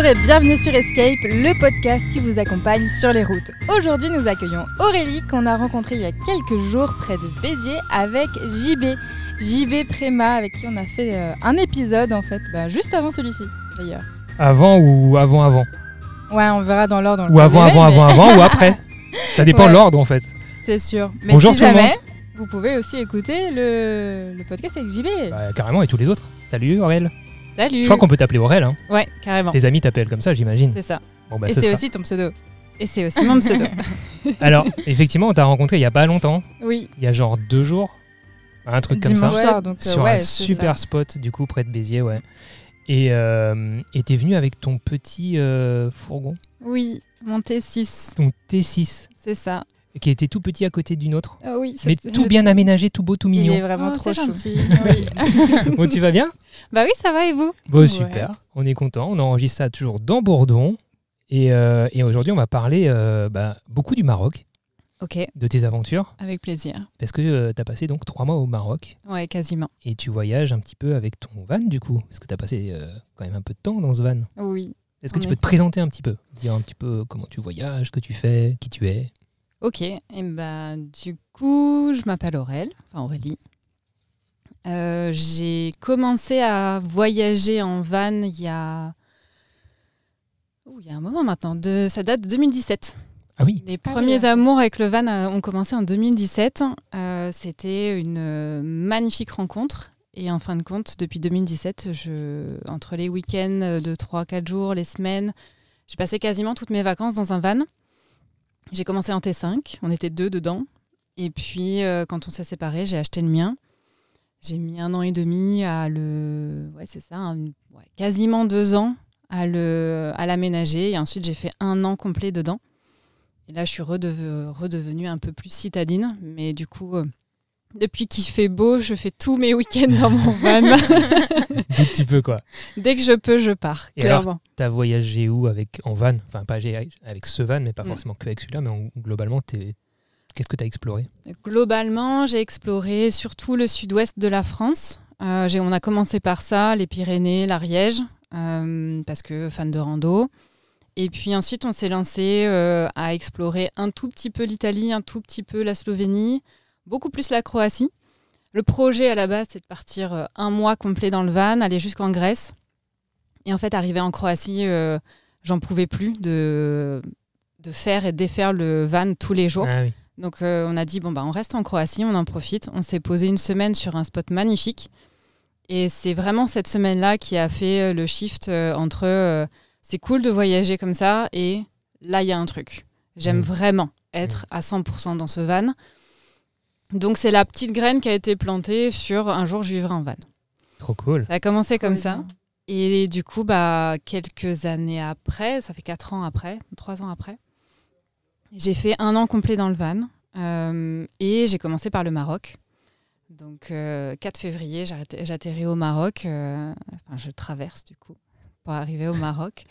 et bienvenue sur Escape, le podcast qui vous accompagne sur les routes. Aujourd'hui, nous accueillons Aurélie qu'on a rencontrée il y a quelques jours près de Béziers avec JB Préma avec qui on a fait un épisode en fait, juste avant celui-ci d'ailleurs. Avant ou avant Ouais, on verra dans l'ordre. Ou avant ou après. Ça dépend de l'ordre en fait. C'est sûr. Mais bonjour si tout le jamais, monde. vous pouvez aussi écouter le podcast avec JB. Carrément, et tous les autres. Salut Aurèle. Salut. Je crois qu'on peut t'appeler Aurèle. Hein. Ouais, carrément. Tes amis t'appellent comme ça, j'imagine. C'est ça. Bon, et c'est aussi ton pseudo. Et c'est aussi mon pseudo. Alors, effectivement, on t'a rencontré il n'y a pas longtemps. Oui. Il y a genre 2 jours. Un truc Dimanche comme ça. soir, donc, sur un super spot, du coup, près de Béziers, ouais. Et t'es venu avec ton petit fourgon. Oui, mon T6. Ton T6. C'est ça. Qui était tout petit à côté d'une autre. Oui, mais tout bien aménagé, tout beau, tout mignon. Il est vraiment trop chou. Gentil. Oui. Bon, tu vas bien? Bah oui, ça va, et vous? Bon, super, on est content. On enregistre ça toujours dans Bourdon. Et aujourd'hui, on va parler beaucoup du Maroc. Ok. De tes aventures. Avec plaisir. Parce que tu as passé donc 3 mois au Maroc. Ouais, quasiment. Et tu voyages un petit peu avec ton van, du coup. Parce que tu as passé quand même un peu de temps dans ce van. Oui. Est-ce que tu peux te présenter un petit peu? Dire un petit peu comment tu voyages, ce que tu fais, qui tu es? Ok, et du coup, je m'appelle Aurélie. J'ai commencé à voyager en van il y a un moment maintenant, ça date de 2017. Ah oui. Les premiers amours avec le van ont commencé en 2017. C'était une magnifique rencontre. Et en fin de compte, depuis 2017, entre les week-ends de 3-4 jours, les semaines, j'ai passé quasiment toutes mes vacances dans un van. J'ai commencé en T5, on était 2 dedans. Et puis, quand on s'est séparés, j'ai acheté le mien. J'ai mis 1 an et demi à quasiment 2 ans à l'aménager. Et ensuite, j'ai fait 1 an complet dedans. Et là, je suis redevenue un peu plus citadine. Mais du coup, depuis qu'il fait beau, je fais tous mes week-ends dans mon van. Dès que tu peux, quoi. Dès que je peux, je pars. Et clairement. Alors, t'as voyagé où en van? Enfin, pas avec ce van, mais pas forcément que avec celui-là. Mais globalement, qu'est-ce que tu as exploré? Globalement, j'ai exploré surtout le sud-ouest de la France. On a commencé par ça, les Pyrénées, l'Ariège, parce que fan de rando. Et puis ensuite, on s'est lancé à explorer un tout petit peu l'Italie, un tout petit peu la Slovénie, beaucoup plus la Croatie. Le projet à la base, c'est de partir 1 mois complet dans le van, aller jusqu'en Grèce. Et en fait, arrivé en Croatie, j'en pouvais plus de faire et défaire le van tous les jours. Ah oui. Donc on a dit, on reste en Croatie, on en profite. On s'est posé 1 semaine sur un spot magnifique. Et c'est vraiment cette semaine-là qui a fait le shift entre c'est cool de voyager comme ça et là, il y a un truc. J'aime vraiment être à 100% dans ce van. Donc c'est la petite graine qui a été plantée sur un jour je vivrai en van. Trop cool. Ça a commencé comme ça. Et du coup, quelques années après, ça fait 4 ans après, 3 ans après, j'ai fait 1 an complet dans le van et j'ai commencé par le Maroc. Donc 4 février, j'atterris au Maroc. Je traverse du coup pour arriver au Maroc.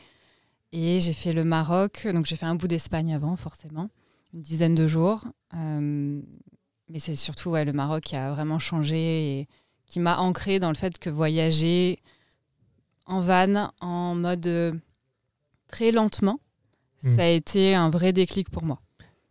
Et j'ai fait le Maroc, donc j'ai fait un bout d'Espagne avant forcément, 10 de jours. Mais c'est surtout le Maroc qui a vraiment changé et qui m'a ancrée dans le fait que voyager en van, en mode très lentement, ça a été un vrai déclic pour moi.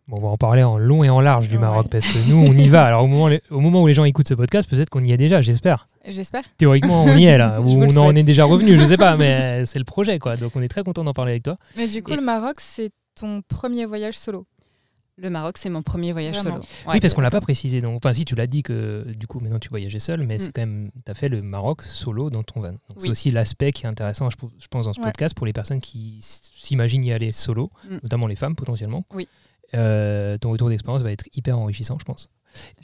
Bon, on va en parler en long et en large du Maroc, parce que nous, on y va. Alors, au moment où les gens écoutent ce podcast, peut-être qu'on y est déjà, j'espère. J'espère. Théoriquement, on y est là, ou on en est déjà revenu, je sais pas, mais c'est le projet, quoi. Donc, on est très content d'en parler avec toi. Mais du coup, le Maroc, c'est ton premier voyage solo? Le Maroc, c'est mon premier voyage solo. Oui, parce qu'on l'a pas précisé. Donc, enfin, si tu l'as dit que du coup, maintenant tu voyageais seul, mais c'est quand même, tu as fait le Maroc solo dans ton van. Donc, c'est aussi l'aspect qui est intéressant, je pense, dans ce podcast pour les personnes qui s'imaginent y aller solo, notamment les femmes potentiellement. Oui. Ton retour d'expérience va être hyper enrichissant, je pense.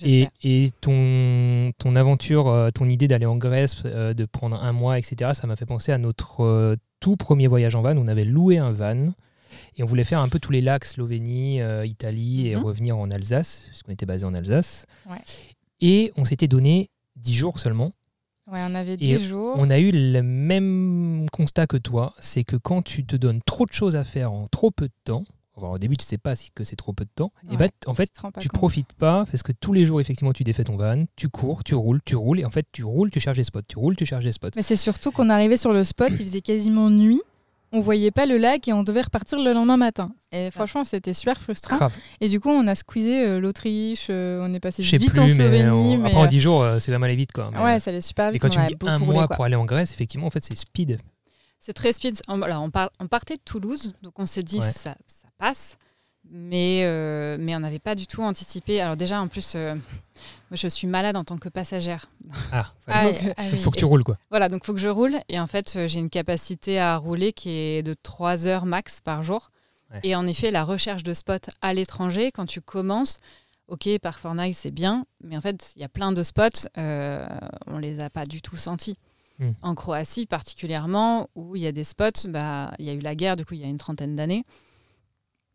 Et ton aventure, ton idée d'aller en Grèce, de prendre 1 mois, etc., ça m'a fait penser à notre tout premier voyage en van. On avait loué un van. Et on voulait faire un peu tous les lacs, Slovénie, Italie, et revenir en Alsace, puisqu'on était basé en Alsace. Ouais. Et on s'était donné 10 jours seulement. Ouais, on avait 10 jours. On a eu le même constat que toi, c'est que quand tu te donnes trop de choses à faire en trop peu de temps, au début tu ne sais pas que c'est trop peu de temps, et en fait tu ne profites pas, parce que tous les jours effectivement tu défais ton van, tu cours, tu roules, et en fait tu roules, tu charges des spots, tu roules, tu charges des spots. Mais c'est surtout qu'on arrivait sur le spot, il faisait quasiment nuit. on voyait pas le lac et on devait repartir le lendemain matin. Et franchement, c'était super frustrant. Grave. Et du coup, on a squeezé l'Autriche, on est passé Je sais vite plus, en Slovénie. mais après en 10 jours, c'est vraiment aller vite. Quoi. Mais, ouais, ça allait super vite. et quand tu on me a dis beaucoup un roulé, mois quoi. pour aller en Grèce, effectivement, en fait, c'est speed. C'est très speed. Alors, on partait de Toulouse, donc on s'est dit ça passe. Mais on n'avait pas du tout anticipé. Alors déjà, en plus, moi, je suis malade en tant que passagère. Il faut que tu roules, quoi. Voilà, donc il faut que je roule. Et en fait, j'ai une capacité à rouler qui est de 3 heures max par jour. Ouais. Et en effet, la recherche de spots à l'étranger, quand tu commences, ok, par Fortnite, c'est bien. Mais en fait, il y a plein de spots, on ne les a pas du tout sentis. En Croatie, particulièrement, où il y a des spots, il y a eu la guerre, du coup, il y a une 30aine d'années.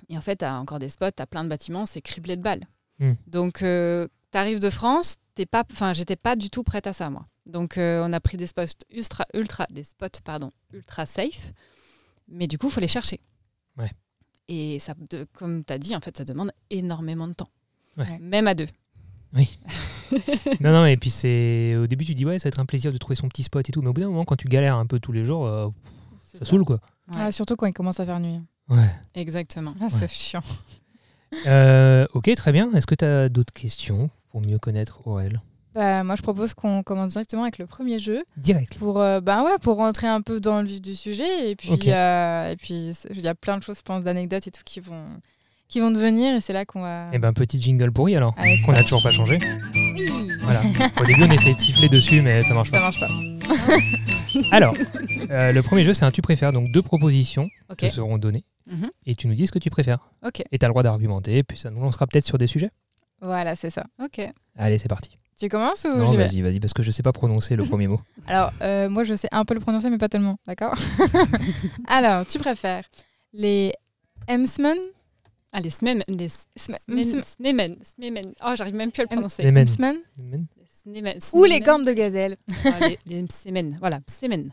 Et en fait, tu as encore des spots, tu as plein de bâtiments, c'est criblé de balles. Donc, tu arrives de France, j'étais pas du tout prête à ça, moi. Donc, on a pris des spots ultra safe, mais du coup, il faut les chercher. Ouais. Et ça, comme tu as dit, en fait, ça demande énormément de temps. Ouais. Même à 2. Oui. non, et puis au début, tu dis, ouais, ça va être un plaisir de trouver son petit spot et tout, mais au bout d'un moment, quand tu galères un peu tous les jours, ça saoule, quoi. Ouais. Surtout quand il commence à faire nuit. Ouais. Exactement. C'est chiant. Ok, très bien. Est-ce que tu as d'autres questions pour mieux connaître Aurel ? Moi, je propose qu'on commence directement avec le premier jeu. Direct. Pour rentrer un peu dans le vif du sujet. Et puis, il y a plein de choses, je pense, d'anecdotes et tout qui vont devenir. Et c'est là qu'on va... Eh ben, petit jingle pourri, alors, allez, qu'on n'a toujours pas changé. Oui. Voilà. Au début, on essayait de siffler dessus, mais ça marche pas. Ça marche pas. Alors, le premier jeu, c'est un tu préfères. Donc, 2 propositions te seront données. Et tu nous dis ce que tu préfères. Et tu as le droit d'argumenter, puis ça nous lancera peut-être sur des sujets. Voilà, c'est ça. Ok. Allez, c'est parti. Tu commences ou non, vas-y, parce que je sais pas prononcer le premier mot. Alors, moi, je sais un peu le prononcer, mais pas tellement, d'accord. Alors, tu préfères les Emsmen? Ah, les Snemen. Oh, j'arrive même plus à le prononcer. Emsmen? Ou les cornes de gazelle. Les Semen. Voilà, Semen.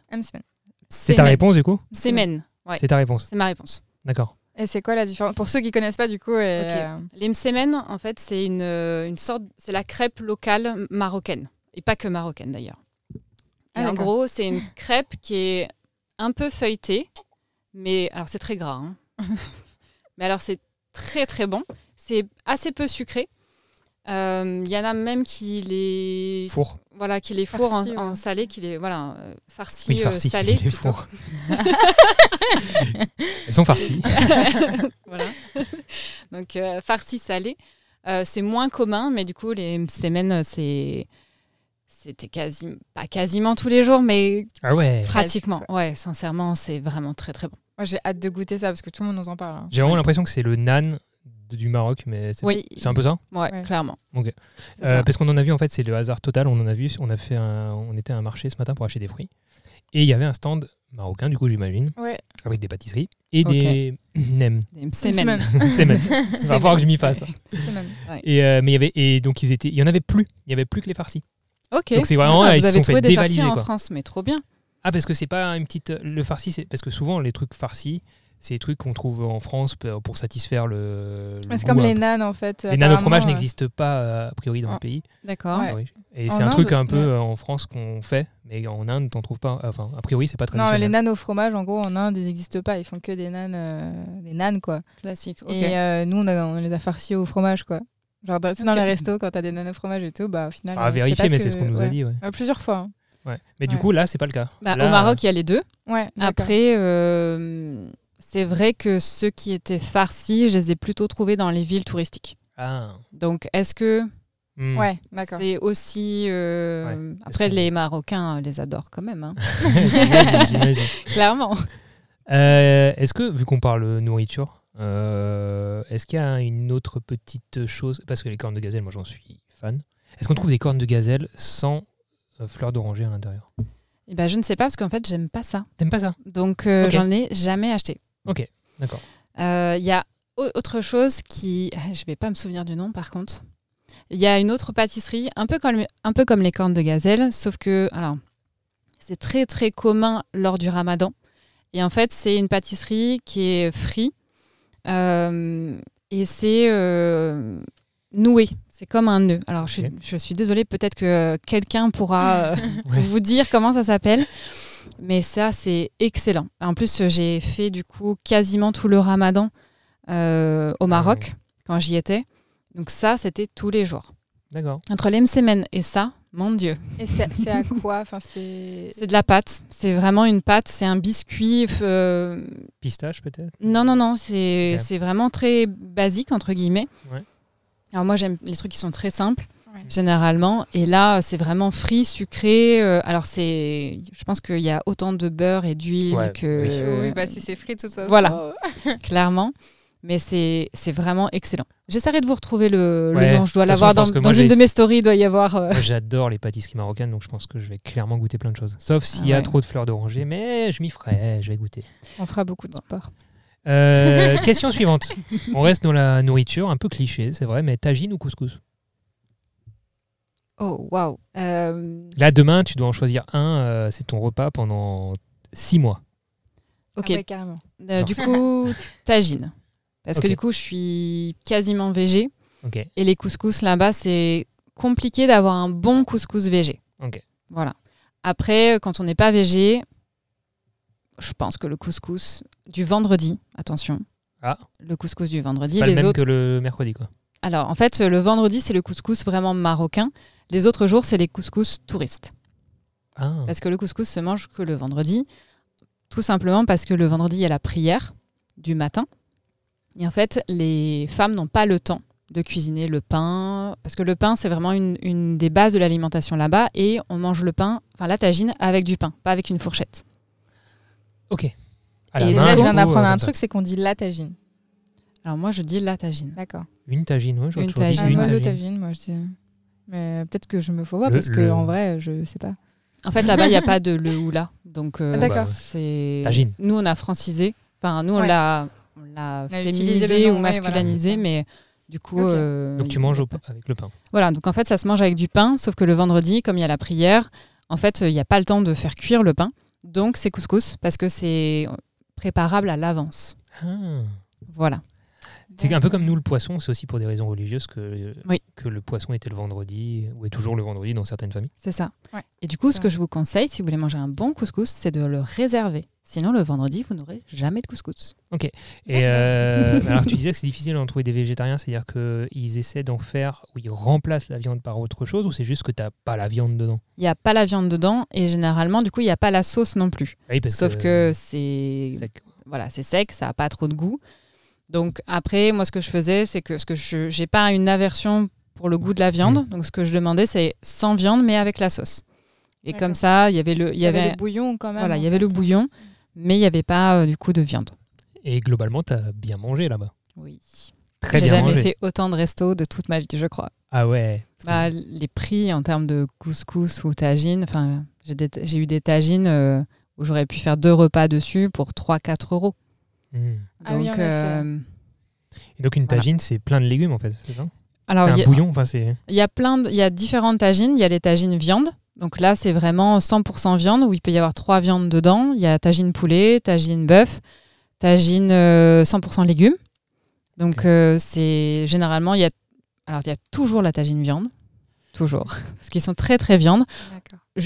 C'est ta réponse, du coup? Semen. Ouais. C'est ta réponse? C'est ma réponse. D'accord. Et c'est quoi la différence? Pour ceux qui connaissent pas, du coup... Les msemen, en fait, c'est une sorte... C'est la crêpe locale marocaine. Et pas que marocaine, d'ailleurs. En gros, c'est une crêpe qui est un peu feuilletée. Mais... Alors, c'est très gras. Hein. Mais alors, c'est très, très bon. C'est assez peu sucré. Y en a même qui les... Fourrent. Voilà, qui les fourrent en salé, qui les... Voilà, farcis, salé. Les fourrent. Elles sont farcies. Voilà. Donc, farci salé. C'est moins commun, mais du coup, les msemen, c'était pas quasiment tous les jours, mais pratiquement. Ouais, sincèrement, c'est vraiment très, très bon. Moi, j'ai hâte de goûter ça, parce que tout le monde nous en parle. Hein. J'ai vraiment l'impression que c'est le nan du Maroc, mais c'est un peu ça. Ouais, clairement. Okay. Parce qu'on en a vu, en fait, c'est le hasard total. On était à un marché ce matin pour acheter des fruits. Et il y avait un stand marocain, du coup, j'imagine, avec des pâtisseries et des nems. Des msemen. Il va falloir que je m'y fasse. Mais donc, il y en avait plus. Il n'y avait plus que les farcis. Ok. Donc, c'est vraiment, ils se sont fait dévaliser. Vous avez trouvé des farcis en France, mais trop bien. Ah, parce que c'est pas une petite... Le farci, c'est... Parce que souvent, les trucs farcis, c'est des trucs qu'on trouve en France pour satisfaire le c'est comme les nanes, en fait. Les nanes au fromage n'existent pas, a priori, dans le pays. D'accord. Ouais. Et c'est un truc un peu en France qu'on fait, mais en Inde, t'en trouves pas. Enfin, a priori, c'est pas traditionnel. Non, les nanes au fromage, en gros, en Inde, ils n'existent pas. Ils font que des nanes, quoi. Classique. Et nous, on les a farcis au fromage, quoi. Genre, dans les restos, quand t'as des nanes au fromage et tout, au final... À vérifier, mais c'est ce qu'on nous a dit, plusieurs fois. Hein. Ouais. Mais du coup, là, c'est pas le cas. Au Maroc, il y a les deux. Ouais, après, c'est vrai que ceux qui étaient farcis, je les ai plutôt trouvés dans les villes touristiques. Ah. Donc, est-ce que ouais, d'accord. c'est aussi... Après, les Marocains les adorent quand même. Hein. J'imagine. Clairement. Est-ce que, vu qu'on parle nourriture, est-ce qu'il y a une autre petite chose? Parce que les cornes de gazelle, moi, j'en suis fan. Est-ce qu'on trouve des cornes de gazelle sans fleurs d'oranger à l'intérieur? Eh ben, je ne sais pas, parce qu'en fait, j'aime pas ça. T'aimes pas ça? Donc, j'en ai jamais acheté. Ok, d'accord. Il y a autre chose qui... Je vais pas me souvenir du nom, par contre. Il y a une autre pâtisserie, un peu comme les cornes de gazelle, sauf que... Alors, c'est très, très commun lors du ramadan. Et en fait, c'est une pâtisserie qui est frite. Et c'est noué. C'est comme un nœud. Alors, je suis désolée, peut-être que quelqu'un pourra vous dire comment ça s'appelle. Mais ça, c'est excellent. En plus, j'ai fait du coup quasiment tout le ramadan au Maroc, quand j'y étais. Donc ça, c'était tous les jours. D'accord. Entre l'emsemen et ça, mon Dieu. Et c'est à quoi enfin, c'est de la pâte. C'est vraiment une pâte. C'est un biscuit. Pistache, peut-être? Non. C'est vraiment très basique, entre guillemets. Ouais. Alors moi, j'aime les trucs qui sont très simples, généralement. Et là, c'est vraiment frit, sucré. Alors, je pense qu'il y a autant de beurre et d'huile que... Oui, bah si c'est frit, de toute façon. Voilà, clairement. Mais c'est vraiment excellent. J'essaierai de vous retrouver le nom. Je dois l'avoir dans une de mes stories. Il doit y avoir. Moi, j'adore les pâtisseries marocaines, donc je pense que je vais clairement goûter plein de choses. Sauf s'il y a trop de fleurs d'oranger, mais je m'y ferai, je vais goûter. On fera beaucoup de sport. Question suivante. On reste dans la nourriture, un peu cliché, c'est vrai, mais tagine ou couscous? Oh, waouh. Là, demain, tu dois en choisir un. C'est ton repas pendant 6 mois. Ok. Ah ouais, carrément. Du coup, tagine. Parce que du coup, je suis quasiment végé. Okay. Et les couscous là-bas, c'est compliqué d'avoir un bon couscous végé. Okay. Voilà. Après, quand on n'est pas végé, je pense que le couscous du vendredi, attention. Le couscous du vendredi. Pas le même que le mercredi, quoi. Alors, en fait, le vendredi, c'est le couscous vraiment marocain. Les autres jours, c'est les couscous touristes. Parce que le couscous se mange que le vendredi. Tout simplement parce que le vendredi, il y a la prière du matin. Et en fait, les femmes n'ont pas le temps de cuisiner le pain, parce que le pain, c'est vraiment une des bases de l'alimentation là-bas, et on mange le pain, enfin la tagine, avec du pain, pas avec une fourchette. Ok. Et là, je viens d'apprendre un truc, c'est qu'on dit la tagine. Alors moi, je dis la tagine. D'accord. Une tagine, oui. Une tagine. Moi, le tagine, moi, je dis... Mais peut-être que je me fous pas, parce qu'en vrai, je sais pas. En fait, là-bas, il n'y a pas de le ou la. Donc, d'accord. C'est... Tagine. Nous, on a francisé. Enfin, nous, on l'a féminisé ou masculanisé, voilà, mais du coup... donc tu manges avec le pain. Voilà, donc en fait, ça se mange avec du pain, sauf que le vendredi, comme il y a la prière, en fait, il n'y a pas le temps de faire cuire le pain. Donc, c'est couscous, parce que c'est préparable à l'avance. Voilà. C'est un peu comme nous, le poisson, c'est aussi pour des raisons religieuses que le poisson était le vendredi, ou est toujours le vendredi dans certaines familles. C'est ça. Ouais. Et du coup, ce que je vous conseille, si vous voulez manger un bon couscous, c'est de le réserver. Sinon, le vendredi, vous n'aurez jamais de couscous. Ok. Et alors, tu disais que c'est difficile d'en trouver des végétariens, c'est-à-dire qu'ils essaient d'en faire, ou ils remplacent la viande par autre chose, ou c'est juste que tu n'as pas la viande dedans? Il n'y a pas la viande dedans, et généralement, du coup, il n'y a pas la sauce non plus. Oui, sauf que c'est sec. Voilà, c'est sec, ça n'a pas trop de goût. Donc après, moi, ce que je faisais, c'est que je n'ai pas une aversion pour le goût de la viande. Donc ce que je demandais, c'est sans viande, mais avec la sauce. Et comme ça, il y avait le bouillon quand même. Voilà, il y avait le bouillon, mais il n'y avait pas du coup de viande. Et globalement, tu as bien mangé là-bas? Oui. Très bien mangé. J'ai jamais fait autant de restos de toute ma vie, je crois. Ah ouais. Les prix en termes de couscous ou tagine, enfin, j'ai eu des tagines où j'aurais pu faire 2 repas dessus pour 3-4 euros. Donc, et donc une tagine, c'est plein de légumes en fait, c'est ça? Alors, c'est un bouillon, il y a différentes tagines. Il y a les tagines viande. Donc là, c'est vraiment 100% viande où il peut y avoir 3 viandes dedans. Il y a tagine poulet, tagine bœuf, tagine 100% légumes. Donc c'est généralement il y a toujours la tagine viande, toujours, parce qu'ils sont très très viande.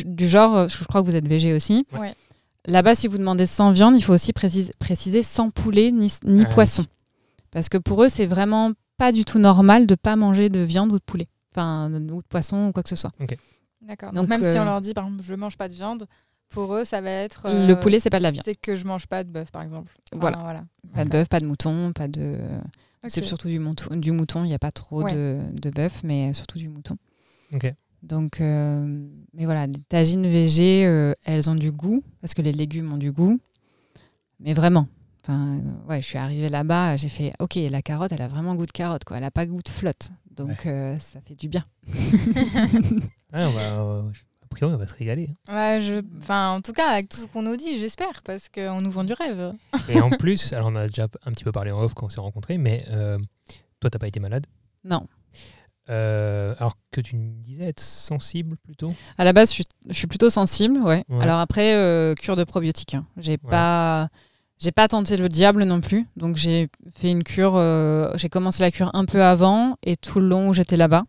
Du genre, je crois que vous êtes végé aussi. Ouais. Là-bas, si vous demandez sans viande, il faut aussi préciser sans poulet ni poisson. Oui. Parce que pour eux, c'est vraiment pas du tout normal de pas manger de viande ou de poulet. Enfin, ou de poisson ou quoi que ce soit. Okay. D'accord. Donc même si on leur dit, par exemple, je mange pas de viande, pour eux, ça va être... le poulet, c'est pas de la viande. C'est que je mange pas de bœuf, par exemple. Voilà. Pas de bœuf, pas de mouton, pas de... Okay. C'est surtout du mouton. Il n'y a pas trop de bœuf, mais surtout du mouton. Ok. Donc, mais voilà, des tagines végé, elles ont du goût, parce que les légumes ont du goût. Mais vraiment, je suis arrivée là-bas, j'ai fait, ok, la carotte, elle a vraiment goût de carotte, quoi. Elle n'a pas goût de flotte. Donc, ça fait du bien. A priori, on va se régaler. Ouais, en tout cas, avec tout ce qu'on nous dit, j'espère, parce qu'on nous vend du rêve. Et en plus, alors on a déjà un petit peu parlé en off quand on s'est rencontrés, mais toi, t'as pas été malade? Non. Alors que tu me disais être sensible plutôt? À la base, je suis plutôt sensible, ouais. Alors après, cure de probiotiques. Hein. J'ai pas tenté le diable non plus. Donc j'ai fait une cure, j'ai commencé la cure un peu avant et tout le long où j'étais là-bas.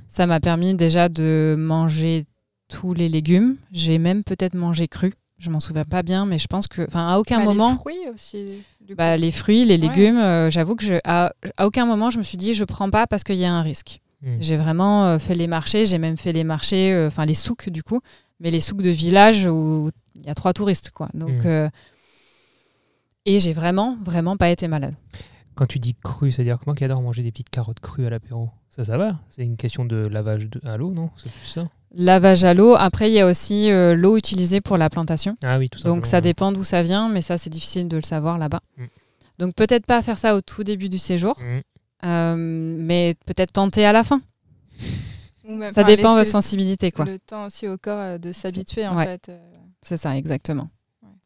Ça m'a permis déjà de manger tous les légumes. J'ai même peut-être mangé cru. Je m'en souviens pas bien, mais je pense que, à aucun moment. Les fruits aussi. Les fruits, les légumes. J'avoue que à aucun moment je me suis dit je prends pas parce qu'il y a un risque. J'ai vraiment fait les marchés. J'ai même fait les marchés, les souks du coup, mais les souks de village où il y a 3 touristes, quoi. Donc et j'ai vraiment pas été malade. Quand tu dis cru, c'est-à-dire que moi qui adore manger des petites carottes crues à l'apéro, ça va? C'est une question de lavage à l'eau, non? C'est plus ça? Lavage à l'eau. Après, il y a aussi l'eau utilisée pour la plantation. Ah oui, tout simplement. Donc ça dépend d'où ça vient, mais ça, c'est difficile de le savoir là-bas. Donc peut-être pas faire ça au tout début du séjour, mais peut-être tenter à la fin. Ça dépend de votre sensibilité, quoi. Le temps aussi au corps de s'habituer, en fait. C'est ça, exactement.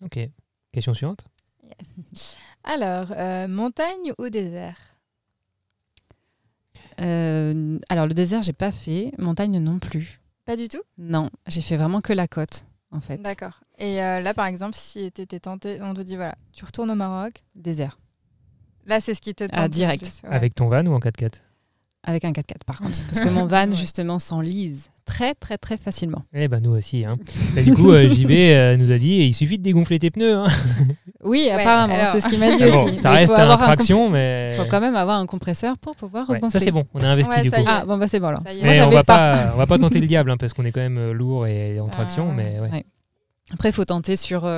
Ok. Question suivante. Yes. Alors, montagne ou désert? Alors, le désert, j'ai pas fait. Montagne non plus. Pas du tout? Non, j'ai fait vraiment que la côte, en fait. D'accord. Et là, par exemple, si tu étais tenté, on te dit, voilà, tu retournes au Maroc. Désert. Là, c'est ce qui te tente. Direct. Plus, Avec ton van ou en 4x4? Avec un 4x4, par contre. Parce que mon van, justement, s'enlise très, très, très facilement. Eh ben, nous aussi. Hein. Et du coup, JB nous a dit, il suffit de dégonfler tes pneux. Hein. Oui, apparemment, c'est ce qu'il m'a dit aussi. Bon, ça reste un traction, mais... Il faut quand même avoir un compresseur pour pouvoir regonfler. Ça, c'est bon. On a investi, du coup. Ah, bon, c'est bon, alors. Mais on va pas tenter le diable, hein, parce qu'on est quand même lourd et en traction. Mais Après, il faut tenter sur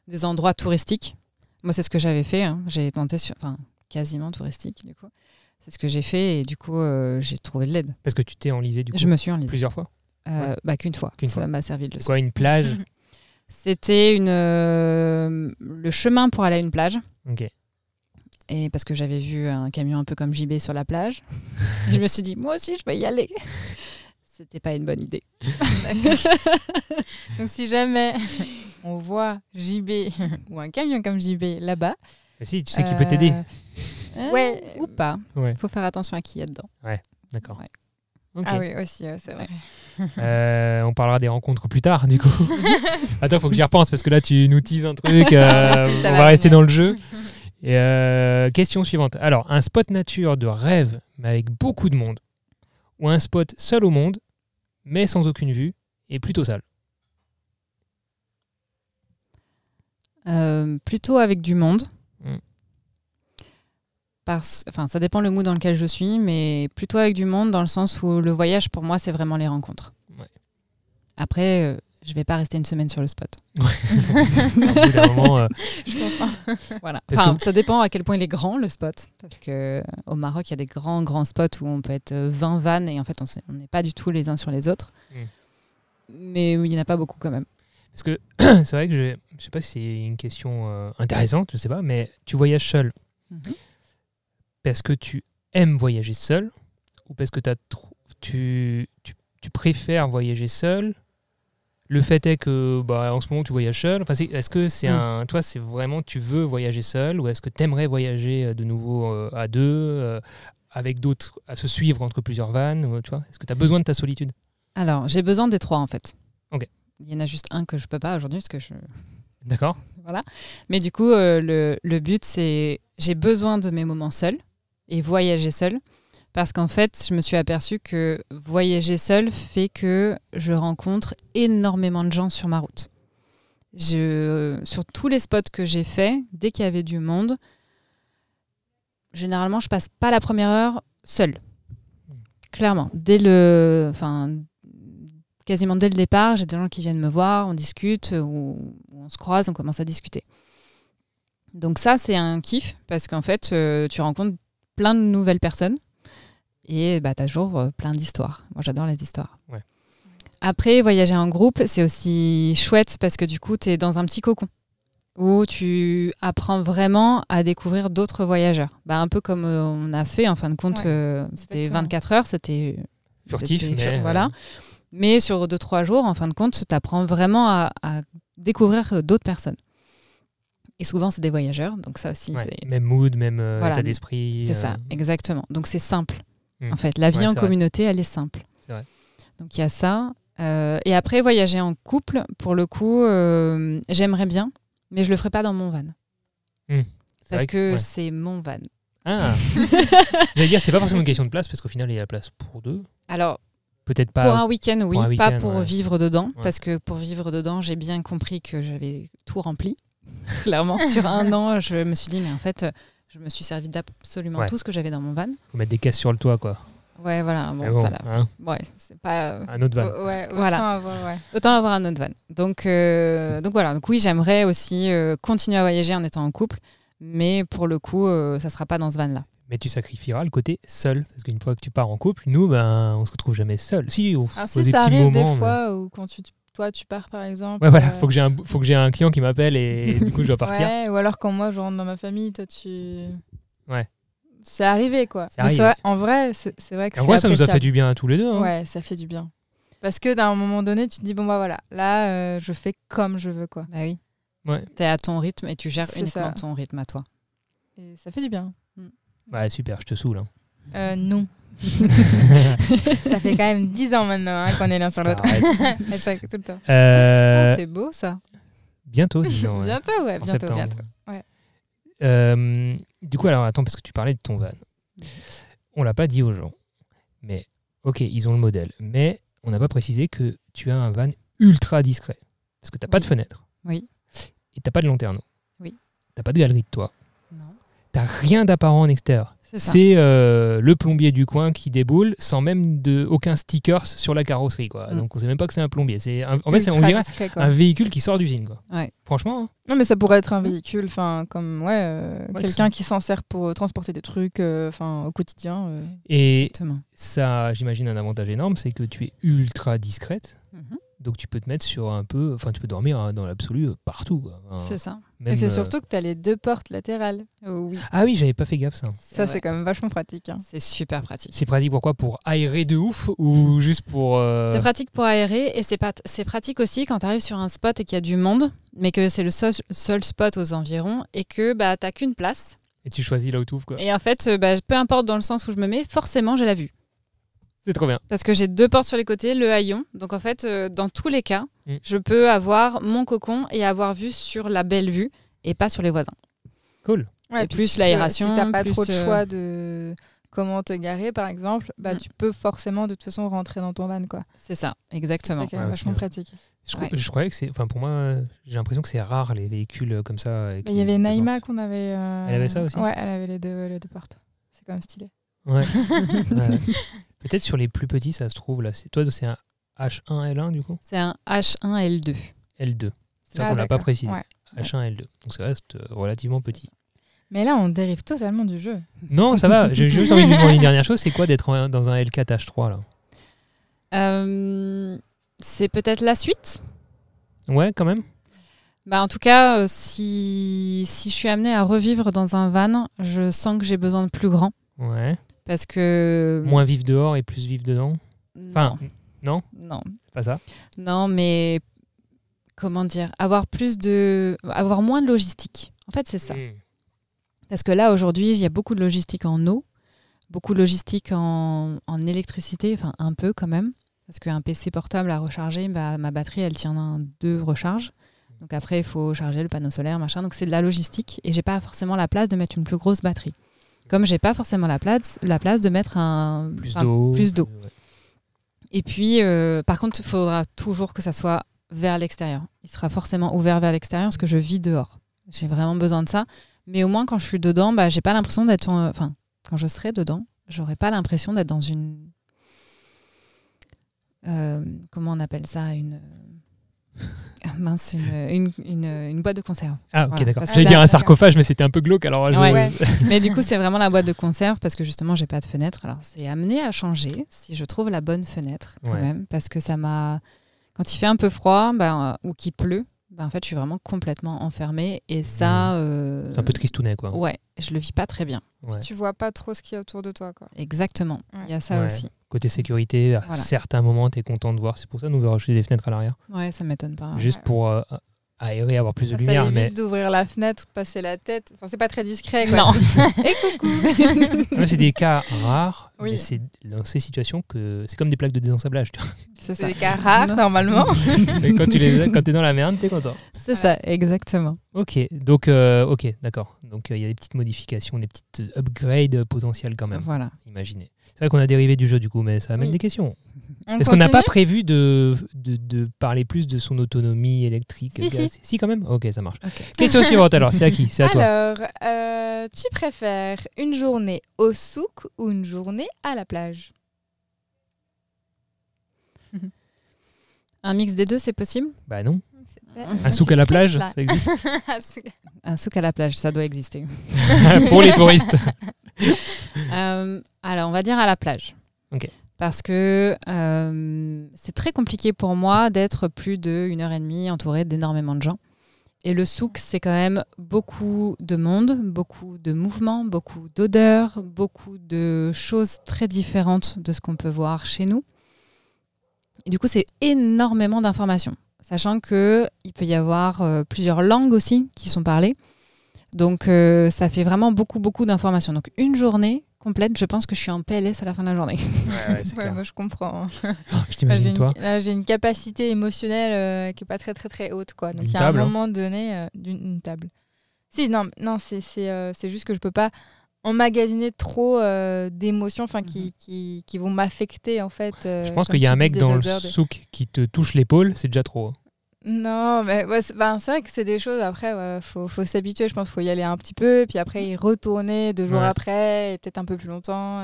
des endroits touristiques. Moi, c'est ce que j'avais fait. Hein. J'ai tenté sur... quasiment touristique, du coup. C'est ce que j'ai fait et du coup, j'ai trouvé de l'aide. Parce que tu t'es enlisé, du coup? Je me suis enlisée. Plusieurs fois? Qu'une fois. Ça m'a servi de leçon. Quoi, une plage? C'était le chemin pour aller à une plage. Ok. Et parce que j'avais vu un camion un peu comme JB sur la plage. Je me suis dit, moi aussi, je vais y aller. C'était pas une bonne idée. Donc, si jamais on voit JB ou un camion comme JB là-bas... Mais si, tu sais qui peut t'aider. Ou pas. Il faut faire attention à qui il y a dedans. Ouais, d'accord. Ouais. Okay. Ah oui, aussi, c'est vrai. On parlera des rencontres plus tard, du coup. Attends, il faut que j'y repense, parce que là, tu nous teases un truc. On va rester dans le jeu. Et, question suivante. Alors, un spot nature de rêve, mais avec beaucoup de monde, ou un spot seul au monde, mais sans aucune vue, et plutôt sale? Plutôt avec du monde. Ça dépend le mood dans lequel je suis, mais plutôt avec du monde dans le sens où le voyage, pour moi, c'est vraiment les rencontres. Ouais. Après, je vais pas rester une semaine sur le spot. Au bout d'un moment, je comprends. Voilà. Ça dépend à quel point il est grand, le spot. Parce qu'au Maroc, il y a des grands spots où on peut être 20 vannes et en fait, on n'est pas du tout les uns sur les autres. Mais il n'y en a pas beaucoup quand même. Parce que c'est vrai que je sais pas si c'est une question intéressante, je sais pas, mais tu voyages seul. Parce que tu aimes voyager seul ou parce que tu préfères voyager seul? Le fait est que en ce moment tu voyages seul. Enfin, est-ce que c'est toi, c'est vraiment tu veux voyager seul ou est-ce que tu aimerais voyager de nouveau à deux, avec d'autres, à se suivre entre plusieurs vannes, tu vois? Est-ce que tu as besoin de ta solitude? Alors, j'ai besoin des 3 en fait. Ok. Il y en a juste un que je peux pas aujourd'hui parce que je... D'accord. Voilà. Mais du coup, le but, c'est j'ai besoin de mes moments seuls et voyager seul. Parce qu'en fait, je me suis aperçue que voyager seul fait que je rencontre énormément de gens sur ma route. Sur tous les spots que j'ai faits, dès qu'il y avait du monde, généralement, je passe pas la première heure seule. Clairement. Quasiment dès le départ, j'ai des gens qui viennent me voir, on discute, ou on se croise, on commence à discuter. Donc ça, c'est un kiff, parce qu'en fait, tu rencontres plein de nouvelles personnes et tu as toujours plein d'histoires. Moi, j'adore les histoires. Ouais. Après, voyager en groupe, c'est aussi chouette parce que du coup, tu es dans un petit cocon où tu apprends vraiment à découvrir d'autres voyageurs. Un peu comme on a fait, en fin de compte, c'était 24 heures, c'était furtif, mais... Voilà. Mais sur 2-3 jours, en fin de compte, tu apprends vraiment à découvrir d'autres personnes. Et souvent, c'est des voyageurs, donc ça aussi, c'est... Même mood, même état d'esprit. C'est ça, exactement. Donc c'est simple. En fait, la vie en communauté, elle est simple. C'est vrai. Donc il y a ça. Et après, voyager en couple, pour le coup, j'aimerais bien, mais je le ferai pas dans mon van. Parce que c'est mon van. Ah. J'allais dire, c'est pas forcément une question de place, parce qu'au final, il y a la place pour 2. Alors, Peut-être pas. Pour un week-end, oui, un pas week-end, pour ouais. vivre dedans, Ouais. parce que pour vivre dedans, j'ai bien compris que j'avais tout rempli. Clairement, sur un an, je me suis dit, mais en fait, je me suis servi d'absolument Ouais. tout ce que j'avais dans mon van. Faut mettre des caisses sur le toit, quoi. Ouais, voilà, Mais bon, bon, ça là. hein. Ouais, c'est pas. Un autre van. Ouais, autant Voilà. avoir, ouais. Autant avoir un autre van. Donc voilà. Donc oui, j'aimerais aussi continuer à voyager en étant en couple, mais pour le coup, ça sera pas dans ce van-là. Mais tu sacrifieras le côté seul. Parce qu'une fois que tu pars en couple, nous, ben, on se retrouve jamais seul. Si, on Ah, faut si, des ça petits arrive moments. des mais- fois où quand toi, tu pars, par exemple. Ouais, voilà. Faut que j'ai un client qui m'appelle et du coup, je dois partir. Ouais, ou alors quand moi, je rentre dans ma famille, toi, tu... Ouais. C'est arrivé, quoi. C'est Mais arrivé. en vrai, c'est vrai que En c'est vrai, ça nous a fait appréciable. du bien à tous les deux. Hein. Ouais, ça fait du bien. Parce que d'un moment donné, tu te dis, bon, bah voilà, là, je fais comme je veux, quoi. Bah oui. Ouais. T'es à ton rythme et tu gères C'est uniquement ça. ton rythme à toi. Et ça fait du bien. Ouais, super, je te saoule. Hein. Non. Ça fait quand même 10 ans maintenant hein, qu'on est l'un sur l'autre. Arrête. Tout le temps. Euh, C'est beau ça. bientôt, disons. Ouais. Bientôt, ouais, En bientôt, septembre. bientôt. Ouais. Du coup, alors attends, parce que tu parlais de ton van. On l'a pas dit aux gens. Mais, ok, ils ont le modèle. Mais on n'a pas précisé que tu as un van ultra discret. Parce que tu n'as pas de fenêtre. Oui. Et tu n'as pas de lanterne. Oui. Tu n'as pas de galerie de toit. Non. Tu n'as rien d'apparent en extérieur. C'est ça. C'est le plombier du coin qui déboule sans même aucun stickers sur la carrosserie. Quoi. Donc on sait même pas que c'est un plombier. En fait, on Ultra dirait discret, quoi. un véhicule qui sort d'usine. Quoi. Ouais. Franchement. Hein. Non, mais ça pourrait être un véhicule, enfin, comme Ouais, quelqu'un qui s'en sert pour transporter des trucs, enfin, au quotidien. Et Exactement. ça, j'imagine, un avantage énorme, c'est que tu es ultra discrète. Mhm. Donc tu peux te mettre sur un peu... Enfin, tu peux dormir hein, dans l'absolu partout. Quoi. Enfin, C'est ça. même, Et c'est surtout que tu as les 2 portes latérales. Oui. Ah oui, j'avais pas fait gaffe ça. Ça, vrai. c'est quand même vachement pratique. Hein. C'est super pratique. C'est pratique pourquoi? Pour aérer de ouf ou juste pour... C'est pratique pour aérer et c'est pratique aussi quand tu arrives sur un spot et qu'il y a du monde, mais que c'est le seul spot aux environs et que bah, tu n'as qu'une place. Et tu choisis là où tu ouvres, quoi. Et en fait, peu importe dans le sens où je me mets, forcément j'ai la vue. C'est trop bien. Parce que j'ai 2 portes sur les côtés, le haillon. Donc en fait, dans tous les cas, je peux avoir mon cocon et avoir vue sur la belle vue et pas sur les voisins. Cool. Ouais, Et puis plus tu l'aération, si t'as pas plus, trop de choix de comment te garer, par exemple, bah, tu peux forcément, de toute façon, rentrer dans ton van, quoi. C'est ça, C'est exactement. ça qui est Ouais, vachement aussi, pratique. Je croyais que c'est... Enfin, pour moi, j'ai l'impression que c'est rare, les véhicules comme ça. Il y avait Naïma qu'on avait... Elle avait ça aussi? Ouais, elle avait les deux portes. C'est quand même stylé. Ouais. Ouais. Peut-être sur les plus petits, ça se trouve. Là. Toi, c'est un H1, L1, du coup? C'est un H1 L2. L2. Ça, Ah, on l'a pas d'accord. précisé. Ouais. H1, L2. Donc ça reste relativement petit. Mais là, on dérive totalement du jeu. Non, ça va. J'ai juste envie de lui demander une dernière chose. C'est quoi d'être dans un L4 H3 là? C'est peut-être la suite. Ouais, quand même. Bah, en tout cas, si je suis amenée à revivre dans un van, je sens que j'ai besoin de plus grand. Ouais. Parce que... Moins vif dehors et plus vif dedans. Enfin, non, non. c'est pas ça. Non, mais comment dire, avoir moins de logistique. En fait, c'est ça. Parce que là, aujourd'hui, il y a beaucoup de logistique en eau, beaucoup de logistique en électricité, enfin un peu quand même. Parce qu'un PC portable à recharger, bah, ma batterie, elle tient 2 recharges. Donc après, il faut charger le panneau solaire, machin. Donc c'est de la logistique. Et j'ai pas forcément la place de mettre une plus grosse batterie. Comme j'ai pas forcément la place de mettre Plus d'eau. Ouais. Et puis, par contre, il faudra toujours que ça soit vers l'extérieur. Il sera forcément ouvert vers l'extérieur parce que je vis dehors. J'ai vraiment besoin de ça. Mais au moins, quand je suis dedans, bah, j'ai pas l'impression d'être... Enfin, quand je serai dedans, j'aurai pas l'impression d'être dans une... comment on appelle ça? Mince, une boîte de conserve. Ah, ok, Voilà. d'accord. Parce que J'allais ça- dire un sarcophage, mais c'était un peu glauque. Alors, Ouais. Mais du coup, c'est vraiment la boîte de conserve parce que justement, j'ai pas de fenêtre. Alors, c'est amené à changer si je trouve la bonne fenêtre quand Ouais. même. Parce que ça m'a... Quand il fait un peu froid ou qu'il pleut, en fait, je suis vraiment complètement enfermée. Et ça... c'est un peu tristounet, quoi. Ouais, je le vis pas très bien. Ouais. Tu vois pas trop ce qu'il y a autour de toi, quoi. Exactement. Ouais. Il y a ça Ouais. aussi. Côté sécurité, à Voilà. certains moments, tu es content de voir. C'est pour ça que nous, on veut rajouter des fenêtres à l'arrière. Ouais, ça m'étonne pas. Juste pour aérer, avoir plus de Ça lumière. évite Mais d'ouvrir la fenêtre, passer la tête. Enfin, c'est pas très discret, quoi. Non. Et coucou. là, c'est des cas rares. Oui. Mais c'est dans ces situations que c'est comme des plaques de désensablage. Tu vois. C'est des cas rares, normalement. Et quand tu es dans la merde, tu es content. C'est ça, exactement. Ok, d'accord. Donc il y a des petites modifications, des petites upgrades potentielles quand même. Voilà. Imaginez. C'est vrai qu'on a dérivé du jeu du coup, mais ça amène des questions. Est-ce qu'on n'a pas prévu de parler plus de son autonomie électrique? Si, quand même. Ok, ça marche. Okay. Question suivante alors, c'est à qui? C'est à toi. Alors, tu préfères une journée au souk ou une journée à la plage? Un mix des deux, c'est possible? Bah non. Un souk à la plage, ça existe? Un souk à la plage, ça doit exister. Pour les touristes. Alors, on va dire à la plage. Ok. Parce que c'est très compliqué pour moi d'être plus d'1 heure et demie entourée d'énormément de gens. Et le souk, c'est quand même beaucoup de monde, beaucoup de mouvements, beaucoup d'odeurs, beaucoup de choses très différentes de ce qu'on peut voir chez nous. Et du coup, c'est énormément d'informations. Sachant qu'il peut y avoir plusieurs langues aussi qui sont parlées. Donc, ça fait vraiment beaucoup d'informations. Donc, une journée complète, je pense que je suis en PLS à la fin de la journée. Ouais, c'est clair. Moi, je comprends. Je t'imagine, toi. J'ai une capacité émotionnelle qui n'est pas très haute, quoi. Donc, il y a un moment donné d'une table. Si, non, c'est juste que je ne peux pas emmagasiner trop d'émotions qui vont m'affecter, en fait. Je pense qu'il y a un mec dans le souk qui te touche l'épaule, c'est déjà trop. Non, mais c'est vrai que c'est des choses, après, faut s'habituer, je pense, faut y aller un petit peu, puis après y retourner 2 jours après, et peut-être un peu plus longtemps,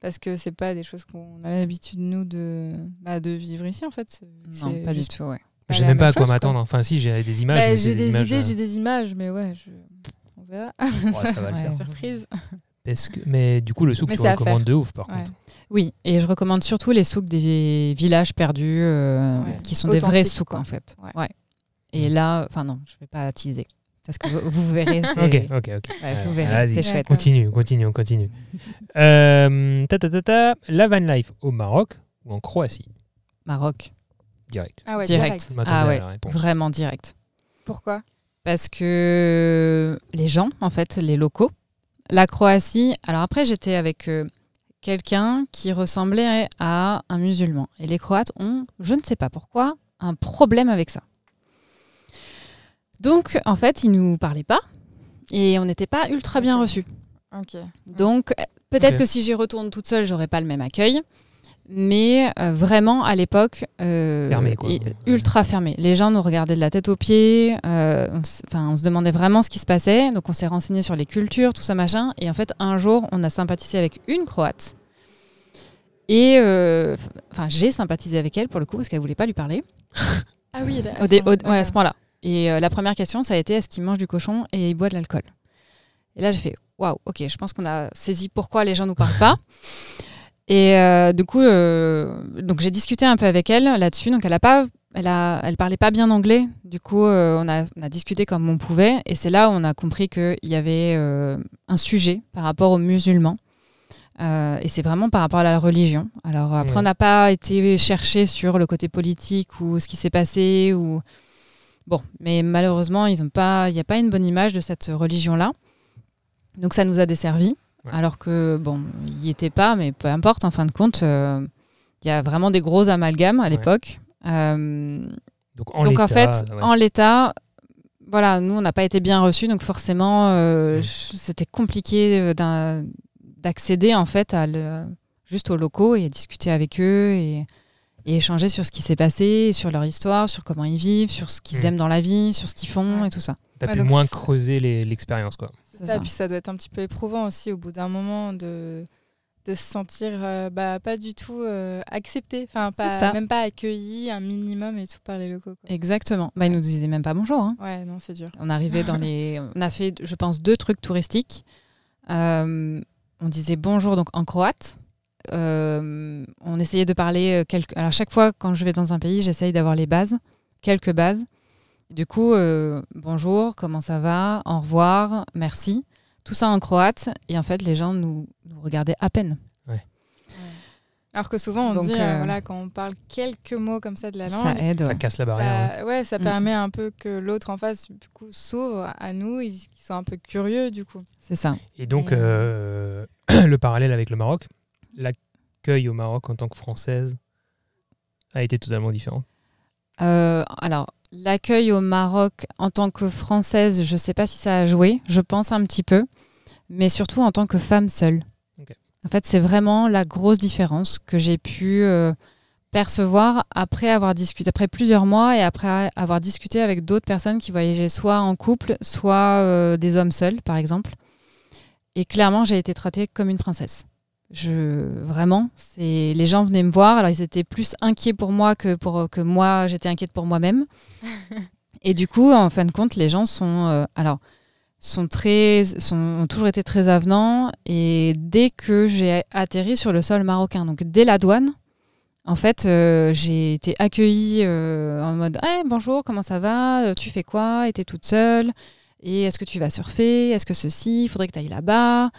parce que c'est pas des choses qu'on a l'habitude, nous, de vivre ici, en fait. Non, pas du tout, ouais. Je sais même pas à quoi m'attendre, enfin si, j'ai des images. J'ai des idées, j'ai des images, mais ouais, on verra. Ouais, ça va le faire. Surprise. Mais du coup, le souk, tu recommandes de ouf, par contre. Oui, et je recommande surtout les souks des villages perdus, qui sont des vrais souks, quoi. En fait. Ouais. Et là, enfin non, je ne vais pas teaser, parce que vous verrez. Ok. Ouais, vous verrez, c'est chouette. On continue. La van life au Maroc ou en Croatie? Maroc. Direct. Ah ouais, direct. Ah ouais, vraiment direct. Pourquoi? Parce que les gens, en fait, les locaux, la Croatie, alors après j'étais avec quelqu'un qui ressemblait à un musulman. Et les Croates ont, je ne sais pas pourquoi, un problème avec ça. Donc en fait, ils ne nous parlaient pas et on n'était pas ultra bien reçus. Donc peut-être que si j'y retourne toute seule, j'aurais pas le même accueil. Mais vraiment, à l'époque, fermé, quoi. Ultra fermé. Les gens nous regardaient de la tête aux pieds. On se demandait vraiment ce qui se passait. Donc, on s'est renseigné sur les cultures, tout ça, machin. Et en fait, un jour, on a sympathisé avec une Croate. Et j'ai sympathisé avec elle, pour le coup, parce qu'elle ne voulait pas lui parler. Ah oui, à ce point-là. Et la première question, ça a été, est-ce qu'il mange du cochon et il boit de l'alcool? Et là, j'ai fait, waouh, ok, je pense qu'on a saisi pourquoi les gens ne nous parlent pas. Et du coup, donc j'ai discuté un peu avec elle là-dessus. Donc elle parlait pas bien anglais. Du coup, on a discuté comme on pouvait. Et c'est là où on a compris qu'il y avait un sujet par rapport aux musulmans. Et c'est vraiment par rapport à la religion. Alors après, on n'a pas été chercher sur le côté politique ou ce qui s'est passé. Bon, mais malheureusement, il n'y a pas une bonne image de cette religion-là. Donc ça nous a desservi. Ouais. Alors que, bon, il n'y était pas, mais peu importe, en fin de compte, il y a vraiment des gros amalgames à l'époque. Donc en fait, en l'état, voilà, nous, on n'a pas été bien reçus, donc forcément, c'était compliqué d'accéder, en fait, juste aux locaux et discuter avec eux et échanger sur ce qui s'est passé, sur leur histoire, sur comment ils vivent, sur ce qu'ils aiment dans la vie, sur ce qu'ils font et tout ça. T'as pu moins creuser l'expérience, quoi. Ça. Puis ça doit être un petit peu éprouvant aussi au bout d'un moment de se sentir pas du tout accepté, même pas accueilli un minimum et tout par les locaux, quoi. Exactement. Ils nous disaient même pas bonjour. Hein. Ouais, non, c'est dur. On arrivait on a fait, je pense, 2 trucs touristiques. On disait bonjour donc en croate. On essayait de parler alors chaque fois quand je vais dans un pays, j'essaye d'avoir quelques bases. Du coup, bonjour, comment ça va? Au revoir, merci. Tout ça en croate. Et en fait, les gens nous regardaient à peine. Ouais. Alors que souvent, on dit, quand on parle quelques mots comme ça de la langue, ça aide. Ça casse la barrière. Ça permet un peu que l'autre en face du coup, s'ouvre à nous, qu'ils soient un peu curieux du coup. C'est ça. Et donc, le parallèle avec le Maroc, l'accueil au Maroc en tant que Française a été totalement différent? Alors, l'accueil au Maroc en tant que Française, je ne sais pas si ça a joué, je pense un petit peu, mais surtout en tant que femme seule. Okay. En fait, c'est vraiment la grosse différence que j'ai pu percevoir après plusieurs mois et après avoir discuté avec d'autres personnes qui voyageaient soit en couple, soit des hommes seuls, par exemple. Et clairement, j'ai été traitée comme une princesse. Vraiment, les gens venaient me voir, alors ils étaient plus inquiets pour moi que moi, j'étais inquiète pour moi-même. Et du coup, en fin de compte, les gens ont toujours été très avenants. Et dès que j'ai atterri sur le sol marocain, donc dès la douane, en fait, j'ai été accueillie en mode hey, « Bonjour, comment ça va? Tu fais quoi? Et t'es toute seule? Et est-ce que tu vas surfer? Est-ce que ceci? Il faudrait que tu ailles là-bas. »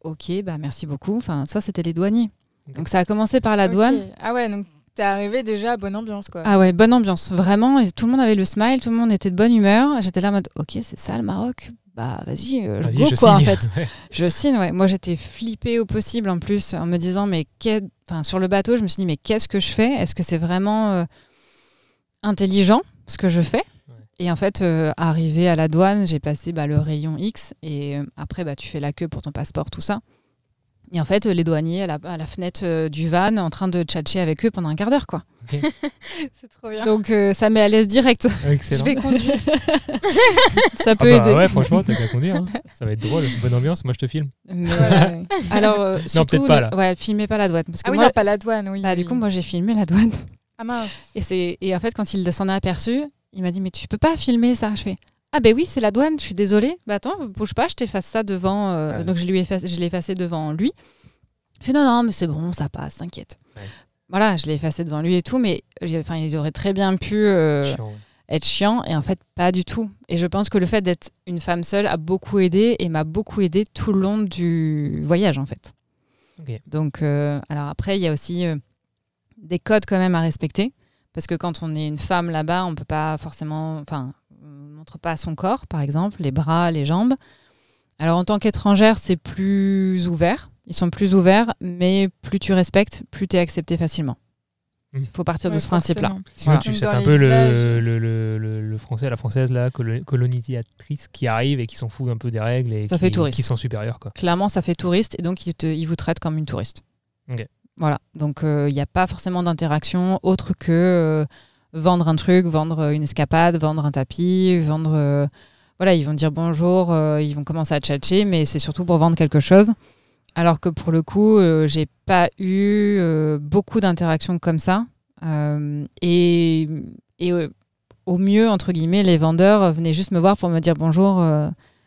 Ok, bah merci beaucoup. Enfin, ça, c'était les douaniers. Okay. Donc, ça a commencé par la douane. Ah ouais, donc t'es arrivé déjà à bonne ambiance, quoi. Ah ouais, bonne ambiance. Vraiment, et tout le monde avait le smile, tout le monde était de bonne humeur. J'étais là en mode, ok, c'est ça le Maroc. Bah vas-y, je quoi, en fait. Je signe, ouais. Moi, j'étais flippée au possible, en plus, en me disant, sur le bateau, je me suis dit, mais qu'est-ce que je fais? Est-ce que c'est vraiment intelligent, ce que je fais? Et en fait, arrivé à la douane, j'ai passé le rayon X et après, tu fais la queue pour ton passeport, tout ça. Et en fait, les douaniers à la fenêtre du van en train de tchatcher avec eux pendant un quart d'heure, quoi. Okay. C'est trop bien. Donc, ça met à l'aise direct. Excellent. Je vais conduire. Ça peut aider. Ouais, franchement, t'as qu'à conduire. Hein. Ça va être drôle. Bonne ambiance, moi je te filme. Alors, surtout, peut-être pas là. Ouais, filmez pas la douane. Parce que moi, non, pas la douane, oui. Du coup, moi, j'ai filmé la douane. Ah mince. Et en fait, quand il s'en a aperçu, il m'a dit, mais tu peux pas filmer ça. Je fais, ah ben oui, c'est la douane, je suis désolée. Bah attends, bouge pas, je t'efface ça devant. Donc je l'ai effacé devant lui. Je fais, non, mais c'est bon, ça passe, t'inquiète. Ouais. Voilà, je l'ai effacé devant lui et tout, mais ils auraient très bien pu être chiants, et en fait, pas du tout. Et je pense que le fait d'être une femme seule a beaucoup aidé, et m'a beaucoup aidé tout le long du voyage, en fait. Okay. Donc, alors après, il y a aussi des codes quand même à respecter. Parce que quand on est une femme là-bas, on peut pas forcément... Enfin, on ne montre pas son corps, par exemple, les bras, les jambes. Alors, en tant qu'étrangère, c'est plus ouvert. Ils sont plus ouverts, mais plus tu respectes, plus tu es accepté facilement. Il faut partir de ce principe-là. Sinon, tu sais un peu le français, la française, la colonisatrice qui arrive et qui s'en fout un peu des règles et qui sont supérieurs, quoi. Clairement, ça fait touriste, et donc ils vous traitent comme une touriste. Ok. Voilà, donc il n'y a pas forcément d'interaction autre que vendre un truc, vendre une escapade, vendre un tapis, vendre... voilà, ils vont dire bonjour, ils vont commencer à tchatcher, mais c'est surtout pour vendre quelque chose. Alors que pour le coup, j'ai pas eu beaucoup d'interactions comme ça. Et au mieux, entre guillemets, les vendeurs venaient juste me voir pour me dire bonjour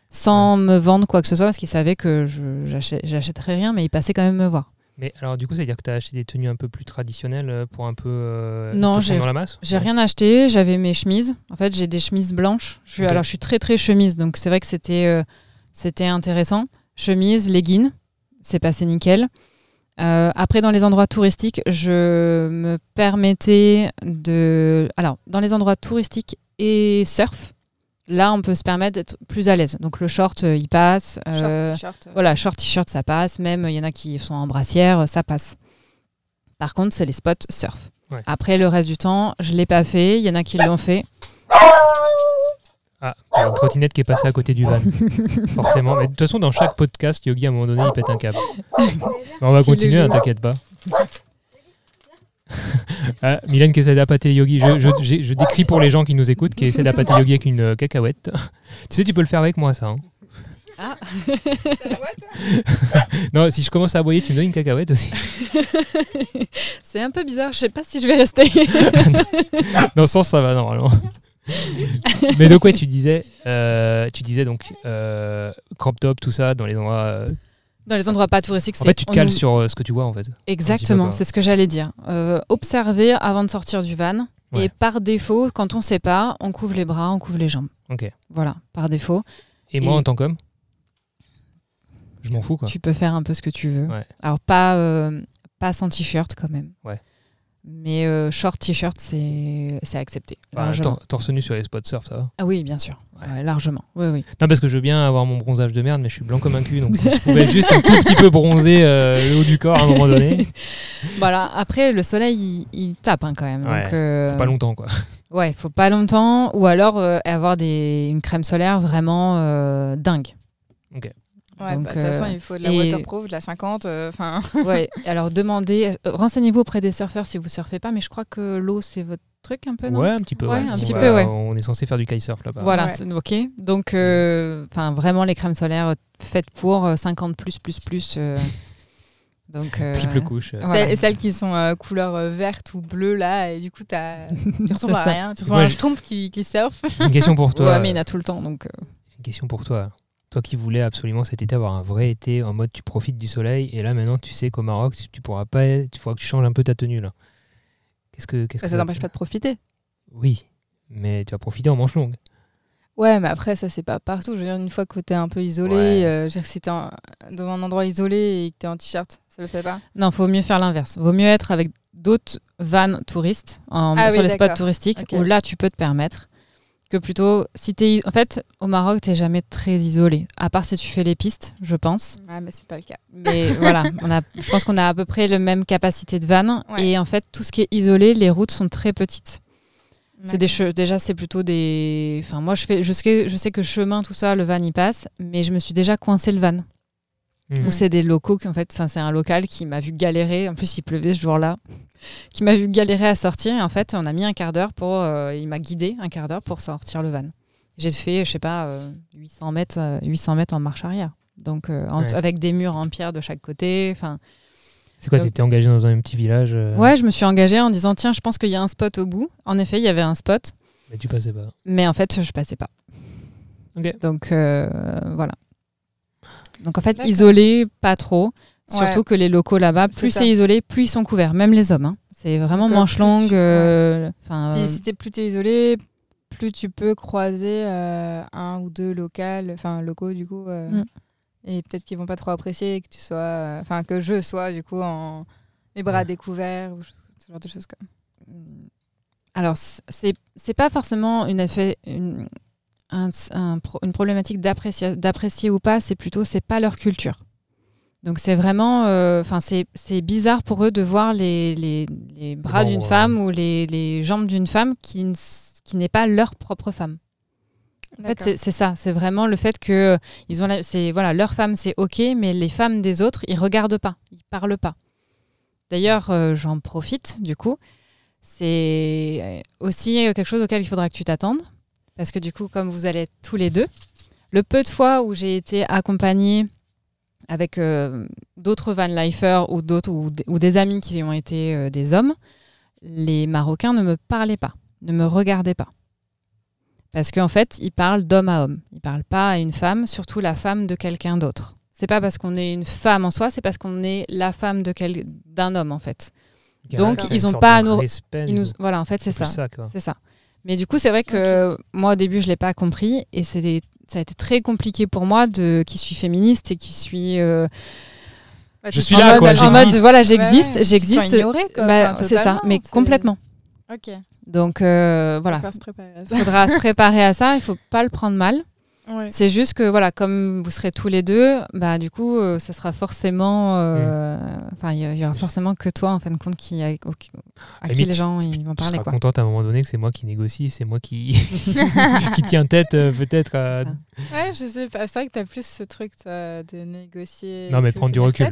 sans me vendre quoi que ce soit, parce qu'ils savaient que j'achèterais rien, mais ils passaient quand même me voir. Mais alors du coup, ça veut dire que tu as acheté des tenues un peu plus traditionnelles pour un peu non, dans la masse? J'ai rien acheté, j'avais mes chemises. En fait, j'ai des chemises blanches. Alors, je suis très très chemise, donc c'est vrai que c'était intéressant. Chemise, leggings, c'est passé nickel. Après, dans les endroits touristiques, je me permettais de... Alors, dans les endroits touristiques et surf, là, on peut se permettre d'être plus à l'aise. Donc, le short, il passe. Short, t-shirt. Voilà, short, t-shirt, ça passe. Même, il y en a qui sont en brassière, ça passe. Par contre, c'est les spots surf. Ouais. Après, le reste du temps, je ne l'ai pas fait. Il y en a qui l'ont fait. Ah, il y a une trottinette qui est passée à côté du van. Forcément. Mais de toute façon, dans chaque podcast, Yogi, à un moment donné, il pète un câble. On va continuer, hein, t'inquiète pas. Mylène qui essaie d'appâter Yogi. Je décris pour les gens qui nous écoutent, qui essaie d'appâter Yogi avec une cacahuète. Tu sais, tu peux le faire avec moi, ça. Hein. Ah. Ça voit, toi? Non, si je commence à aboyer, tu me donnes une cacahuète aussi. C'est un peu bizarre, je sais pas si je vais rester. Dans ce sens, ça va normalement. Mais donc ouais, tu disais donc crop top, tout ça dans les endroits. Dans les endroits pas touristiques, en fait, tu te cales sur ce que tu vois, en fait. Exactement, c'est ce que j'allais dire. Observer avant de sortir du van. Ouais. Et par défaut, quand on sait pas, on couvre les bras, on couvre les jambes. Ok. Voilà, par défaut. Et moi, en tant qu'homme, je m'en fous, quoi. Tu peux faire un peu ce que tu veux. Ouais. Alors pas sans t-shirt quand même. Ouais. Mais short, t-shirt, c'est accepté. Torse nu sur les spots surf, ça va? Ah oui, bien sûr. Ouais, largement. Oui. Non, parce que je veux bien avoir mon bronzage de merde, mais je suis blanc comme un cul. Donc si je pouvais juste un tout petit peu bronzer le haut du corps à un moment donné. Voilà. Après, le soleil, il tape quand même. Ouais, donc, faut pas longtemps, quoi. Ouais, faut pas longtemps. Ou alors avoir une crème solaire vraiment dingue. Ok. Ouais, de toute façon, il faut de la waterproof, de la 50. Ouais, alors renseignez-vous auprès des surfeurs si vous surfez pas, mais je crois que l'eau, c'est votre truc un peu, non? Ouais, un petit peu. Ouais, un petit peu, ouais. On est censé faire du kitesurf là-bas. Voilà, ok. Donc, vraiment, les crèmes solaires faites pour 50 plus. Donc, triple couche. Voilà. Celles qui sont couleur verte ou bleue, là, et du coup, tu ressembles à rien. Tu ressembles à un schtroumpf qui surfe. Une question pour toi. Ouais, mais il y en a tout le temps, donc... Une question pour toi. Toi qui voulais absolument cet été avoir un vrai été en mode tu profites du soleil, et là maintenant tu sais qu'au Maroc tu pourras pas, il faudra que tu changes un peu ta tenue là. Qu'est-ce que ça t'empêche pas de profiter? Oui, mais tu vas profiter en manche longue. Ouais, mais après ça c'est pas partout. Je veux dire, une fois que t'es un peu isolé, si t'es dans un endroit isolé et que t'es en t-shirt, ça le fait pas? Non, faut mieux faire l'inverse. Vaut mieux être avec d'autres vannes touristes sur les spots touristiques où là tu peux te permettre. Que plutôt, en fait, au Maroc, t'es jamais très isolé, à part si tu fais les pistes, je pense. Ah, mais c'est pas le cas. Mais voilà, je pense qu'on a à peu près la même capacité de vannes. Ouais. Et en fait, tout ce qui est isolé, les routes sont très petites. Ouais. Déjà, c'est plutôt des... Enfin, moi, je sais que chemin, tout ça, le van, y passe, mais je me suis déjà coincé le van. Où c'est des locaux, c'est un local qui m'a vu galérer. En plus, il pleuvait ce jour-là. Qui m'a vu galérer à sortir. Et en fait, on a mis un quart d'heure il m'a guidé un quart d'heure pour sortir le van. J'ai fait, je sais pas, 800 mètres en marche arrière. Donc, avec des murs en pierre de chaque côté. C'est quoi, tu étais engagée dans un petit village Ouais, je me suis engagée en disant, tiens, je pense qu'il y a un spot au bout. En effet, il y avait un spot. Mais tu passais pas. Mais en fait, je passais pas. Okay. Donc, voilà. Donc, en fait, isolé, pas trop. Surtout que les locaux là-bas, plus c'est isolé, plus ils sont couverts. Même les hommes. Hein. C'est vraiment manche longue. Puis si plus t'es isolé, plus tu peux croiser un ou deux locaux du coup. Et peut-être qu'ils vont pas trop apprécier que tu sois, que je sois du coup en les bras découverts ou ce genre de choses quoi. Alors c'est pas forcément une problématique d'apprécier ou pas, c'est plutôt c'est pas leur culture. Donc c'est vraiment, c'est bizarre pour eux de voir les bras d'une femme ou les jambes d'une femme qui n'est pas leur propre femme. En fait, c'est ça, c'est vraiment le fait que leur femme c'est ok, mais les femmes des autres ils regardent pas, ils parlent pas. D'ailleurs, j'en profite du coup, c'est aussi quelque chose auquel il faudra que tu t'attendes, parce que du coup, comme vous allez être tous les deux, le peu de fois où j'ai été accompagnée avec d'autres van-lifers ou des amis qui ont été des hommes, les Marocains ne me parlaient pas, ne me regardaient pas. Parce qu'en fait, ils parlent d'homme à homme. Ils ne parlent pas à une femme, surtout la femme de quelqu'un d'autre. C'est pas parce qu'on est une femme en soi, c'est parce qu'on est la femme d'un homme, en fait. Donc, ils n'ont pas à nous... Voilà, en fait, c'est ça. C'est ça. Mais du coup, c'est vrai que moi, au début, je ne l'ai pas compris. Et ça a été très compliqué pour moi, qui suis féministe et qui suis... je suis là, quoi. En mode, voilà, j'existe. Ignorée, quoi. C'est ça, mais complètement. Ok. Donc, voilà. Il faudra se préparer à ça. Il ne faut pas le prendre mal. Ouais. C'est juste que, voilà, comme vous serez tous les deux, bah, du coup, ça sera forcément... il y aura forcément que toi, en fin de compte, à qui les gens ils vont parler. Tu seras contente à un moment donné que c'est moi qui négocie, c'est moi qui tient tête, peut-être. Ouais, je sais pas. C'est vrai que tu as plus ce truc de négocier. Non, mais prendre du recul.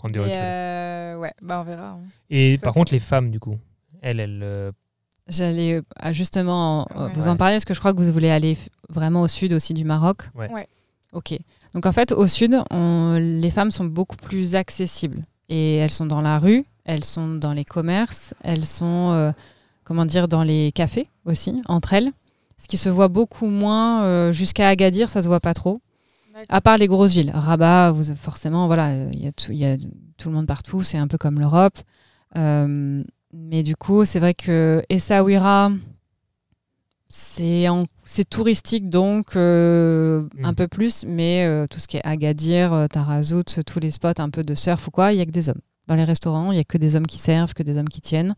Ouais, bah, on verra. Hein. Et par contre, les femmes, du coup, elles J'allais justement vous en parler parce que je crois que vous voulez aller vraiment au sud aussi du Maroc. Ouais. Ok. Donc en fait, au sud, les femmes sont beaucoup plus accessibles. Et elles sont dans la rue, elles sont dans les commerces, elles sont dans les cafés aussi, entre elles. Ce qui se voit beaucoup moins jusqu'à Agadir, ça se voit pas trop. D'accord. À part les grosses villes. Rabat, forcément, voilà, il y a tout le monde partout, c'est un peu comme l'Europe. Mais du coup, c'est vrai que Essaouira, c'est touristique, donc un peu plus, mais tout ce qui est Agadir, Tarazout, tous les spots un peu de surf ou quoi, il n'y a que des hommes. Dans les restaurants, il n'y a que des hommes qui servent, que des hommes qui tiennent.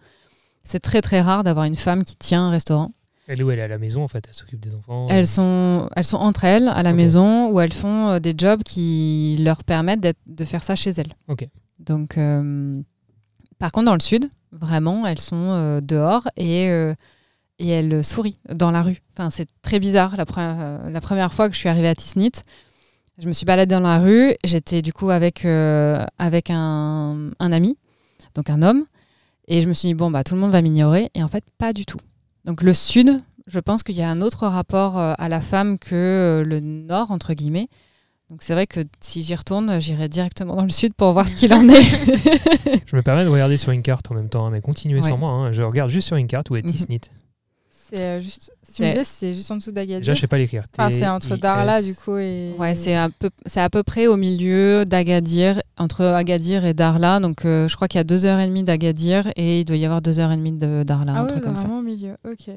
C'est très très rare d'avoir une femme qui tient un restaurant. Elle est où? Elle est à la maison en fait, elle s'occupe des enfants. Elles sont entre elles à la maison, où elles font des jobs qui leur permettent de faire ça chez elles. Ok. Donc, par contre, dans le sud, vraiment, elles sont dehors et elles sourient dans la rue. Enfin, c'est très bizarre. La première fois que je suis arrivée à Tisnit, je me suis baladée dans la rue. J'étais du coup avec un ami, donc un homme. Et je me suis dit, bon, tout le monde va m'ignorer. Et en fait, pas du tout. Donc le sud, je pense qu'il y a un autre rapport à la femme que le nord, entre guillemets. Donc c'est vrai que si j'y retourne, j'irai directement dans le sud pour voir ce qu'il en est. Je me permets de regarder sur une carte en même temps, mais continuez sans moi. Hein. Je regarde juste sur une carte où est Tisnit. C'est juste... Tu me disais, c'est juste en dessous d'Agadir. Déjà, je sais pas l'écrire. Enfin, c'est entre Darla, du coup, et... Ouais, c'est à peu près au milieu d'Agadir, entre Agadir et Darla. Donc, je crois qu'il y a 2h30 d'Agadir et il doit y avoir 2h30 de Darla, un truc comme ça. Vraiment au milieu, ok.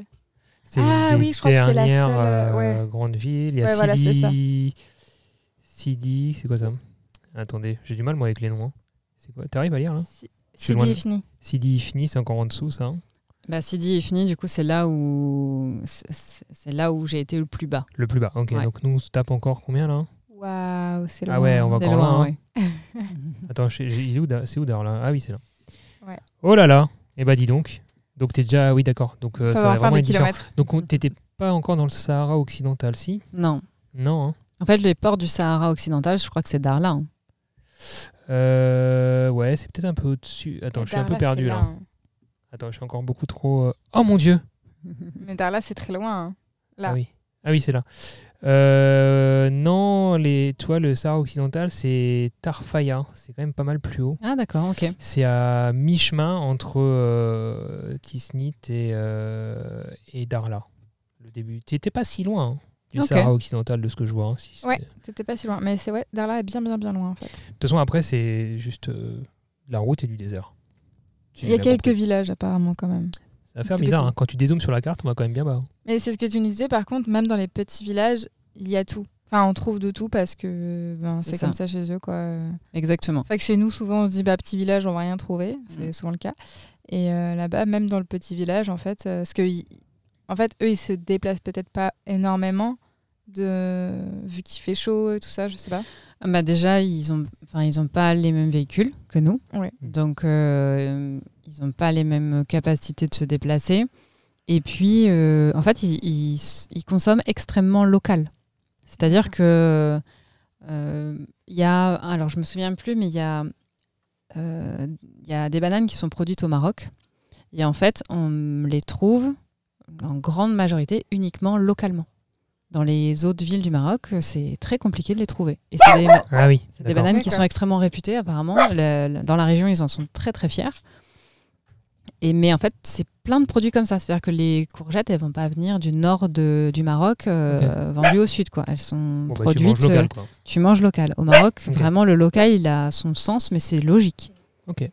C'est oui, je crois que c'est la seule grande ville. Il y a voilà, c'est ça. Sidi, c'est quoi ça? Attendez, j'ai du mal moi avec les noms. Hein. C'est quoi? T'arrives à lire là? Sidi Ifni. Sidi Ifni, c'est encore en dessous ça. Sidi Ifni, du coup, c'est là où j'ai été le plus bas. Le plus bas, ok. Ouais. Donc nous, on se tape encore combien là? Waouh, c'est loin. Ah ouais, on va encore loin. Ouais. Attends, c'est où Darla? Ah oui, c'est là. Ouais. Oh là là. Eh bah dis donc. Donc t'es déjà... Oui, d'accord. Donc ça va vraiment être différent. Donc t'étais pas encore dans le Sahara occidental, si? Non. Non, hein. En fait, les ports du Sahara occidental, je crois que c'est Darla. Hein. Ouais, c'est peut-être un peu au-dessus. Attends, je suis un peu perdu là. Attends, je suis encore beaucoup trop... Oh mon Dieu! Mais Darla, c'est très loin. Hein. Là. Ah oui, c'est là. Non, toi, le Sahara occidental, c'est Tarfaya. C'est quand même pas mal plus haut. Ah d'accord, ok. C'est à mi-chemin entre Tisnit et Darla. Le début. T'étais pas si loin hein, du Sahara occidental de ce que je vois. Hein, ouais, t'étais pas si loin. Mais Darla est bien loin en fait. De toute façon, après, c'est juste la route et du désert. Il y a quelques villages apparemment quand même. Ça va faire bizarre, hein. Quand tu dézoomes sur la carte, on va quand même bien bas. Mais c'est ce que tu nous disais, par contre, même dans les petits villages, il y a tout. Enfin, on trouve de tout parce que c'est comme ça chez eux, quoi. Exactement. C'est vrai que chez nous, souvent, on se dit, petit village, on va rien trouver. C'est souvent le cas. Et là-bas, même dans le petit village, en fait, eux, ils se déplacent peut-être pas énormément, vu qu'il fait chaud et tout ça, je sais pas. Déjà, ils ont pas les mêmes véhicules que nous. Ouais. Donc, ils n'ont pas les mêmes capacités de se déplacer. Et puis, en fait, ils consomment extrêmement local. C'est-à-dire que y a... Alors, je me souviens plus, mais il y a des bananes qui sont produites au Maroc. Et en fait, on les trouve en grande majorité uniquement localement. Dans les autres villes du Maroc, c'est très compliqué de les trouver. Et c'est des bananes qui sont extrêmement réputées, apparemment. Dans la région, ils en sont très, très fiers. Mais en fait, c'est plein de produits comme ça. C'est-à-dire que les courgettes, elles ne vont pas venir du nord du Maroc, vendues au sud. Quoi. Elles sont produites... Tu manges local, quoi. Tu manges local. Au Maroc, vraiment, le local, il a son sens, mais c'est logique. Ok.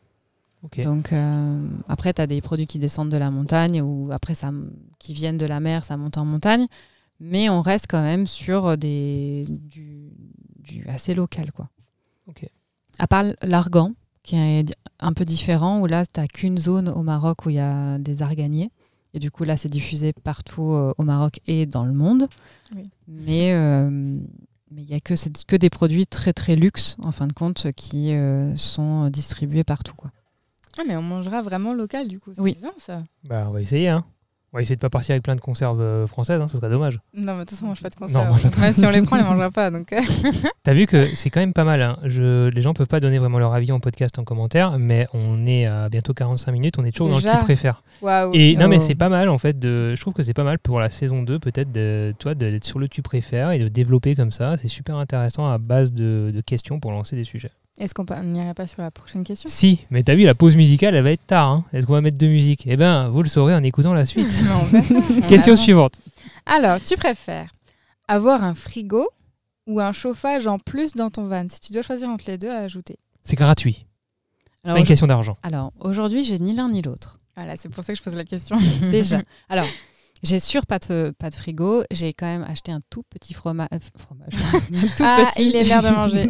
Donc, après, tu as des produits qui descendent de la montagne ou après, qui viennent de la mer, ça monte en montagne. Mais on reste quand même sur du assez local, quoi. Ok. À part l'argan, qui est un peu différent, où là, tu n'as qu'une zone au Maroc où il y a des arganiers. Et du coup, là, c'est diffusé partout au Maroc et dans le monde. Oui. Mais il y a que des produits très, très luxe, en fin de compte, qui sont distribués partout, quoi. Ah, mais on mangera vraiment local, du coup. C'est bien, ça. On va essayer, hein. On va essayer de pas partir avec plein de conserves françaises, hein, ça serait dommage. Non, mais de toute façon, on mange pas de conserves. Même si on les prend, on les mangera pas. Donc... T'as vu que c'est quand même pas mal. Hein. Les gens peuvent pas donner vraiment leur avis en podcast, en commentaire, mais on est à bientôt 45 minutes, on est toujours dans le tu préfères. Waouh. Et non, mais c'est pas mal en fait. Je trouve que c'est pas mal pour la saison 2 peut-être d'être sur le tu préfères et de développer comme ça. C'est super intéressant à base de questions pour lancer des sujets. Est-ce qu'on n'irait pas sur la prochaine question? Si, mais t'as vu, la pause musicale, elle va être tard. Hein. Est-ce qu'on va mettre de musique? Eh bien, vous le saurez en écoutant la suite. Question suivante. Alors, tu préfères avoir un frigo ou un chauffage en plus dans ton van? Si tu dois choisir entre les deux à ajouter. C'est gratuit. C'est pas une question d'argent. Alors, aujourd'hui, j'ai ni l'un ni l'autre. Voilà, c'est pour ça que je pose la question. Déjà. Alors, J'ai pas de frigo. J'ai quand même acheté un tout petit fromage. Petit. Il est l'air de manger.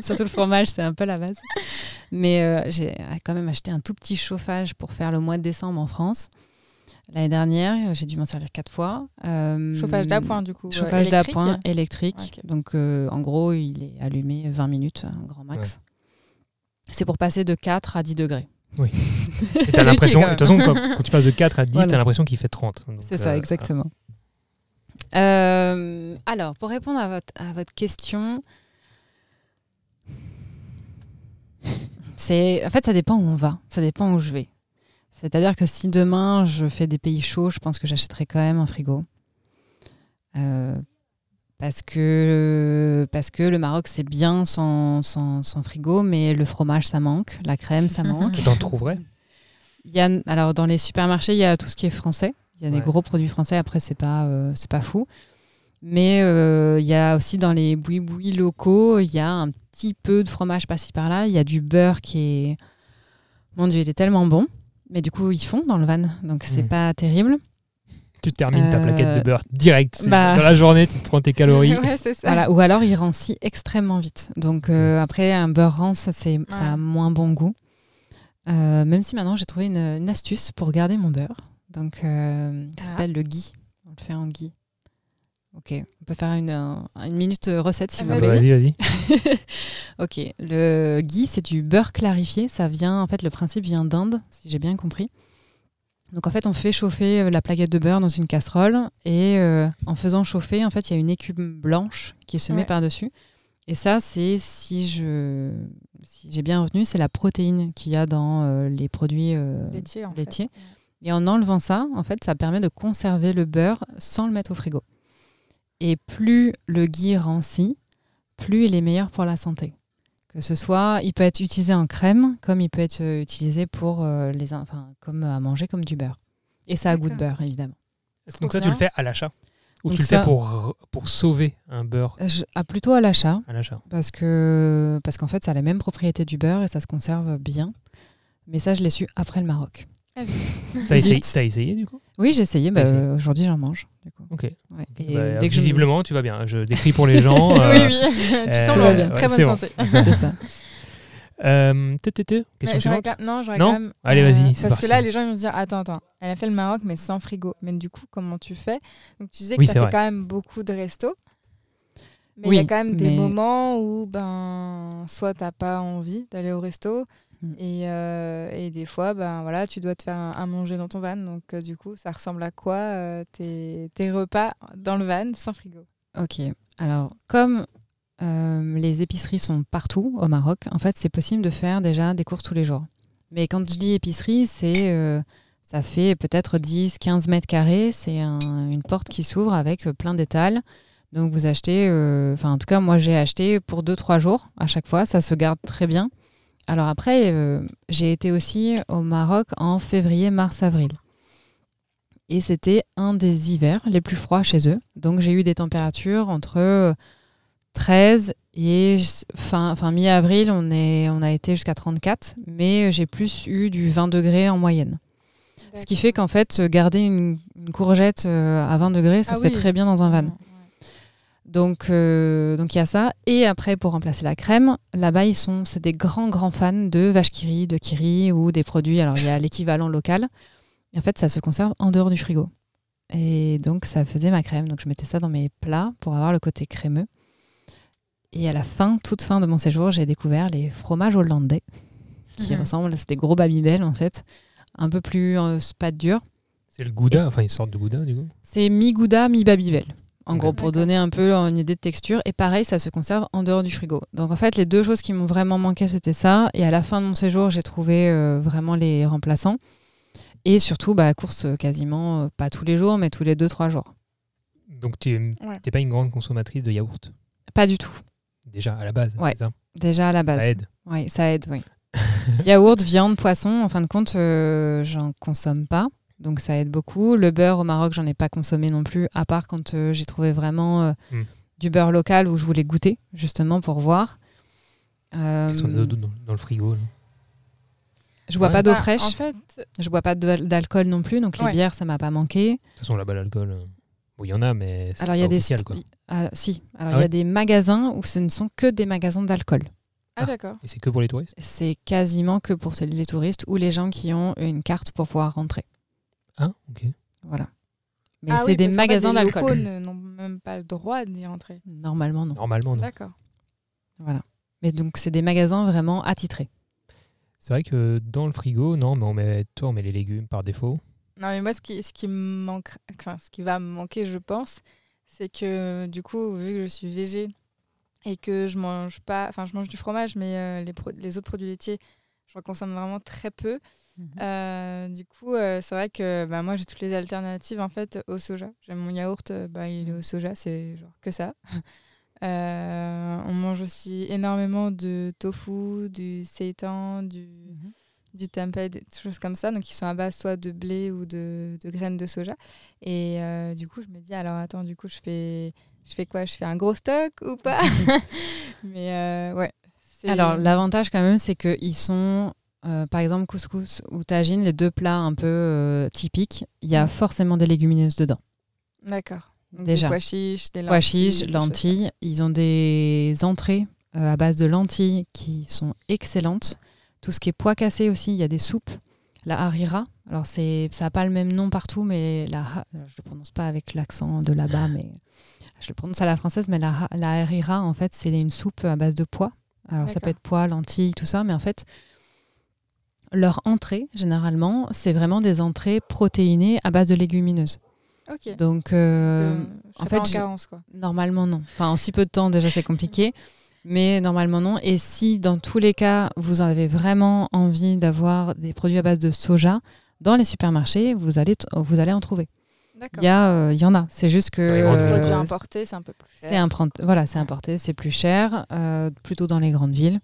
Surtout le fromage, c'est un peu la base. Mais j'ai quand même acheté un tout petit chauffage pour faire le mois de décembre en France. L'année dernière, j'ai dû m'en servir 4 fois. Chauffage d'appoint, du coup. Chauffage d'appoint électrique. Okay. Donc, en gros, il est allumé 20 minutes, un grand max. Ouais. C'est pour passer de 4 à 10 degrés. Oui. Et t'as l'impression, de toute façon, quand tu passes de 4 à 10, voilà. T'as l'impression qu'il fait 30. C'est ça, exactement. Alors, pour répondre à votre question, en fait, ça dépend où on va, ça dépend où je vais. C'est-à-dire que si demain, je fais des pays chauds, je pense que j'achèterai quand même un frigo. Parce que le Maroc, c'est bien sans frigo, mais le fromage, ça manque. La crème, ça manque. Tu t'en trouverais ? Alors, dans les supermarchés, il y a tout ce qui est français. Il y a des gros produits français. Après, c'est pas fou. Mais il y a aussi dans les boui-boui locaux, il y a un petit peu de fromage par-ci par-là. Il y a du beurre qui est... Mon Dieu, il est tellement bon. Mais du coup, ils font dans le van. Donc, c'est pas terrible. Tu termines ta plaquette de beurre direct. Dans la journée, tu te prends tes calories. Ouais, c'est ça. Voilà. Ou alors, il rancit extrêmement vite. Donc, après, un beurre rance, ça a moins bon goût. Même si maintenant, j'ai trouvé une astuce pour garder mon beurre. Donc, ça s'appelle le ghee. On le fait en ghee. Ok, on peut faire une minute recette si vous voulez. Vas-y. Ok, le ghee, c'est du beurre clarifié. Ça vient, en fait, le principe vient d'Inde, si j'ai bien compris. Donc en fait, on fait chauffer la plaquette de beurre dans une casserole et en faisant chauffer, en fait, il y a une écume blanche qui se met par-dessus. Et ça, c'est, si j'ai bien retenu, c'est la protéine qu'il y a dans les produits laitiers. Et en enlevant ça, en fait, ça permet de conserver le beurre sans le mettre au frigo. Et plus le ghee rancit, plus il est meilleur pour la santé. Que ce soit, il peut être utilisé en crème, comme il peut être utilisé pour comme à manger comme du beurre. Et ça a goût de beurre, évidemment. Donc ça, tu le fais à l'achat ? Ou tu le fais pour sauver un beurre ? Plutôt à l'achat. À l'achat. Parce qu'en fait, ça a les mêmes propriétés du beurre et ça se conserve bien. Mais ça, je l'ai su après le Maroc. T'as essayé du coup ? Oui, j'ai essayé. Aujourd'hui, j'en mange. Du coup. Ok. Ouais. Et dès que visiblement, tu vas bien. Je décris pour les gens. Oui. Tu sens bien. Très bonne santé. C'est ça. Question suivante. J'aurais quand même. Allez, vas-y. Parce que là, les gens ils vont se dire attends, elle a fait le Maroc, mais sans frigo. Mais du coup, comment tu fais ? Donc, tu disais que tu as fait quand même beaucoup de restos. Mais il y a quand même des moments où soit tu n'as pas envie d'aller au resto. Et des fois, tu dois te faire à manger dans ton van. Donc, du coup, ça ressemble à quoi tes repas dans le van sans frigo ? Ok. Alors, comme les épiceries sont partout au Maroc, en fait, c'est possible de faire déjà des courses tous les jours. Mais quand je dis épicerie, ça fait peut-être 10-15 mètres carrés. C'est une porte qui s'ouvre avec plein d'étals. Donc, vous achetez... en tout cas, moi, j'ai acheté pour 2-3 jours à chaque fois. Ça se garde très bien. Alors après, j'ai été aussi au Maroc en février, mars, avril. Et c'était un des hivers les plus froids chez eux. Donc j'ai eu des températures entre 13 et mi-avril, on a été jusqu'à 34. Mais j'ai plus eu du 20 degrés en moyenne. D'accord. Ce qui fait qu'en fait, garder une courgette à 20 degrés, ça se fait très bien dans un van. Donc il y a ça. Et après, pour remplacer la crème, là-bas, c'est des grands fans de vache qui rit, de kiri ou des produits. Alors, il y a l'équivalent local. Et en fait, ça se conserve en dehors du frigo. Et donc, ça faisait ma crème. Donc, je mettais ça dans mes plats pour avoir le côté crémeux. Et à la toute fin de mon séjour, j'ai découvert les fromages hollandais qui ressemblent, c'est des gros Babybel, en fait. Un peu plus pâte dure. C'est le Gouda, une sorte de Gouda, du coup ? C'est mi-Gouda, mi-Babybel. En gros, pour donner un peu une idée de texture. Et pareil, ça se conserve en dehors du frigo. Donc en fait, les deux choses qui m'ont vraiment manqué, c'était ça. Et à la fin de mon séjour, j'ai trouvé vraiment les remplaçants. Et surtout, course quasiment, pas tous les jours, mais tous les 2-3 jours. Donc tu n'es pas une grande consommatrice de yaourt ? Pas du tout. Déjà, à la base, c'est ça ? Déjà à la base. Ça aide. Oui, ça aide, oui. Yaourt, viande, poisson, en fin de compte, j'en consomme pas. Donc ça aide beaucoup. Le beurre au Maroc, j'en ai pas consommé non plus, à part quand j'ai trouvé vraiment du beurre local où je voulais goûter, justement, pour voir. Qu'est-ce qu'on a dans le frigo là ? Je bois pas d'eau En fraîche. fait, Je bois pas d'alcool non plus, donc les bières, ça m'a pas manqué. De toute façon, là-bas, l'alcool, bon, il y en a, mais c'est Alors, pas il y a officiel, quoi. si. Alors, Ah il y ouais a des magasins où ce ne sont que des magasins d'alcool. ah d'accord. Et c'est que pour les touristes? C'est quasiment que pour les touristes ou les gens qui ont une carte pour pouvoir rentrer. Ah, ok. Voilà. Mais Ah c'est oui, des parce qu'en fait, magasins les d'alcool. locaux n'ont même pas le droit d'y entrer. Normalement, non. Normalement, non. D'accord. Voilà. Mais donc, c'est des magasins vraiment attitrés. C'est vrai que dans le frigo, non, mais on met les légumes par défaut. Non, mais moi, ce qui me manque, enfin, ce qui va me manquer, je pense, c'est que du coup, vu que je suis végé et que je mange pas, enfin, je mange du fromage, mais les autres produits laitiers, j'en consomme vraiment très peu. Du coup, c'est vrai que moi, j'ai toutes les alternatives en fait au soja. J'aime mon yaourt, il est au soja, c'est genre que ça. On mange aussi énormément de tofu, du seitan, du tempeh, des choses comme ça, donc qui sont à base soit de blé ou de graines de soja. Et du coup, je me dis, alors attends, du coup, je fais quoi? Je fais un gros stock ou pas? Mais ouais. Alors, l'avantage quand même, c'est qu'ils sont, par exemple, couscous ou tagine, les deux plats un peu typiques, il y a forcément des légumineuses dedans. D'accord. Donc Déjà. des pois chiches, des lentilles. Pois chiches, des lentilles. Ils ont des entrées à base de lentilles qui sont excellentes. Tout ce qui est pois cassés aussi, il y a des soupes. La harira, alors ça n'a pas le même nom partout, mais je ne le prononce pas avec l'accent de là-bas, mais je le prononce à la française, mais la harira, en fait, c'est une soupe à base de pois. Alors ça peut être pois, lentilles, tout ça, mais en fait, leur entrée, généralement, c'est vraiment des entrées protéinées à base de légumineuses. Ok. Donc, en fait, en carence, quoi. Normalement, non. Enfin, en si peu de temps, déjà, c'est compliqué. Mais normalement, non. Et si, dans tous les cas, vous en avez vraiment envie d'avoir des produits à base de soja, dans les supermarchés, vous allez en trouver. D'accord. Il y en a. C'est juste que... Les produits importés, c'est un peu plus cher. C'est importé, c'est plus cher, plutôt dans les grandes villes.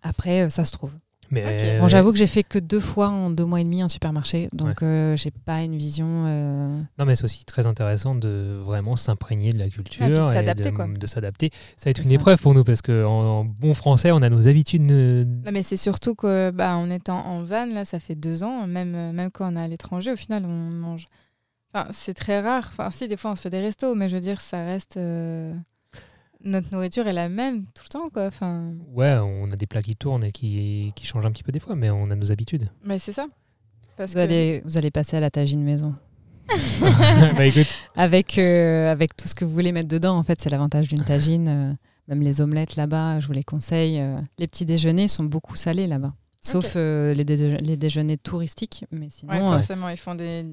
Après, ça se trouve. Mais Bon, j'avoue que j'ai fait que 2 fois en 2 mois et demi un supermarché, donc j'ai pas une vision. Non, mais c'est aussi très intéressant de vraiment s'imprégner de la culture de et s'adapter, quoi. de s'adapter. Ça va être une épreuve pour nous parce qu'en bon français, on a nos habitudes. Non, mais c'est surtout que en étant en van, là, ça fait 2 ans, même quand on est à l'étranger, au final, on mange. Enfin, c'est très rare. Enfin, si, des fois, on se fait des restos, mais je veux dire, ça reste. Notre nourriture est la même tout le temps, quoi. Enfin... Ouais, on a des plats qui tournent et qui changent un petit peu des fois, mais on a nos habitudes. Mais c'est ça. Vous allez passer à la tagine maison. Bah écoute. Avec tout ce que vous voulez mettre dedans, en fait, c'est l'avantage d'une tagine. Même les omelettes là-bas, je vous les conseille. Les petits déjeuners sont beaucoup salés là-bas. Sauf les déjeuners touristiques. Mais sinon, ouais, forcément, ils font des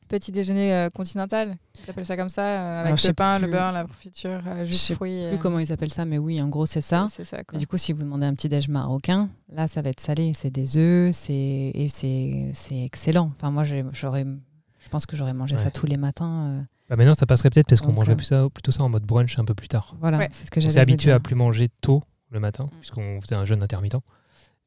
petits déjeuners continental, ils appellent ça comme ça, avec le pain, le beurre, la confiture, jus de fruits. Je sais plus comment ils appellent ça, mais oui, en gros, c'est ça. C'est ça, quoi. Du coup, si vous demandez un petit déj marocain, là, ça va être salé. C'est des œufs, c'est excellent. Enfin, moi, je pense que j'aurais mangé ça tous les matins. Bah maintenant, ça passerait peut-être parce qu'on mangerait plutôt ça en mode brunch un peu plus tard. Voilà, c'est ce que j'avais. On s'est habitué à plus manger tôt le matin, puisqu'on faisait un jeûne intermittent.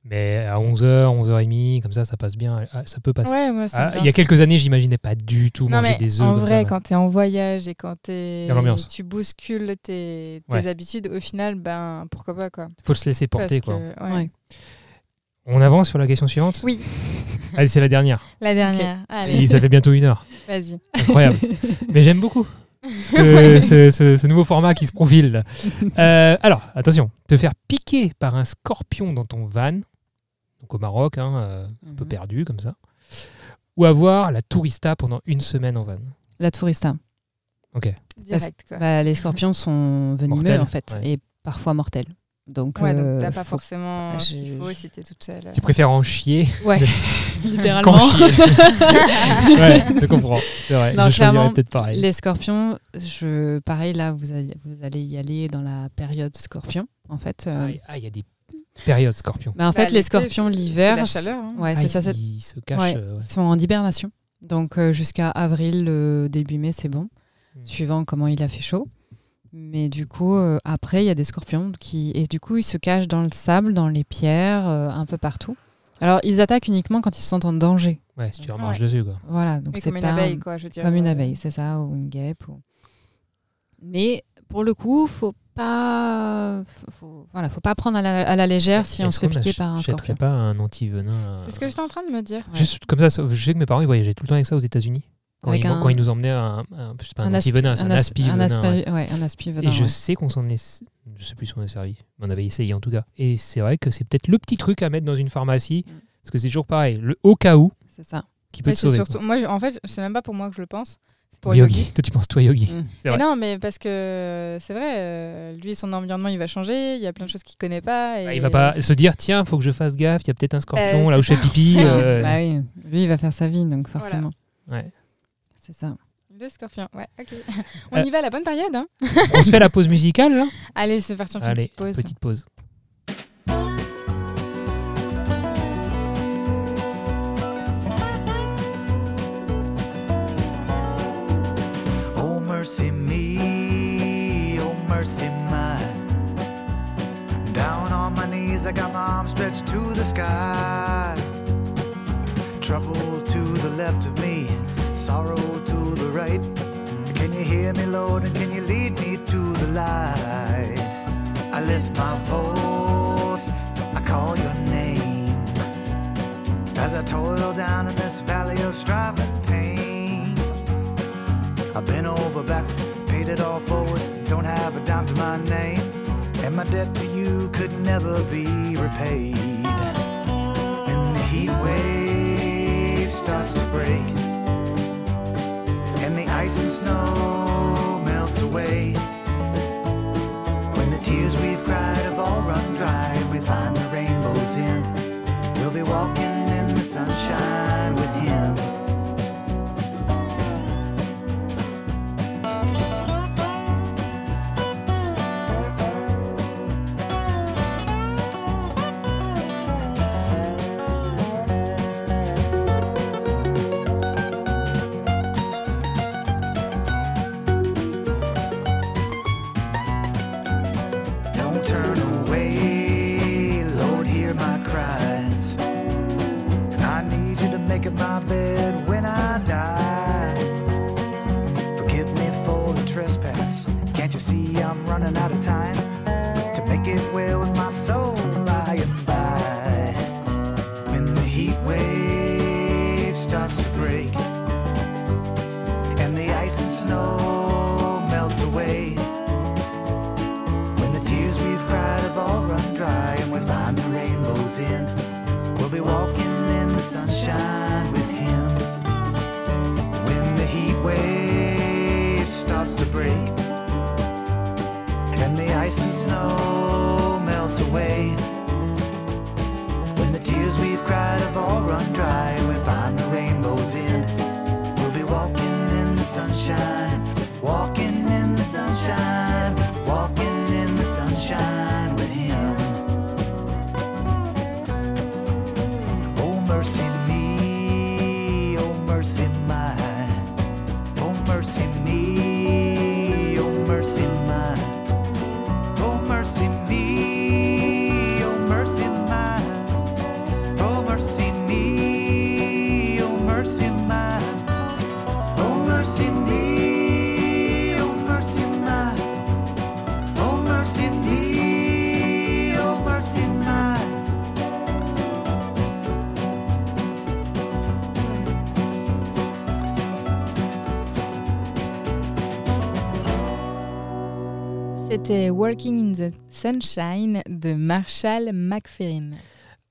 Mais à 11h, 11h30, comme ça passe bien. Ça peut passer. Ouais, moi, il y a quelques années, j'imaginais pas du tout manger des œufs. En vrai, quand tu es en voyage et quand tu bouscules tes habitudes, au final, pourquoi pas, quoi. Faut se laisser porter, quoi. Ouais. On avance sur la question suivante? Oui. Allez, c'est la dernière. La dernière. Okay. Allez. Et ça fait bientôt 1 heure. Vas-y. Incroyable. Mais j'aime beaucoup ce nouveau format qui se profile. Alors, attention, te faire piquer par un scorpion dans ton van, donc au Maroc, un peu perdu comme ça, ou avoir la tourista pendant 1 semaine en van. La tourista. Ok. Direct, quoi. Les scorpions sont venimeux, mortels, en fait, et parfois mortels. Donc, donc t'as pas forcément ce qu'il faut si t'es toute seule. Tu préfères en chier? Ouais, littéralement. Qu'en chier. Ouais, je comprends. C'est vrai. Non, je choisirais peut-être pareil. Les scorpions, pareil, là, vous allez y aller dans la période scorpion, en fait. Il y a des périodes scorpions. En fait, les scorpions, l'hiver... C'est la chaleur. Hein. Ouais, c'est ça. Ils se cachent. Ils sont en hibernation. Donc, jusqu'à avril, début mai, c'est bon, suivant comment il a fait chaud. Mais du coup, après, il y a des scorpions et du coup, ils se cachent dans le sable, dans les pierres, un peu partout. Alors, ils attaquent uniquement quand ils se sentent en danger. Ouais, si tu leur marches dessus, quoi. Voilà, donc c'est comme une abeille, quoi, je veux dire. Comme une abeille, c'est ça, ou une guêpe. Mais pour le coup, faut pas... faut pas prendre à la légère si on se fait piquer par un scorpion. Pas un anti-venin. C'est ce que j'étais en train de me dire. Juste comme ça, je sais que mes parents ils voyageaient tout le temps avec ça aux États-Unis. Quand ils nous emmenaient un anti-venin, un aspi-venin. Un aspi-venin. Et je sais qu'on s'en est... Je sais plus si on est servi. On avait essayé en tout cas. Et c'est vrai que c'est peut-être le petit truc à mettre dans une pharmacie. Parce que c'est toujours pareil. Au cas où. C'est ça. Qui peut te sauver. Surtout, moi, en fait, c'est même pas pour moi que je le pense. C'est pour Yogi. Toi, tu penses toi, Yogi. C'est vrai. Mais non, mais parce que c'est vrai, lui, son environnement, il va changer. Il y a plein de choses qu'il connaît pas. Et il va pas se dire, tiens, faut que je fasse gaffe. Il y a peut-être un scorpion là où je fais pipi. Bah oui. Lui, il va faire sa vie, donc forcément. Voilà. Ouais. C'est ça. Le scorpion, ouais, ok. On y va à la bonne période. Hein. On se fait la pause musicale, là ? Allez, c'est parti, on fait une petite pause. Petite pause. Oh, mercy me, oh, mercy mine. Down on my knees, I got my arms stretched to the sky. Trouble to the left of me, sorrow to the right. Can you hear me, Lord, and can you lead me to the light? I lift my voice, I call your name, as I toil down in this valley of strife and pain. I've been over backwards, paid it all forwards, don't have a dime to my name, and my debt to you could never be repaid. When the heat wave starts to break and the ice and snow melts away, when the tears we've cried have all run dry and we find the rainbows in, we'll be walking in the sunshine with him. C'était Walking in the Sunshine de Marshall McFerrin.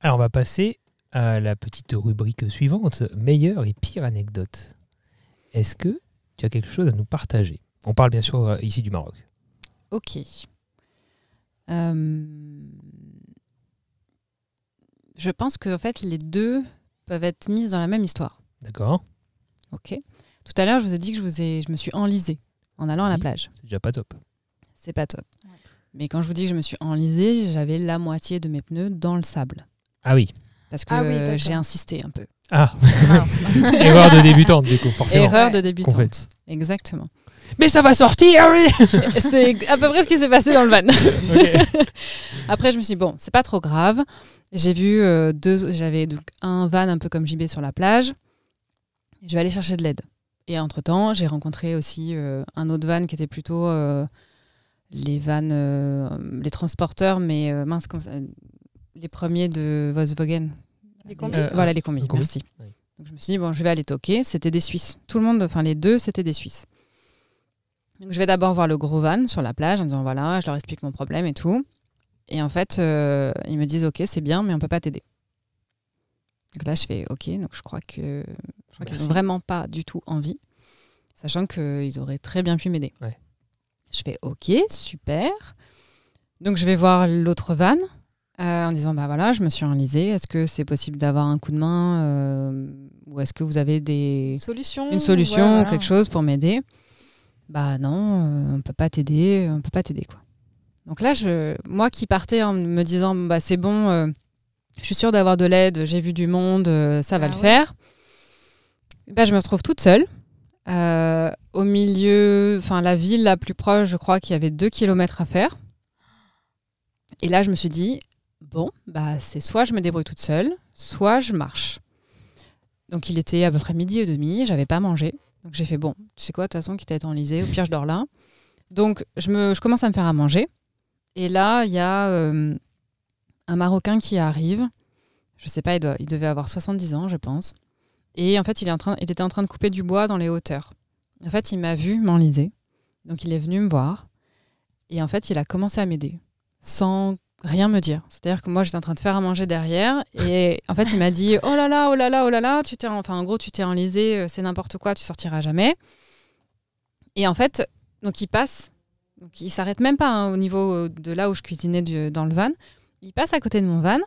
Alors on va passer à la petite rubrique suivante, meilleure et pire anecdote. Est-ce que tu as quelque chose à nous partager ? On parle bien sûr ici du Maroc. Ok. Je pense que en fait, les deux peuvent être mises dans la même histoire. D'accord. Ok. Tout à l'heure, je vous ai dit que je me suis enlisée en allant à la plage. C'est déjà pas top. C'est pas top. Ouais. Mais quand je vous dis que je me suis enlisée, j'avais la moitié de mes pneus dans le sable. Ah oui. Parce que j'ai insisté un peu. Ah. Erreur de débutante, du coup, forcément. Erreur de débutante. Exactement. Mais ça va sortir, oui. C'est à peu près ce qui s'est passé dans le van. Okay. Après, je me suis dit, bon, c'est pas trop grave. J'ai vu j'avais donc un van un peu comme JB sur la plage. Je vais aller chercher de l'aide. Et entre-temps, j'ai rencontré aussi un autre van qui était plutôt les vannes, les transporteurs, mais mince, comment ça, les premiers de Volkswagen. Les combis. Voilà, les combis, les combis. merci. Oui. Donc je me suis dit, bon, je vais aller toquer. C'était des Suisses. Tout le monde, enfin les deux, c'était des Suisses. Donc je vais d'abord voir le gros van sur la plage en disant, voilà, je leur explique mon problème et tout. Et en fait, ils me disent, ok, c'est bien, mais on peut pas t'aider. Donc là, je fais, ok, donc je crois qu'ils n'ont vraiment pas du tout envie, sachant qu'ils auraient très bien pu m'aider. Ouais. Je fais, ok, super. Donc je vais voir l'autre van en disant, bah voilà, je me suis enlisée, est-ce que c'est possible d'avoir un coup de main ou est-ce que vous avez une solution ou quelque chose pour m'aider? Bah non, on peut pas t'aider, quoi. Donc là, moi qui partais en me disant, bah c'est bon, je suis sûre d'avoir de l'aide, j'ai vu du monde, ça va le faire. Bah, je me retrouve toute seule. Au milieu, enfin la ville la plus proche, je crois qu'il y avait 2 kilomètres à faire. Et là, je me suis dit, bon, bah, c'est soit je me débrouille toute seule, soit je marche. Donc il était à peu près 12h30, j'avais pas mangé. Donc j'ai fait, bon, tu sais quoi, de toute façon, quitte à être enlisée, au pire, je dors là. Donc je commence à me faire à manger. Et là, il y a un Marocain qui arrive. Je sais pas, il devait avoir 70 ans, je pense. Et en fait, il était en train de couper du bois dans les hauteurs. En fait, il m'a vu m'enliser. Donc, il est venu me voir. Et en fait, il a commencé à m'aider. Sans rien me dire. C'est-à-dire que moi, j'étais en train de faire à manger derrière. Et en fait, il m'a dit, oh là là, oh là là, oh là là, en gros, tu t'es enlisé, c'est n'importe quoi, tu sortiras jamais. Et en fait, donc il passe. Donc, il s'arrête même pas au niveau de là où je cuisinais dans le van. Il passe à côté de mon van.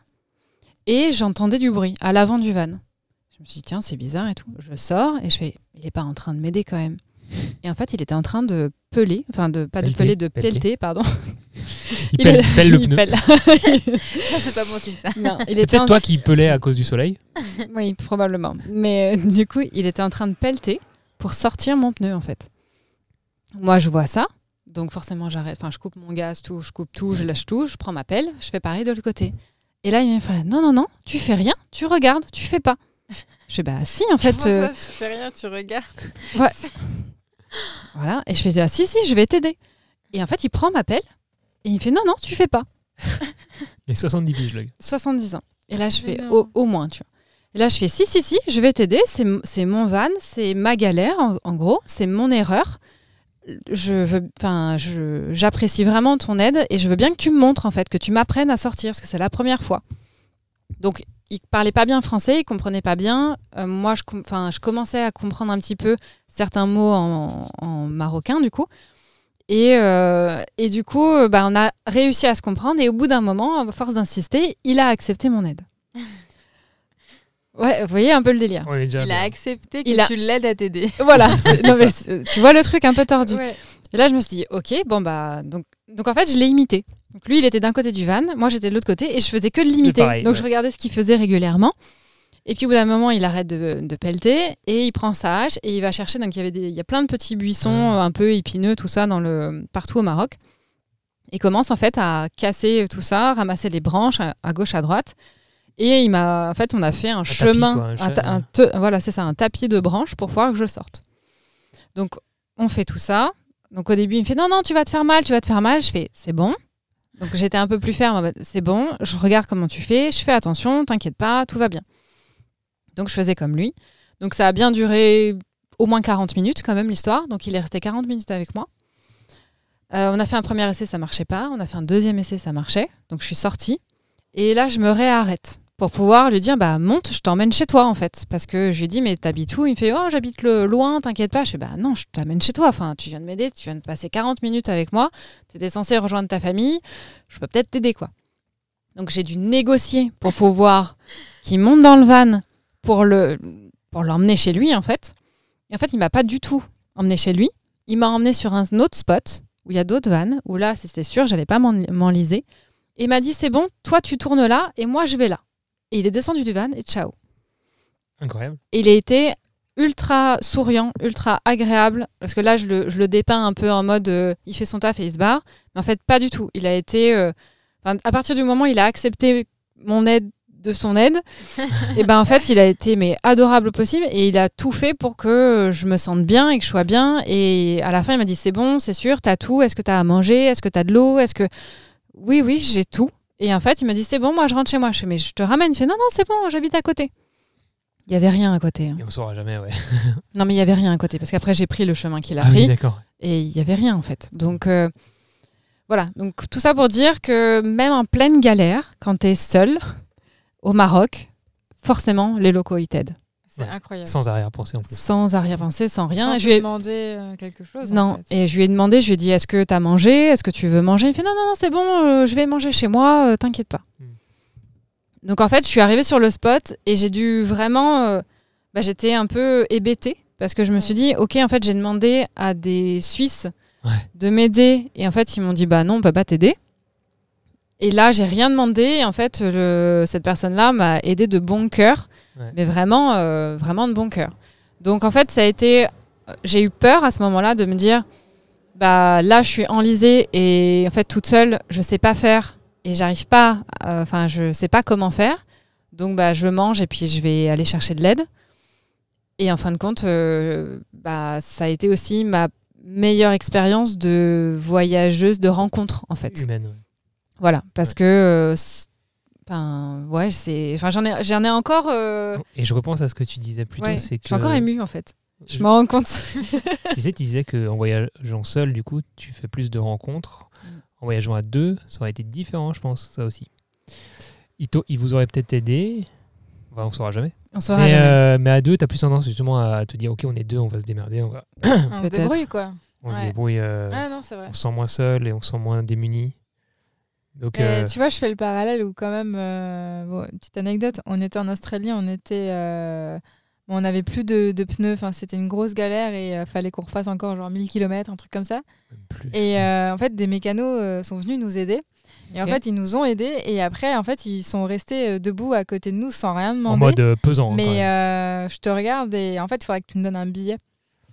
Et j'entendais du bruit à l'avant du van. Je me suis dit, tiens, c'est bizarre et tout. Je sors et je fais, il n'est pas en train de m'aider quand même. Et en fait, il était en train de peler, enfin, de pelleter, pardon. Il pèle le pneu. Ça, c'est pas bon signe, ça. Non, Peut-être toi qui pelais à cause du soleil. Oui, probablement. Mais du coup, il était en train de pelleter pour sortir mon pneu, en fait. Moi, je vois ça. Donc, forcément, j'arrête. Enfin, je coupe mon gaz, je coupe tout, je lâche tout, je prends ma pelle, je fais pareil de l'autre côté. Et là, il me fait, non, tu fais rien, tu regardes, tu fais pas. Je fais, bah si, en fait... Comment ça, tu fais rien, tu regardes? Ouais. Voilà, et je fais, ah si, je vais t'aider. Et en fait, il prend ma pelle, et il me fait, non, tu fais pas. Il a 70 piges, le gars. 70 ans. Et là, je fais, au moins, tu vois. Et là, je fais, si, je vais t'aider, c'est mon van, c'est ma galère, en gros, c'est mon erreur. J'apprécie vraiment ton aide, et je veux bien que tu me montres, en fait, que tu m'apprennes à sortir, parce que c'est la première fois. Donc, il parlait pas bien français, il comprenait pas bien. Moi, je commençais à comprendre un petit peu certains mots en marocain, du coup. Et du coup, on a réussi à se comprendre. Et au bout d'un moment, à force d'insister, il a accepté mon aide. Ouais, vous voyez un peu le délire. Il a accepté que tu l'aides à t'aider. Voilà. Tu vois le truc un peu tordu. Ouais. Et là, je me suis dit, ok, bon bah... Donc en fait, je l'ai imité. Donc lui, il était d'un côté du van, moi j'étais de l'autre côté et je faisais que de l'imiter. Pareil, donc je regardais ce qu'il faisait régulièrement. Et puis au bout d'un moment, il arrête de pelleter et il prend sa hache et il va chercher. Donc il y a plein de petits buissons un peu épineux, tout ça, partout au Maroc. Il commence en fait à casser tout ça, ramasser les branches à gauche, à droite. Et on a fait un chemin, voilà, c'est ça, un tapis de branches pour pouvoir que je sorte. Donc on fait tout ça. Donc au début, il me fait non, tu vas te faire mal. Je fais, c'est bon. Donc j'étais un peu plus ferme, c'est bon, je regarde comment tu fais, je fais attention, t'inquiète pas, tout va bien. Donc je faisais comme lui. Donc ça a bien duré au moins 40 minutes quand même l'histoire. Donc il est resté 40 minutes avec moi. On a fait un premier essai, ça marchait pas. On a fait un deuxième essai, ça marchait. Donc je suis sortie. Et là, je me réarrête pour pouvoir lui dire, monte, je t'emmène chez toi en fait. Parce que je lui ai dit, mais t'habites où? Il me fait, oh, j'habite loin, t'inquiète pas. Je fais, non, je t'amène chez toi. Enfin, tu viens de m'aider, tu viens de passer 40 minutes avec moi. T'étais censé rejoindre ta famille. Je peux peut-être t'aider, quoi. Donc j'ai dû négocier pour pouvoir qu'il monte dans le van pour l'emmener chez lui en fait. Et en fait, il m'a pas du tout emmené chez lui. Il m'a emmené sur un autre spot où il y a d'autres vannes, où là, c'était sûr, j'allais pas m'enliser. Et il m'a dit, c'est bon, toi tu tournes là et moi je vais là. Et il est descendu du van et ciao. Incroyable. Et il a été ultra souriant, ultra agréable, parce que là je le dépeins un peu en mode il fait son taf et il se barre, mais en fait pas du tout. Il a été, à partir du moment où il a accepté mon aide de son aide. Et ben en fait, il a été adorable au possible et il a tout fait pour que je me sente bien et que je sois bien. Et à la fin, il m'a dit c'est bon, c'est sûr, t'as tout. Est-ce que t'as à manger? Est-ce que t'as de l'eau? Est-ce que oui, j'ai tout. Et en fait, il m'a dit c'est bon, moi je rentre chez moi. Je fais mais je te ramène. Il fait non, c'est bon, j'habite à côté. Il y avait rien à côté. Et on saura jamais, ouais. Non, mais il y avait rien à côté parce qu'après j'ai pris le chemin qu'il a Ah pris oui, d'accord. et il y avait rien en fait. Donc voilà. Donc tout ça pour dire que même en pleine galère, quand t'es seul au Maroc, forcément les locaux ils t'aident. C'est incroyable. Sans arrière-pensée en plus. Sans arrière-pensée, sans rien. Sans Et te je lui ai... demander quelque chose. Non, en fait. et je lui ai demandé, je lui ai dit est-ce que t'as mangé? Est-ce que tu veux manger? Il fait non, c'est bon, je vais manger chez moi, t'inquiète pas. Donc en fait, je suis arrivée sur le spot et j'ai dû vraiment... j'étais un peu hébétée parce que je me suis dit, ok, en fait, j'ai demandé à des Suisses de m'aider et en fait, ils m'ont dit, bah non, on peut pas t'aider. Et là, j'ai rien demandé et en fait, cette personne-là m'a aidé de bon cœur, mais vraiment, vraiment de bon cœur. Donc en fait, ça a été... J'ai eu peur à ce moment-là de me dire, bah là, je suis enlisée et en fait, toute seule, je sais pas faire et j'arrive pas, je sais pas comment faire. Donc bah, je mange et puis je vais aller chercher de l'aide. Et en fin de compte, ça a été aussi ma meilleure expérience de voyageuse, de rencontre, en fait. Humaine, ouais. Voilà, parce que... j'en ai encore... Et je repense à ce que tu disais plus tôt, c'est que... Je suis encore émue, en fait. Je me rends compte. Tu disais qu'en voyageant seul, du coup, tu fais plus de rencontres. En voyageant à deux, ça aurait été différent, je pense, ça aussi. Il vous aurait peut-être aidé... Enfin, on ne saura jamais. On saura jamais. Mais à deux, tu as plus tendance justement à te dire ok, on est deux, on va se démerder. On se débrouille, quoi. On se débrouille. Non, c'est vrai. On se sent moins seul et on se sent moins démuni. Donc, tu vois, je fais le parallèle où quand même, une petite anecdote, on était en Australie, on n'avait plus de pneus, enfin, c'était une grosse galère et fallait qu'on refasse encore genre 1000 km, un truc comme ça. Plus. Et en fait, des mécanos sont venus nous aider. Et en fait, ils nous ont aidés. Et après, en fait, ils sont restés debout à côté de nous sans rien demander. En mode pesant. Mais je te regarde et en fait, il faudrait que tu me donnes un billet.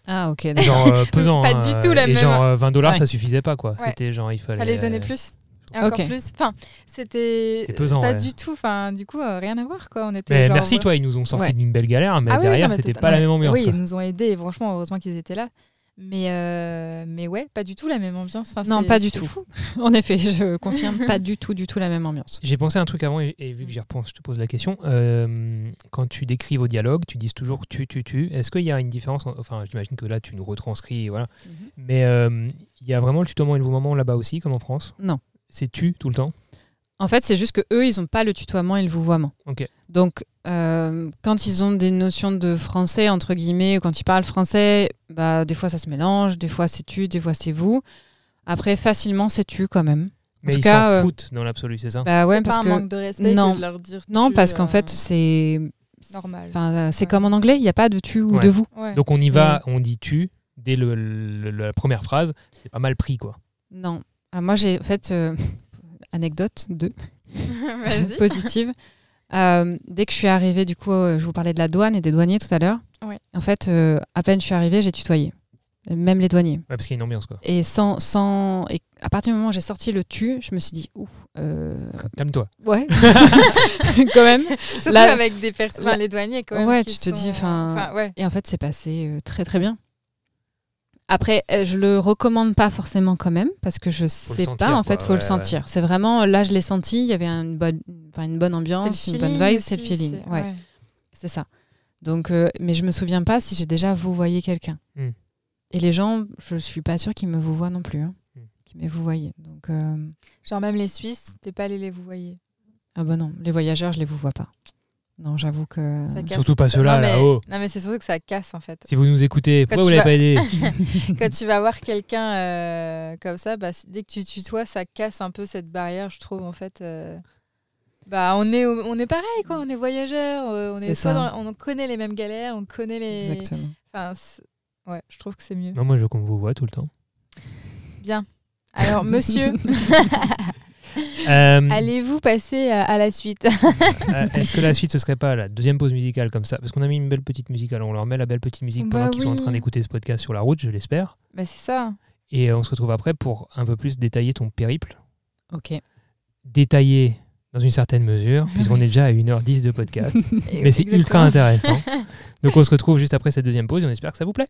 Ah, ok. Genre pesant. Pas du tout la même. Et genre $20, ça suffisait pas, quoi. Ouais. C'était genre, il fallait donner plus. Et encore plus. Enfin, c'était pesant, pas du tout. Enfin, du coup, rien à voir, quoi. On était mais genre... merci, toi. Ils nous ont sorti d'une belle galère, mais derrière, c'était pas la même ambiance. Oui, quoi. ils nous ont aidés. Et franchement, heureusement qu'ils étaient là. Mais ouais, pas du tout la même ambiance. Enfin, non, pas du tout. Fou. En effet, je confirme, pas du tout la même ambiance. J'ai pensé à un truc avant et vu que j'y repense, je te pose la question. Quand tu décris vos dialogues, tu dis toujours tu. Est-ce qu'il y a une différence? Enfin, j'imagine que là, tu nous retranscris, voilà. Mais il y a vraiment le tutoiement et le vouvoiement là-bas aussi, comme en France? Non. C'est tu tout le temps? En fait, c'est juste que eux, ils n'ont pas le tutoiement et le vouvoiement. Ok. Donc, quand ils ont des notions de français, entre guillemets, ou quand ils parlent français, des fois ça se mélange, des fois c'est tu, des fois c'est vous. Après, facilement, c'est tu quand même. Mais ils s'en foutent dans l'absolu, c'est ça? Bah ouais, c'est parce pas que... un manque de respect non. de leur dire tu. Non, parce qu'en fait, c'est... normal. C'est comme en anglais, il n'y a pas de tu ou de vous. Ouais. Donc on y va, on dit tu, dès la première phrase, c'est pas mal pris, quoi. Non. Alors moi, j'ai fait... anecdote 2 positive. Dès que je suis arrivée, du coup, je vous parlais de la douane et des douaniers tout à l'heure. Ouais. En fait, à peine je suis arrivée, j'ai tutoyé. Même les douaniers. Ouais, parce qu'il y a une ambiance, quoi. Et et à partir du moment où j'ai sorti le tu, je me suis dit, ouf. Calme-toi. Ouais. Quand même. Surtout avec des personnes, les douaniers, quand même. Ouais, tu te dis, ouais. Et en fait, c'est passé très, très bien. Après, je le recommande pas forcément quand même, parce que je sais pas, en fait, faut le sentir. C'est vraiment, là, je l'ai senti, il y avait une bonne ambiance, une bonne vibe, c'est le feeling. Ouais. C'est ça. Donc, mais je me souviens pas si j'ai déjà vouvoyé quelqu'un. Et les gens, je suis pas sûre qu'ils me vouvoient non plus, qu'ils m'aient vouvoyé. Donc, genre même les Suisses, t'es pas allé les vouvoyer? Ah bah non, les voyageurs, je les vouvoie pas. Non, j'avoue que... Surtout pas ceux-là, là-haut. Non, mais c'est surtout que ça casse, en fait. Si vous nous écoutez, pourquoi vous l'avez pas aidé? Quand tu vas voir quelqu'un comme ça, dès que tu tutoies, ça casse un peu cette barrière, je trouve, en fait. On est pareil, quoi. On est voyageurs, on connaît les mêmes galères, on connaît les... Exactement. Enfin, ouais, je trouve que c'est mieux. Non, moi, je veux qu'on vous voit tout le temps. Bien. Alors, monsieur... allez-vous passer à la suite? Est-ce que la suite, ce serait pas la deuxième pause musicale comme ça? Parce qu'on a mis une belle petite musique, alors on leur met la belle petite musique pendant qu'ils sont en train d'écouter ce podcast sur la route, je l'espère. Bah c'est ça. Et on se retrouve après pour un peu plus détailler ton périple. Ok. Détailler dans une certaine mesure, puisqu'on est déjà à 1h10 de podcast. Mais c'est Exactement. ultra intéressant. Donc on se retrouve juste après cette deuxième pause et on espère que ça vous plaît.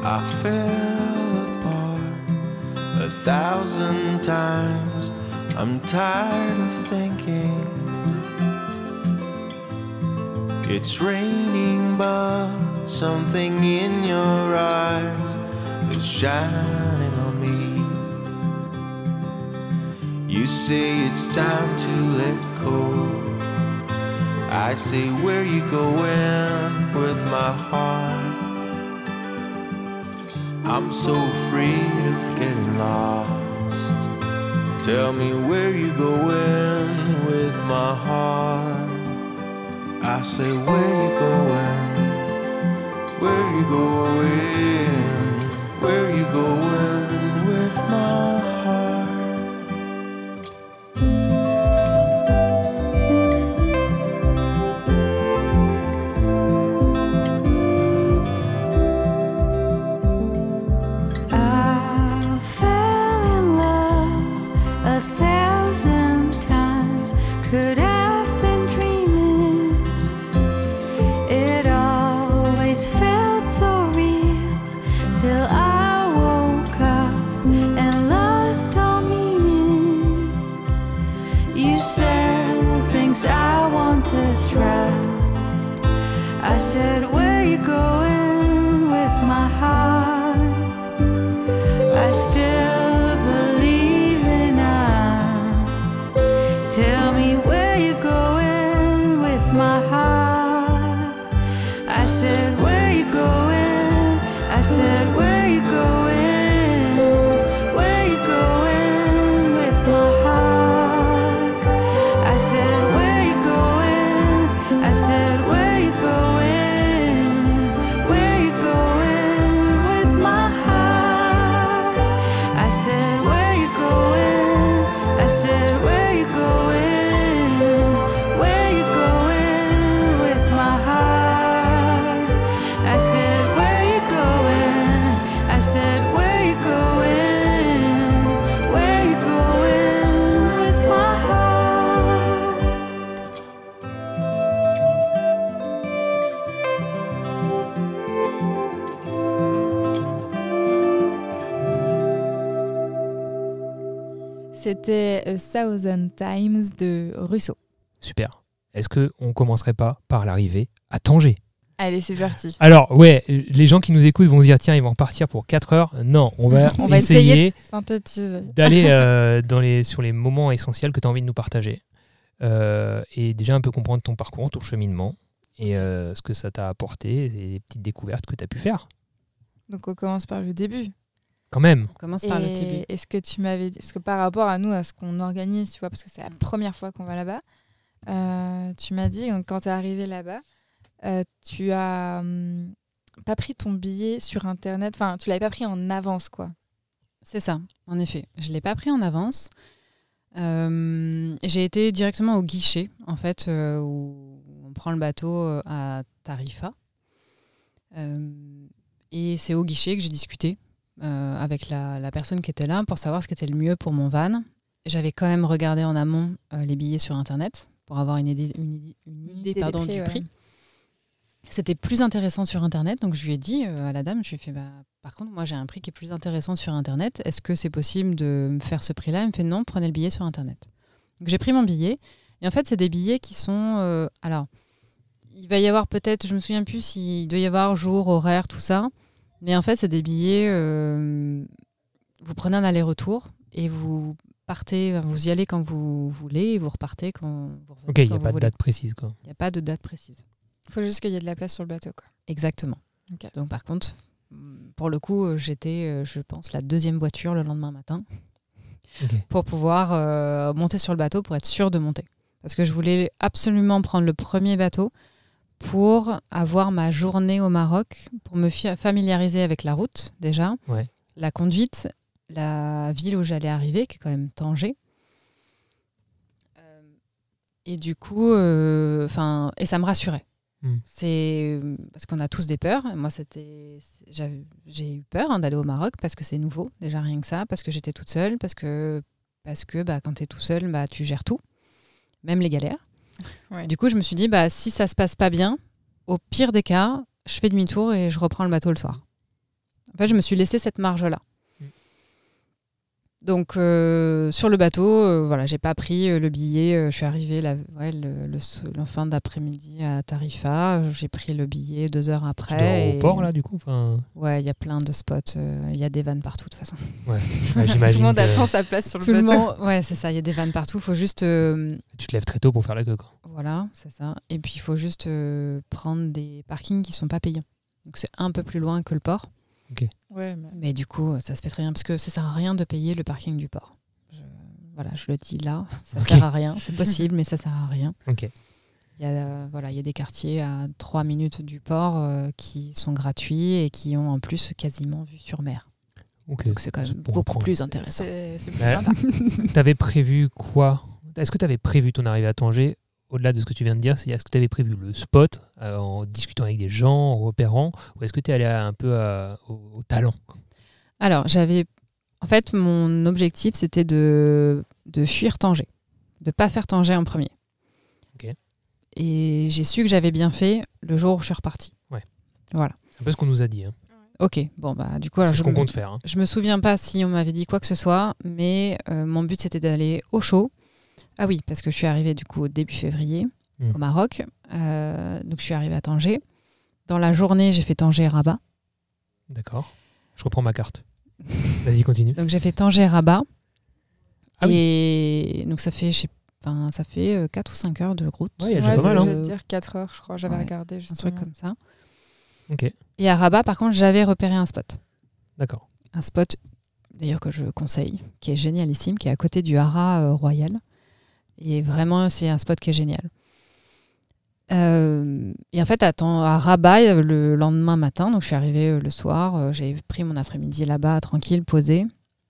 I fell apart 1,000 times. I'm tired of thinking it's raining, but something in your eyes is shining on me. You say it's time to let go. I say, where you going with my heart? I'm so afraid of getting lost. Tell me where you going with my heart. I say, where you going? Where you going? Where you going with my heart? I fell in love 1,000 times. Could have been dreaming. It always felt so real till I woke up and lost all meaning. You said things I want to trust. I said, where you going with my heart? I still believe in us. Tell me where you're going with my heart. I said, where you going? I said, where you going? Where you going with my heart? I said, where you going? I said, where you going? Where you going with my heart? I said, where you going? I said, where you going? Where you going with my heart? I said, where you going? I said, where you going? Where you going with my heart? C'était A Thousand Times de Russo. Super. Est-ce qu'on commencerait pas par l'arrivée à Tanger? Allez, c'est parti. Alors, ouais, les gens qui nous écoutent vont se dire, tiens, ils vont repartir pour 4 heures. Non, on va On va essayer essayer de synthétiser. d'aller sur les moments essentiels que tu as envie de nous partager. Et déjà un peu comprendre ton parcours, ton cheminement, et ce que ça t'a apporté, et les petites découvertes que tu as pu faire. Donc on commence par le début. Quand même. On commence par le début. Est-ce que tu m'avais dit, parce que par rapport à nous, à ce qu'on organise, tu vois, parce que c'est la première fois qu'on va là-bas, tu m'as dit, donc, quand tu es arrivé là-bas, tu as pas pris ton billet sur Internet, enfin, tu l'avais pas pris en avance, quoi. C'est ça, en effet. Je ne l'ai pas pris en avance. J'ai été directement au guichet, en fait, où on prend le bateau à Tarifa. Et c'est au guichet que j'ai discuté avec la personne qui était là pour savoir ce qui était le mieux pour mon van. J'avais quand même regardé en amont les billets sur Internet pour avoir une idée des pardon, prix, du ouais. prix. C'était plus intéressant sur Internet, donc je lui ai dit à la dame, je lui ai fait, par contre, moi j'ai un prix qui est plus intéressant sur Internet, est-ce que c'est possible de me faire ce prix-là? Elle me fait non, prenez le billet sur Internet. Donc j'ai pris mon billet, et en fait c'est des billets qui sont... alors, il va y avoir peut-être, je me souviens plus s'il doit y avoir jour, horaire, tout ça, mais en fait c'est des billets, vous prenez un aller-retour, et vous partez, vous y allez quand vous voulez, et vous repartez quand vous revenez. Ok, il n'y quand a vous pas de voulez. date précise, quoi. Il n'y a pas de date précise. Il faut juste qu'il y ait de la place sur le bateau, quoi. Exactement. Ok. Donc par contre, pour le coup, j'étais, je pense, la deuxième voiture le lendemain matin Ok. pour pouvoir monter sur le bateau pour être sûre de monter. Parce que je voulais absolument prendre le premier bateau pour avoir ma journée au Maroc, pour me familiariser avec la route déjà, Ouais. la conduite, la ville où j'allais arriver, qui est quand même Tanger. Et du coup, et ça me rassurait. C'est parce qu'on a tous des peurs. Moi, j'ai eu peur d'aller au Maroc parce que c'est nouveau, déjà rien que ça, parce que j'étais toute seule, parce que quand tu es tout seul, tu gères tout, même les galères. Ouais. Du coup, je me suis dit, si ça se passe pas bien, au pire des cas, je fais demi-tour et je reprends le bateau le soir. En fait, je me suis laissé cette marge-là. Donc, sur le bateau, j'ai pas pris le billet. Je suis arrivée le fin d'après-midi à Tarifa. J'ai pris le billet 2 heures après. Tu dors au port, là, du coup Ouais, il y a plein de spots. Il y a des vannes partout, de toute façon. Ouais, j'imagine. Tout le monde attend sa place sur le bateau. Ouais, c'est ça. Il y a des vannes partout. Il faut juste... Tu te lèves très tôt pour faire la queue, quoi. Voilà, c'est ça. Et puis, il faut juste prendre des parkings qui sont pas payants. Donc, c'est un peu plus loin que le port. Ok. Ouais, mais du coup, ça se fait très bien parce que ça sert à rien de payer le parking du port. Je le dis là, ça sert à rien. C'est possible, mais ça sert à rien. Ok. Il y a des quartiers à 3 minutes du port qui sont gratuits et qui ont en plus quasiment vue sur mer. Okay. Donc c'est quand même beaucoup plus intéressant. C'est plus sympa. T'avais prévu quoi? Est-ce que tu avais prévu ton arrivée à Tanger? Au-delà de ce que tu viens de dire, est-ce que tu avais prévu le spot en discutant avec des gens, en repérant, ou est-ce que tu es allé un peu au talent? Alors, en fait, mon objectif, c'était de fuir Tanger, de ne pas faire Tanger en premier. Okay. Et j'ai su que j'avais bien fait le jour où je suis repartie. Ouais. Voilà. C'est un peu ce qu'on nous a dit. Hein. Ok, bon, du coup... C'est ce qu'on compte faire. Hein. Je me souviens pas si on m'avait dit quoi que ce soit, mais mon but, c'était d'aller au chaud. Ah oui, parce que je suis arrivée du coup au début février au Maroc. Donc je suis arrivée à Tanger. Dans la journée, j'ai fait Tanger-Rabat. D'accord. Je reprends ma carte. Vas-y, continue. Donc j'ai fait Tanger-Rabat. Ah et donc ça fait 4 ou 5 heures de route. Ouais, il y a déjà pas mal. Je vais dire 4 heures, je crois. J'avais regardé justement. Un truc comme ça. Ok. Et à Rabat, par contre, j'avais repéré un spot. D'accord. Un spot, d'ailleurs, que je conseille, qui est génialissime, qui est à côté du Haras Royal. Et vraiment, c'est un spot qui est génial. Et en fait, à Rabat, le lendemain matin, donc je suis arrivée le soir, j'ai pris mon après-midi là-bas, tranquille, posée.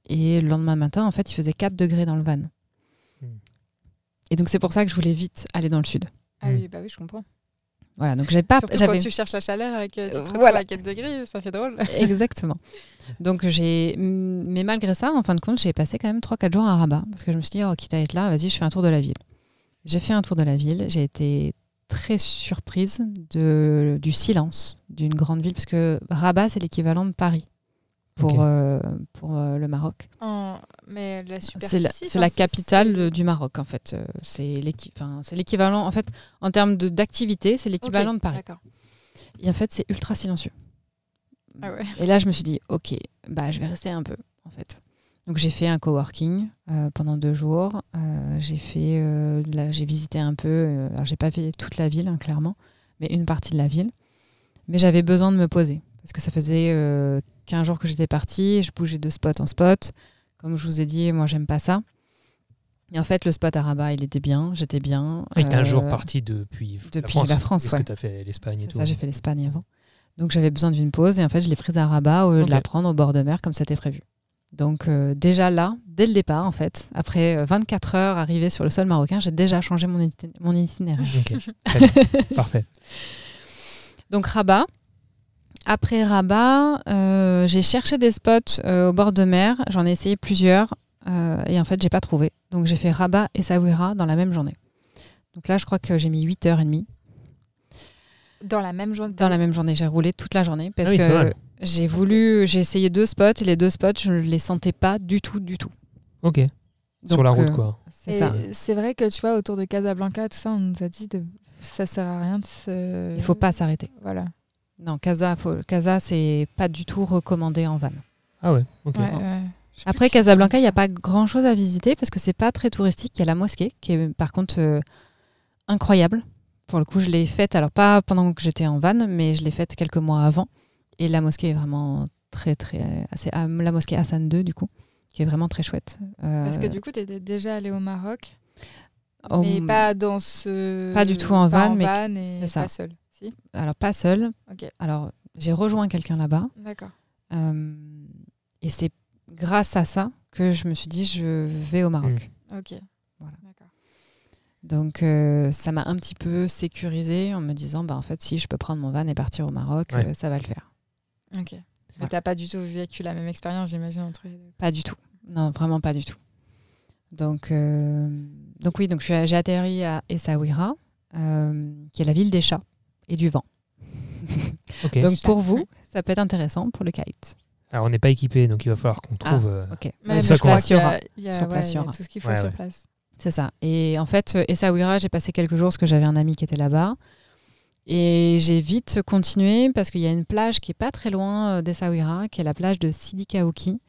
Et le lendemain matin, en fait, il faisait 4 degrés dans le van. Et donc, c'est pour ça que je voulais vite aller dans le sud. Ah oui, je comprends. Voilà, donc j'avais quand tu cherches la chaleur et que tu te retrouves à 4 degrés, ça fait drôle. Exactement. Donc mais malgré ça, en fin de compte, j'ai passé quand même 3-4 jours à Rabat parce que je me suis dit, quitte à être là, vas-y, je fais un tour de la ville. J'ai fait un tour de la ville, j'ai été très surprise du silence d'une grande ville parce que Rabat, c'est l'équivalent de Paris pour le Maroc. Mais la superficie, c'est la capitale du Maroc en fait. C'est l'équivalent en fait en termes d'activité, c'est l'équivalent de Paris. D'accord. Et en fait, c'est ultra silencieux. Ah ouais. Et là, je me suis dit, ok, je vais rester un peu en fait. Donc j'ai fait un coworking pendant 2 jours. J'ai visité un peu. Alors j'ai pas fait toute la ville, hein, clairement, mais une partie de la ville. Mais j'avais besoin de me poser parce que ça faisait 15 jours que j'étais partie. Je bougeais de spot en spot. Comme je vous ai dit, moi, j'aime pas ça. Et en fait, le spot à Rabat, il était bien, j'étais bien. Et t'es un jour parti depuis la France. Parce que t'as fait l'Espagne et tout. C'est ça, j'ai fait l'Espagne avant. Donc j'avais besoin d'une pause et en fait, je l'ai prise à Rabat au lieu de la prendre au bord de mer comme c'était prévu. Donc déjà là, dès le départ, en fait, après 24 heures arrivée sur le sol marocain, j'ai déjà changé mon itinéraire. Ok, parfait. Donc Rabat. Après Rabat, j'ai cherché des spots au bord de mer. J'en ai essayé plusieurs et en fait, j'ai pas trouvé. Donc j'ai fait Rabat et Essaouira dans la même journée. Donc là, je crois que j'ai mis 8h30. Dans la même journée? Dans la même journée. J'ai roulé toute la journée parce que j'ai essayé 2 spots et les 2 spots, je ne les sentais pas du tout. Ok. Donc, sur la route, quoi. C'est ça. C'est vrai que tu vois, autour de Casablanca, tout ça, on nous a dit ça sert à rien de se... Il faut pas s'arrêter. Voilà. Non, Casa, c'est pas du tout recommandé en van. Ah ouais, ok. Ouais. Après, Casablanca, il n'y a pas grand-chose à visiter parce que c'est pas très touristique. Il y a la mosquée qui est par contre incroyable. Pour le coup, je l'ai faite, alors pas pendant que j'étais en van, mais je l'ai faite quelques mois avant. Et la mosquée est vraiment très, très... C'est la mosquée Hassan II, du coup, qui est vraiment très chouette. Parce que du coup, tu étais déjà allée au Maroc, mais pas dans ce... Pas du tout en van, mais c'est ça. Pas seule. Si. Alors, pas seule. Okay. Alors, j'ai rejoint quelqu'un là-bas. D'accord. Et c'est grâce à ça que je me suis dit, je vais au Maroc. Ok. Voilà. D'accord. Donc ça m'a un petit peu sécurisée en me disant en fait si je peux prendre mon van et partir au Maroc, ça va le faire. Ok. Mais t'as pas du tout vécu la même expérience, j'imagine, entre les deux. Pas du tout. Non, vraiment pas du tout. Donc oui, donc j'ai atterri à Essaouira, qui est la ville des chats et du vent. Ok. Donc pour vous, ça peut être intéressant pour le kite. Alors on n'est pas équipé, donc il va falloir qu'on trouve. Ok. Mais ça je crois qu'il y a, Sur place, il y a tout ce qu'il faut sur place. C'est ça. Et en fait, Essaouira, j'ai passé quelques jours parce que j'avais un ami qui était là-bas. Et j'ai vite continué parce qu'il y a une plage qui est pas très loin d'Essaouira, qui est la plage de Sidi Kaouki.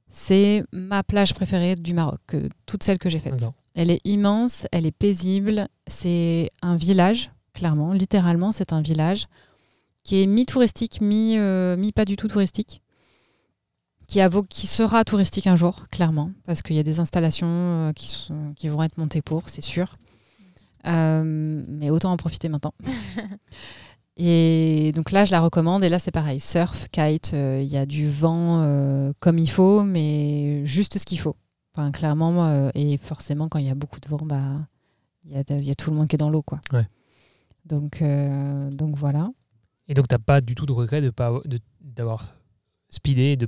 C'est ma plage préférée du Maroc, toutes celles que j'ai faites. D'accord. Elle est immense, elle est paisible. C'est un village, clairement. Littéralement, c'est un village qui est mi-touristique, mi pas du tout touristique. Qui sera touristique un jour, clairement, parce qu'il y a des installations qui vont être montées pour, c'est sûr. Mais autant en profiter maintenant. Et donc là, je la recommande. Et là, c'est pareil, surf, kite, il y a du vent comme il faut, mais juste ce qu'il faut. Enfin, clairement, et forcément, quand il y a beaucoup de vent, il y a tout le monde qui est dans l'eau, quoi. Ouais. Donc voilà. Et donc, tu n'as pas du tout de regret d'avoir speedé,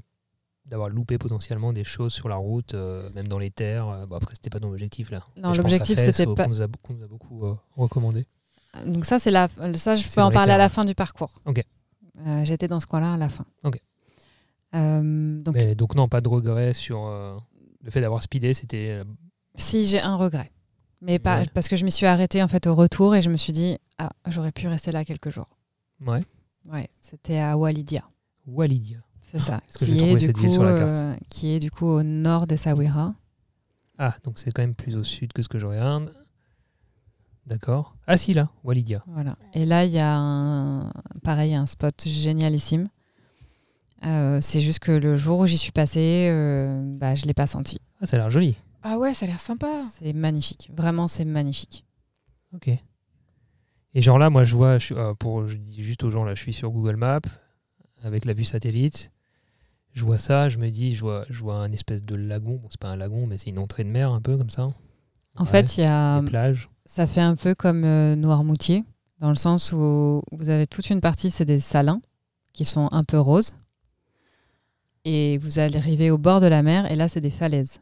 d'avoir loupé potentiellement des choses sur la route, même dans les terres. Bon, après, c'était pas ton objectif là. Non, l'objectif, c'était pas. Qu'on nous a beaucoup recommandé. Donc ça, ça, je peux en dans les parler à terres, la fin du parcours. Ok. J'étais dans ce coin-là à la fin. Ok. Donc non, pas de regret sur le fait d'avoir speedé. C'était. Si, j'ai un regret, mais pas Ouais. parce que je m'y suis arrêtée en fait au retour et je me suis dit j'aurais pu rester là quelques jours. Ouais. Ouais, c'était à Walidia. Walidia. C'est ça. Est-ce que je vais trouver cette ville sur la carte qui est du coup au nord d'Essaouira. Ah, donc c'est quand même plus au sud que ce que je regarde. D'accord. Ah si, là, Walidia. Voilà. Et là, il y a un spot génialissime. C'est juste que le jour où j'y suis passée, je l'ai pas senti. Ah, ça a l'air joli. Ah ouais, ça a l'air sympa. C'est magnifique. Vraiment, c'est magnifique. Ok. Et genre là, moi, je vois, je dis juste aux gens, là, je suis sur Google Maps, avec la vue satellite. Je vois ça, je me dis, je vois un espèce de lagon. Bon, c'est pas un lagon, mais c'est une entrée de mer, un peu comme ça. En fait, il y a... Des plages. Ça fait un peu comme Noirmoutier, dans le sens où vous avez toute une partie, c'est des salins, qui sont un peu roses. Et vous allez arriver au bord de la mer, et là, c'est des falaises.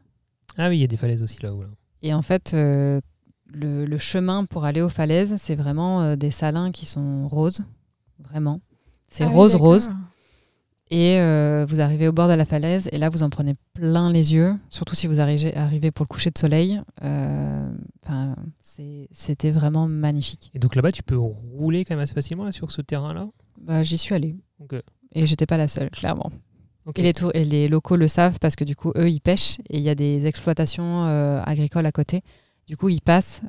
Ah oui, il y a des falaises aussi là-haut. Là. Et en fait, le chemin pour aller aux falaises, c'est vraiment des salins qui sont roses. Vraiment. C'est rose. Et vous arrivez au bord de la falaise, et là, vous en prenez plein les yeux, surtout si vous arrivez pour le coucher de soleil. C'était vraiment magnifique. Et donc là-bas, tu peux rouler quand même assez facilement là, sur ce terrain-là. J'y suis allée. Okay. Et j'étais pas la seule, clairement. Okay. Et les locaux le savent parce que du coup, eux, ils pêchent et il y a des exploitations agricoles à côté. Du coup, ils passent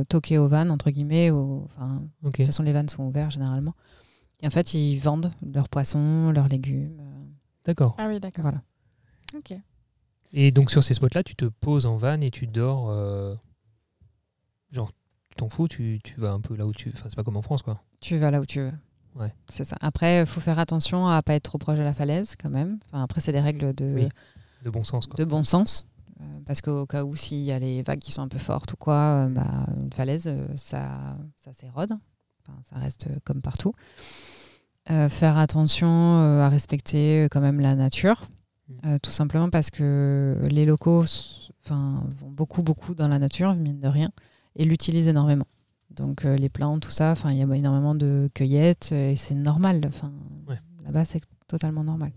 toqués aux vannes, entre guillemets. De toute façon, les vannes sont ouvertes généralement. Et en fait, ils vendent leurs poissons, leurs légumes. D'accord. Ah oui, d'accord. Voilà. Ok. Et donc sur ces spots-là, tu te poses en van et tu dors. Genre, tu t'en fous, tu vas un peu là où tu. Enfin, c'est pas comme en France, quoi. Tu vas là où tu veux. Ouais. C'est ça. Après, il faut faire attention à pas être trop proche de la falaise, quand même. Enfin, après, c'est des règles de bon sens, quoi. De bon sens. Parce qu'au cas où, s'il y a les vagues qui sont un peu fortes ou quoi, une falaise, ça s'érode. Enfin, ça reste comme partout. Faire attention à respecter quand même la nature. Tout simplement parce que les locaux vont beaucoup dans la nature, mine de rien, et l'utilisent énormément. Donc les plantes, tout ça, il y a énormément de cueillettes et c'est normal. Là-bas, c'est totalement normal.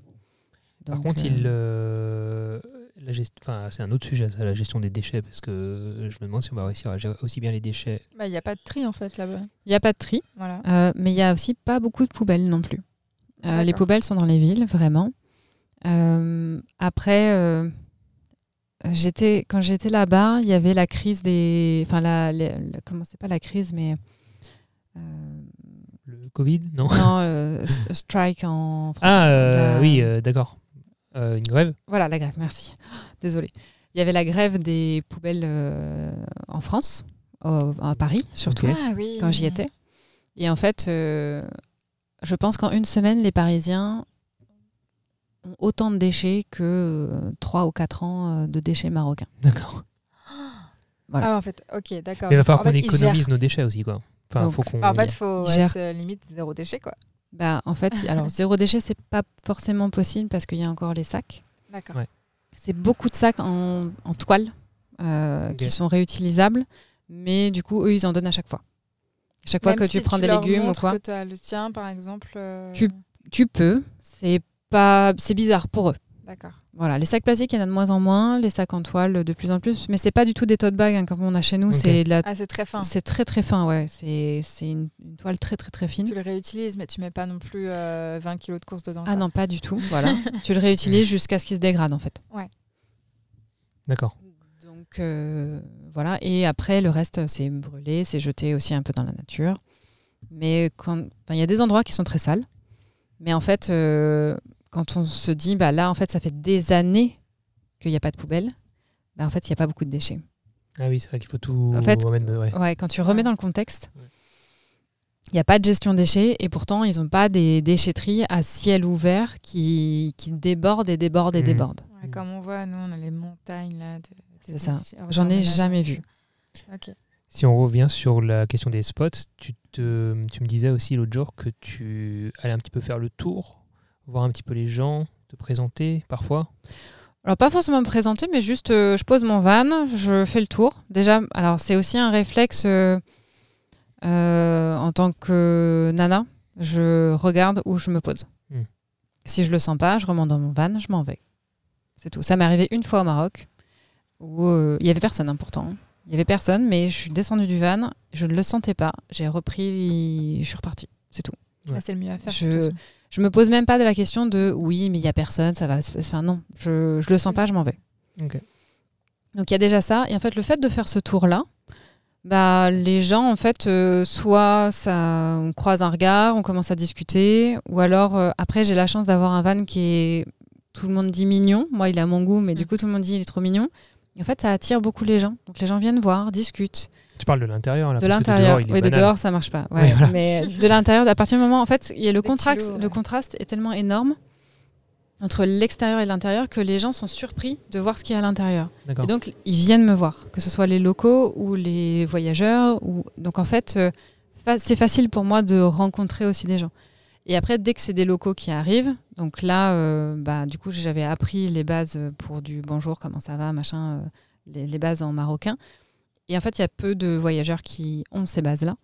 Donc, par contre, c'est un autre sujet, ça, la gestion des déchets, parce que je me demande si on va réussir à gérer aussi bien les déchets. Il n'y a pas de tri en fait là-bas. Il n'y a pas de tri, voilà. Mais il n'y a aussi pas beaucoup de poubelles non plus. Les poubelles sont dans les villes, vraiment. Après, quand j'étais là-bas, il y avait la crise des... comment c'est pas la crise, mais... Le Covid, non? Non, strike en... Oui, d'accord. Une grève? Voilà, la grève, merci. Désolée. Il y avait la grève des poubelles en France, à Paris, surtout, quand j'y étais. Et en fait, je pense qu'en une semaine, les Parisiens ont autant de déchets que 3 ou 4 ans de déchets marocains. D'accord. Voilà. Ah, en fait, ok, d'accord. Mais il va falloir En qu'on fait, ils économise gèrent. nos déchets aussi, quoi. Enfin, Donc, faut qu'on... En fait, il faut Gère. limite 0 déchet, quoi. Bah, en fait, alors zéro déchet, c'est pas forcément possible parce qu'il y a encore les sacs. D'accord. Ouais. C'est beaucoup de sacs en toile Ok. qui sont réutilisables, mais du coup, eux, ils en donnent à chaque fois. Chaque fois Même que si tu prends des leur légumes ou montres quoi, que tu as le tien, par exemple. tu peux. C'est bizarre pour eux. D'accord. Voilà, les sacs plastiques, il y en a de moins en moins, les sacs en toile de plus en plus, mais c'est pas du tout des tote bags comme on a chez nous. Ok. C'est de la, Ah, c'est très fin. c'est très très fin, ouais. C'est une toile très très très fine. Tu le réutilises, mais tu mets pas non plus 20 kilos de course dedans. Ah quoi. non, pas du tout. Voilà, tu le réutilises jusqu'à ce qu'il se dégrade en fait. D'accord. Donc voilà, et après le reste c'est brûlé, c'est jeté aussi un peu dans la nature. Mais il y a des endroits qui sont très sales. Mais en fait, quand on se dit bah là en fait ça fait des années qu'il n'y a pas de poubelle, bah, en fait il n'y a pas beaucoup de déchets. Ah oui, c'est vrai qu'il faut tout En fait, remettre... Ouais. Ouais, quand tu remets dans le contexte, Ouais. il n'y a pas de gestion déchets et pourtant ils n'ont pas des déchetteries à ciel ouvert qui débordent et débordent et Mhm. débordent. Ouais, comme on voit, nous, on a les montagnes là. C'est ça. J'en ai jamais vu. Ok. Si on revient sur la question des spots, tu me disais aussi l'autre jour que tu allais un petit peu faire le tour, voir un petit peu les gens, te présenter parfois. Alors pas forcément me présenter, mais juste je pose mon van, je fais le tour. Déjà, alors c'est aussi un réflexe en tant que nana, je regarde où je me pose. Mm. Si je le sens pas, je remonte dans mon van, je m'en vais. C'est tout. Ça m'est arrivé une fois au Maroc où il y avait personne hein, pourtant. Il y avait personne, mais je suis descendue du van, je ne le sentais pas, j'ai repris, je suis repartie. C'est tout. Ouais. Ah, c'est le mieux à faire. Je- de toute façon. Je me pose même pas de la question de oui, mais il y a personne, ça va. Enfin non, je le sens pas, je m'en vais. Ok. Donc il y a déjà ça. Et en fait, le fait de faire ce tour-là, bah, les gens, en fait, soit ça, on croise un regard, on commence à discuter, ou alors après, j'ai la chance d'avoir un van qui est, tout le monde dit mignon. Moi, il a mon goût, mais du coup, tout le monde dit il est trop mignon. Et en fait, ça attire beaucoup les gens. Donc les gens viennent voir, discutent. Tu parles de l'intérieur, là, De parce que l'intérieur, dehors, il est oui, de banal. dehors, ça marche pas. Ouais, Oui, voilà. mais de l'intérieur, à partir du moment, en fait, il y a le Des contraste, kilos, ouais. le contraste est tellement énorme entre l'extérieur et l'intérieur que les gens sont surpris de voir ce qu'il y a à l'intérieur. D'accord. Et donc, ils viennent me voir, que ce soit les locaux ou les voyageurs. Donc, en fait, c'est facile pour moi de rencontrer aussi des gens. Et après, dès que c'est des locaux qui arrivent, donc là, bah, du coup, j'avais appris les bases pour du bonjour, comment ça va, machin, les bases en marocain. Et en fait, il y a peu de voyageurs qui ont ces bases-là.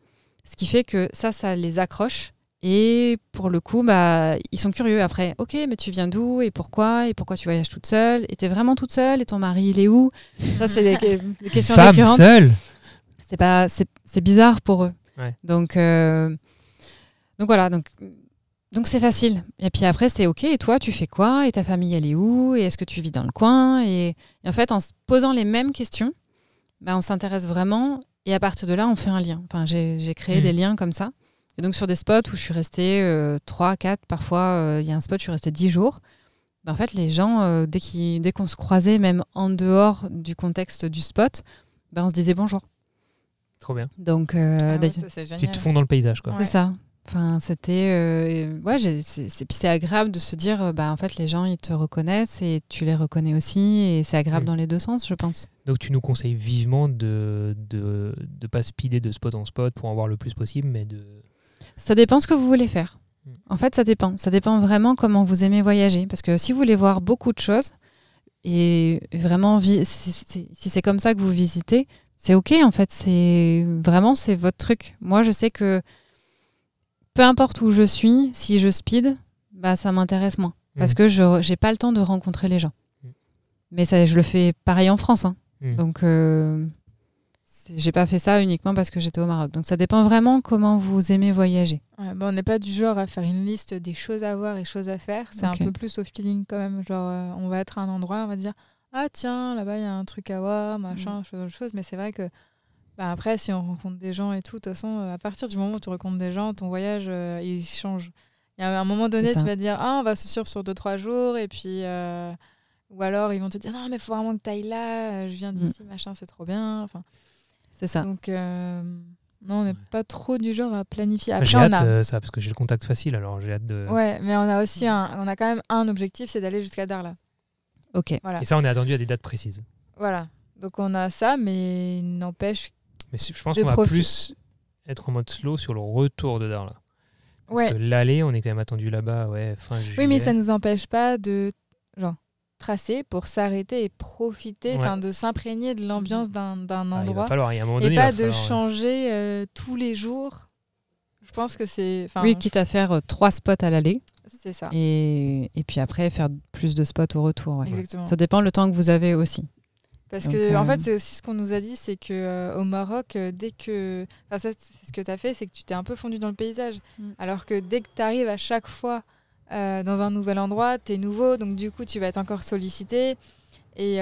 Ce qui fait que ça les accroche. Et pour le coup, bah, ils sont curieux après. Ok, mais tu viens d'où et pourquoi tu voyages toute seule? Et t'es vraiment toute seule? Et ton mari, il est où? Ça, c'est des questions Femme récurrentes. seule. C'est bizarre pour eux. Ouais. Donc voilà. Donc c'est facile. Et puis après, c'est ok. Et toi, tu fais quoi? Et ta famille, elle est où? Et est-ce que tu vis dans le coin? Et en fait, en se posant les mêmes questions, bah, on s'intéresse vraiment. Et à partir de là, on fait un lien. Enfin, j'ai créé des liens comme ça. Et donc, sur des spots où je suis restée 3, 4, parfois, il y a un spot, je suis restée 10 jours. Bah, en fait, les gens, dès qu'on se croisait, même en dehors du contexte du spot, bah, on se disait bonjour. Trop bien. Donc, Ah ouais, d'ailleurs, ça, c'est Tu génial. te fonds dans le paysage, quoi. Ouais. c'est ça. Enfin, c'était... ouais, c'est agréable de se dire, bah, en fait, les gens, ils te reconnaissent et tu les reconnais aussi. Et c'est agréable dans les deux sens, je pense. Donc tu nous conseilles vivement de pas speeder de spot en spot pour en voir le plus possible, mais de... Ça dépend ce que vous voulez faire. Mm. En fait, ça dépend. Ça dépend vraiment comment vous aimez voyager. Parce que si vous voulez voir beaucoup de choses, et vraiment, si c'est comme ça que vous visitez, c'est OK, en fait. C'est votre truc. Moi, je sais que peu importe où je suis, si je speed, bah, ça m'intéresse moins. Parce que je n'ai pas le temps de rencontrer les gens. Mais ça, je le fais pareil en France. Hein. Donc, j'ai pas fait ça uniquement parce que j'étais au Maroc. Donc, ça dépend vraiment comment vous aimez voyager. Ouais, bah, on n'est pas du genre à faire une liste des choses à voir et choses à faire. C'est Ok. un peu plus au feeling quand même. Genre, on va être à un endroit, on va dire ah tiens, là-bas il y a un truc à voir, machin, chose. Mais c'est vrai que bah, après, si on rencontre des gens et tout, de toute façon, à partir du moment où tu rencontres des gens, ton voyage il change. Il y a un moment donné, C'est ça. tu vas te dire ah on va se suivre sur 2-3 jours et puis ou alors ils vont te dire non mais faut vraiment que tu ailles là, je viens d'ici, machin, c'est trop bien. Enfin, C'est ça. donc non, on n'est pas trop du genre à planifier. Après, J'ai on hâte a ça, parce que j'ai le contact facile, alors j'ai hâte de... ouais, mais on a aussi on a quand même un objectif, c'est d'aller jusqu'à Darla. OK. Voilà. Et ça, on est attendu à des dates précises. Voilà. Donc on a ça, mais n'empêche. Mais je pense de qu'on va profit. plus être en mode slow sur le retour de Darla. Parce Ouais. que l'aller, on est quand même attendu là-bas, fin juillet. Oui, mais ça nous empêche pas de tracer pour s'arrêter et profiter, Ouais. enfin de s'imprégner de l'ambiance d'un Ah, il va endroit falloir, il y a un moment et donné, pas il va de falloir, changer tous les jours. Je pense que c'est. Oui, quitte à faire 3 spots à l'aller C'est ça. et puis après faire plus de spots au retour. Ouais. Exactement. Ça dépend le temps que vous avez aussi. Parce Donc, que en fait, c'est aussi ce qu'on nous a dit, c'est que au Maroc, dès que, enfin ça, c'est ce que tu as fait, c'est que tu t'es un peu fondu dans le paysage. Mm. Alors que dès que tu arrives à chaque fois dans un nouvel endroit, tu es nouveau, donc du coup, tu vas être encore sollicité. Et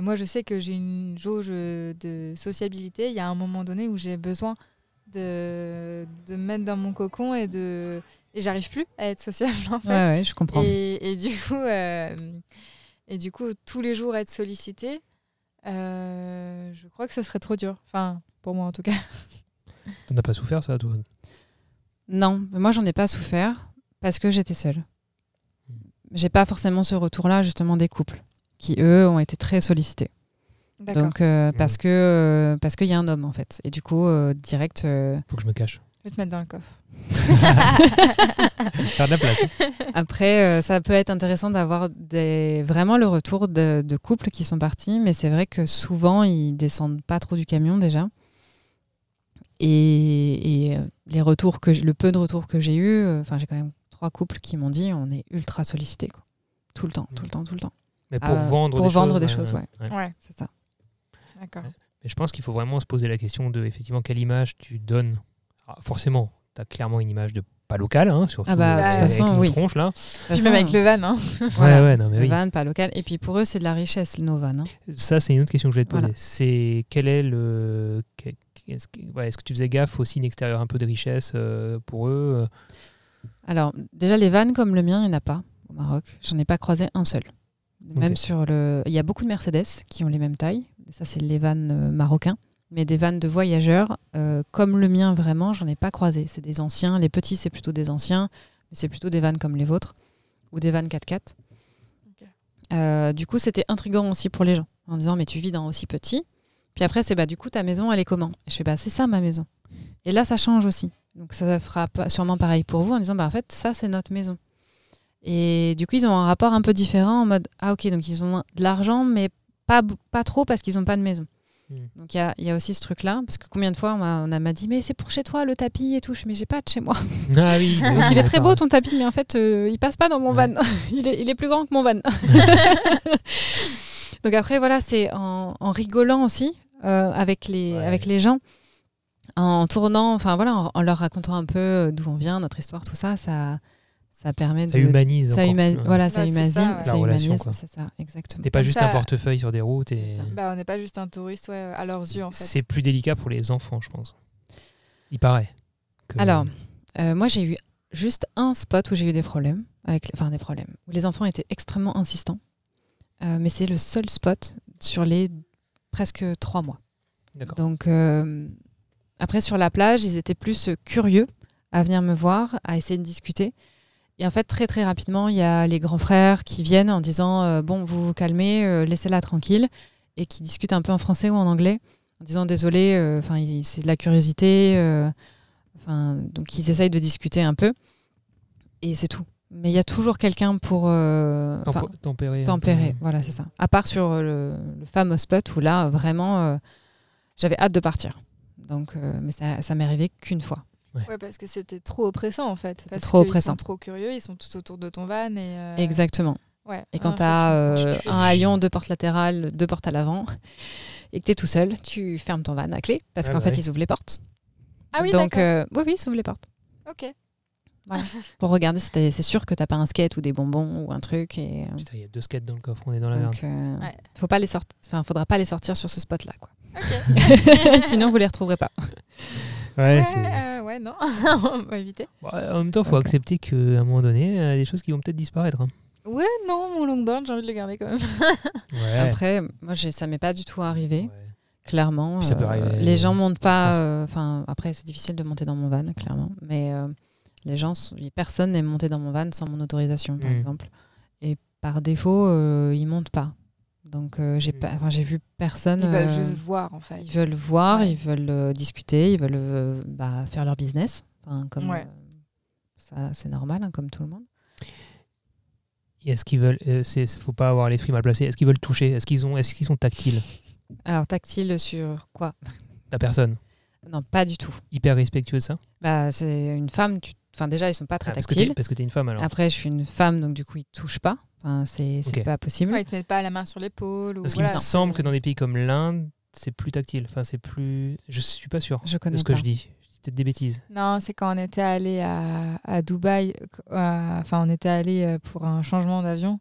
moi, je sais que j'ai une jauge de sociabilité. Il y a un moment donné où j'ai besoin de me mettre dans mon cocon et j'arrive plus à être sociable en fait. Ouais, je comprends. Et du coup, tous les jours être sollicité, je crois que ça serait trop dur. Enfin, pour moi en tout cas. T'en as pas souffert, ça, toi? Non, mais moi j'en ai pas souffert parce que j'étais seule. J'ai pas forcément ce retour-là justement des couples qui eux ont été très sollicités. D'accord. Donc parce qu'il y a un homme en fait. Et du coup direct. Faut que je me cache. Je vais te mettre dans le coffre. Faire de la place. Après ça peut être intéressant d'avoir vraiment le retour de couples qui sont partis, mais c'est vrai que souvent ils descendent pas trop du camion déjà. Et le peu de retours que j'ai eu, j'ai quand même 3 couples qui m'ont dit on est ultra sollicités quoi. Tout le temps. Mais pour vendre des choses. ouais. Ouais, C'est ça. d'accord. Mais je pense qu'il faut vraiment se poser la question de effectivement quelle image tu donnes. Alors, forcément, tu as clairement une image de pas locale, surtout Ah bah, de toute avec façon, une oui. tronche là. Puis même avec le van, hein. Voilà. Ouais, non, mais Le oui. van, pas local. Et puis pour eux, c'est de la richesse, nos vannes. Hein. Ça, c'est une autre question que je vais te poser. Voilà. C'est quel est le. Est-ce que tu faisais gaffe aussi une extérieur un peu de richesse pour eux Alors, déjà, les vannes comme le mien, il n'y en a pas au Maroc. J'en ai pas croisé un seul. Même sur le. Il y a beaucoup de Mercedes qui ont les mêmes tailles. Ça, c'est les vannes marocains. Mais des vannes de voyageurs, comme le mien, vraiment, j'en ai pas croisé. C'est des anciens. Les petits, c'est plutôt des anciens. Mais c'est plutôt des vannes comme les vôtres. Ou des vannes 4x4. Ok. Du coup, c'était intriguant aussi pour les gens. En disant, mais tu vis dans aussi petit. Puis après, c'est du coup, ta maison, elle est comment? Et je fais, c'est ça ma maison. Et là, ça change aussi. Donc ça fera sûrement pareil pour vous en disant, en fait, ça, c'est notre maison. Et du coup, ils ont un rapport un peu différent en mode, ah ok, donc ils ont de l'argent, mais pas trop parce qu'ils n'ont pas de maison. Donc il y a aussi ce truc-là, parce que combien de fois on m'a dit, mais c'est pour chez toi le tapis et tout. Je dis, mais j'ai pas de chez moi. Ah oui. Donc il est très beau ton tapis, mais en fait, il passe pas dans mon van. il est plus grand que mon van. Donc après, voilà, c'est en rigolant aussi avec les gens, en tournant, en leur racontant un peu d'où on vient, notre histoire, tout ça, ça permet ça humanise. ça humanise, Ouais, ça c'est humanise, ça, ouais. La relation, quoi. c'est ça, exactement. T'es pas Comme juste ça, un portefeuille sur des routes. Et... c'est ça. Bah, on n'est pas juste un touriste à leurs yeux en fait. C'est plus délicat pour les enfants, je pense. Il paraît. Alors, moi j'ai eu juste un spot où j'ai eu des problèmes, où les enfants étaient extrêmement insistants. Mais c'est le seul spot sur les presque 3 mois. D'accord. Donc après sur la plage, ils étaient plus curieux à venir me voir, à essayer de discuter. Et en fait, très très rapidement, il y a les grands frères qui viennent en disant bon, vous vous calmez, laissez-la tranquille, et qui discutent un peu en français ou en anglais, en disant désolé, c'est de la curiosité. Donc ils essayent de discuter un peu, et c'est tout. Mais il y a toujours quelqu'un pour tempérer. Voilà, c'est ça. À part sur le fameux spot où là, vraiment, j'avais hâte de partir. Donc, mais ça m'est arrivé qu'une fois. Ouais, parce que c'était trop oppressant en fait. C'était trop oppressant. Ils sont trop curieux, ils sont tous autour de ton van. Exactement. Ouais. Et quand tu as un haillon, 2 portes latérales, 2 portes à l'avant, et que tu es tout seul, tu fermes ton van à clé, parce qu'en fait, ils ouvrent les portes. Ah oui, donc, d'accord. oui, ils ouvrent les portes. Ok. Voilà. Pour regarder si c'est sûr que tu n'as pas un skate ou des bonbons ou un truc. Et, putain, il y a 2 skates dans le coffre, on est dans la merde. Donc, faudra pas les sortir sur ce spot-là. Quoi. Ok. Sinon, vous les retrouverez pas. Ouais, non, on va éviter. En même temps, il faut accepter qu'à un moment donné, il y a des choses qui vont peut-être disparaître. Ouais, non, mon longboard, j'ai envie de le garder quand même. Ouais. Après, moi, ça m'est pas du tout arrivé. Ouais. Clairement. Puis ça peut arriver, les gens montent pas. Après, c'est difficile de monter dans mon van, clairement. Mais personne n'est monté dans mon van sans mon autorisation, par exemple. Et par défaut, ils montent pas. Donc j'ai vu personne. Ils veulent juste voir en fait. Ils veulent voir, Ouais. ils veulent discuter, ils veulent faire leur business. Enfin, comme Ouais. ça, c'est normal, hein, comme tout le monde. Et est-ce qu'ils veulent, faut pas avoir l'esprit mal placé, est-ce qu'ils veulent toucher, est-ce qu'ils sont tactiles? Alors tactile sur quoi? Ta personne? Non, pas du tout. Hyper respectueux de ça? C'est une femme. Enfin déjà ils sont pas très Parce que tactiles. t'es une femme alors. Après je suis une femme donc du coup ils touchent pas. Enfin, c'est Ok. pas possible. Ouais, ils te mettent pas la main sur l'épaule. Parce Ou qu'il me voilà. semble que dans des pays comme l'Inde, c'est plus tactile. Enfin, c'est plus. Je suis pas sûr Je connais de ce que pas. je dis. Je dis peut-être des bêtises. Non, c'est quand on était allé à Dubaï. Enfin, on était allé pour un changement d'avion.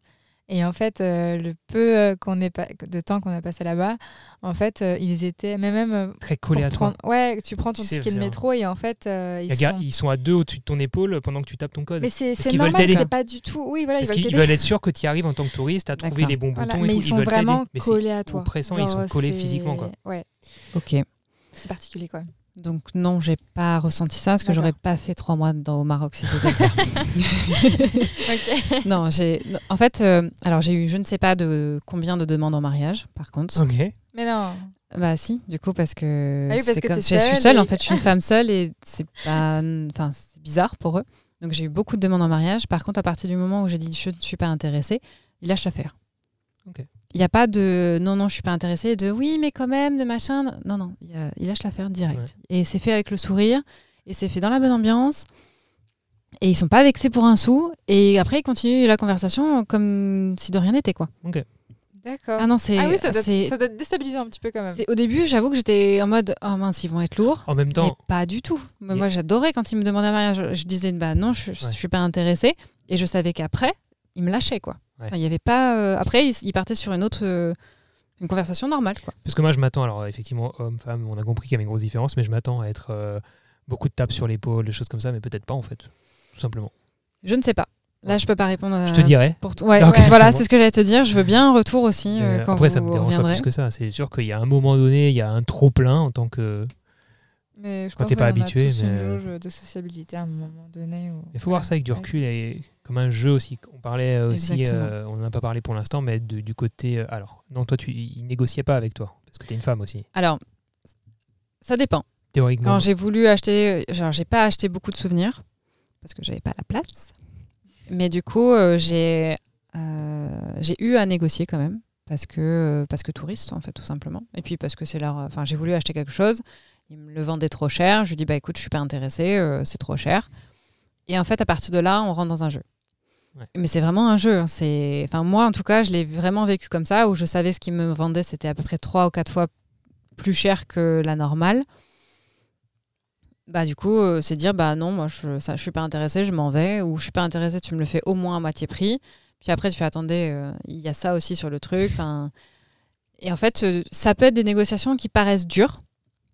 Et en fait, le peu de temps qu'on a passé là-bas, en fait, ils étaient même Très collé à toi. Ouais, tu prends ton Tu sais, ticket de c'est un- métro et en fait, Ils sont à 2 au-dessus de ton épaule pendant que tu tapes ton code. Mais c'est qu'ils veulent normal, t'aider. c'est pas du tout. Oui, voilà, ils Parce veulent qu'ils t'aider. veulent être sûrs que tu y arrives en tant que touriste, à trouver D'accord. les bons Voilà, boutons et mais tout. ils sont veulent vraiment t'aider. Mais c'est collés à toi. oppressant, ils sont collés physiquement, quoi. Ouais, Ok. c'est particulier quand même. Donc non, j'ai pas ressenti ça parce que D'accord. j'aurais pas fait 3 mois au Maroc si c'était le cas. Ok. Non, en fait, alors j'ai eu je ne sais pas de combien de demandes en mariage, par contre. Ok. Mais non. Bah si, du coup parce que Ah oui, parce que t'es je suis seule seule et- en fait, je suis une femme seule et c'est pas, enfin c'est bizarre pour eux. Donc j'ai eu beaucoup de demandes en mariage. Par contre, à partir du moment où j'ai dit je ne suis pas intéressée, ils lâchent l'affaire. Ok. Il n'y a pas de non, je suis pas intéressée, de oui, mais quand même, de machin. Non, il lâche l'affaire direct. Et c'est fait avec le sourire, et c'est fait dans la bonne ambiance. Et ils sont pas vexés pour un sou. Et après, ils continuent la conversation comme si de rien n'était, quoi. D'accord. Ah non, c'est. Ah oui, ça doit c'est- te déstabiliser un petit peu quand même. Au début, j'avoue que j'étais en mode oh mince, ils vont être lourds. En même Mais temps, pas du tout. Moi, j'adorais quand ils me demandaient un mariage. Je disais bah non, je suis pas intéressée. Et je savais qu'après, ils me lâchaient, quoi. Ouais. Enfin, il y avait pas. Après, ils partaient sur une autre. Une conversation normale, quoi. parce que moi je m'attends, alors effectivement, homme, femme, on a compris qu'il y avait une grosse différence, mais je m'attends à être beaucoup de tapes sur l'épaule, des choses comme ça, mais peut-être pas en fait, tout simplement. Je ne sais pas. Là, je peux pas répondre à. Je te dirai. Pour ouais, Ok, voilà, c'est c'est ce que j'allais te dire. Je veux bien un retour aussi quand après, vous ça me dérange pas reviendrez. plus que ça. C'est sûr qu'il y a un moment donné, il y a un trop plein en tant que. Mais je Quand pense t'es pas qu'on a habitué, tous mais- une jauge de sociabilité à un moment donné. Il faut voir ça avec du recul et comme un jeu aussi. On parlait aussi, Exactement. on n'en a pas parlé pour l'instant, mais du côté. Alors, non, toi, ils négociaient pas avec toi parce que t'es une femme aussi. Alors, ça dépend. Théoriquement. Quand j'ai voulu acheter, genre, j'ai pas acheté beaucoup de souvenirs parce que j'avais pas la place. Mais du coup, j'ai eu à négocier quand même parce que touriste en fait tout simplement. Et puis parce que c'est leur. Enfin, j'ai voulu acheter quelque chose. Ils me le vendaient trop cher. Je lui dis bah écoute, je suis pas intéressée, c'est trop cher. Et en fait, à partir de là, on rentre dans un jeu. Ouais. Mais c'est vraiment un jeu. Enfin, moi, en tout cas, je l'ai vraiment vécu comme ça, où je savais ce qu'ils me vendaient, c'était à peu près 3 ou 4 fois plus cher que la normale. Bah, du coup, c'est dire, bah non, moi, je suis pas intéressée, je m'en vais. Ou je suis pas intéressée, tu me le fais au moins à moitié prix. Puis après, tu fais, attendez, il y a ça aussi sur le truc. Et en fait, ça peut être des négociations qui paraissent dures.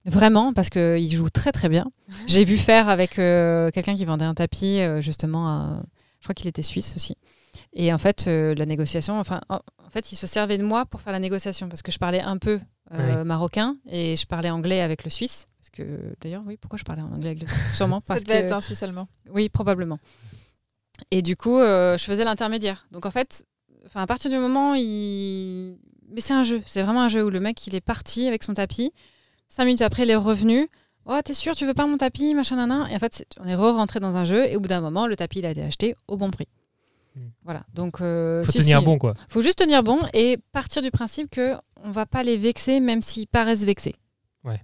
Vraiment, parce qu'ils jouent très très bien. J'ai vu faire avec quelqu'un qui vendait un tapis, justement, je crois qu'il était suisse aussi. Et en fait, la négociation, en fait, il se servait de moi pour faire la négociation, parce que je parlais un peu marocain et je parlais anglais avec le suisse. Parce que, d'ailleurs, oui, pourquoi je parlais en anglais avec le suisse? Sûrement parce Ça devait que... être un suisse allemand. Oui, probablement. Et du coup, je faisais l'intermédiaire. Donc en fait, à partir du moment où Mais c'est un jeu, c'est vraiment un jeu où le mec, il est parti avec son tapis. 5 minutes après, il est revenu. Oh, t'es sûr, tu veux pas mon tapis, machin, nanan. Et en fait, on est rentré dans un jeu et au bout d'un moment, le tapis, il a été acheté au bon prix. Voilà. Donc, faut tenir bon, quoi. Faut juste tenir bon et partir du principe que on va pas les vexer, même s'ils paraissent vexés. Ouais.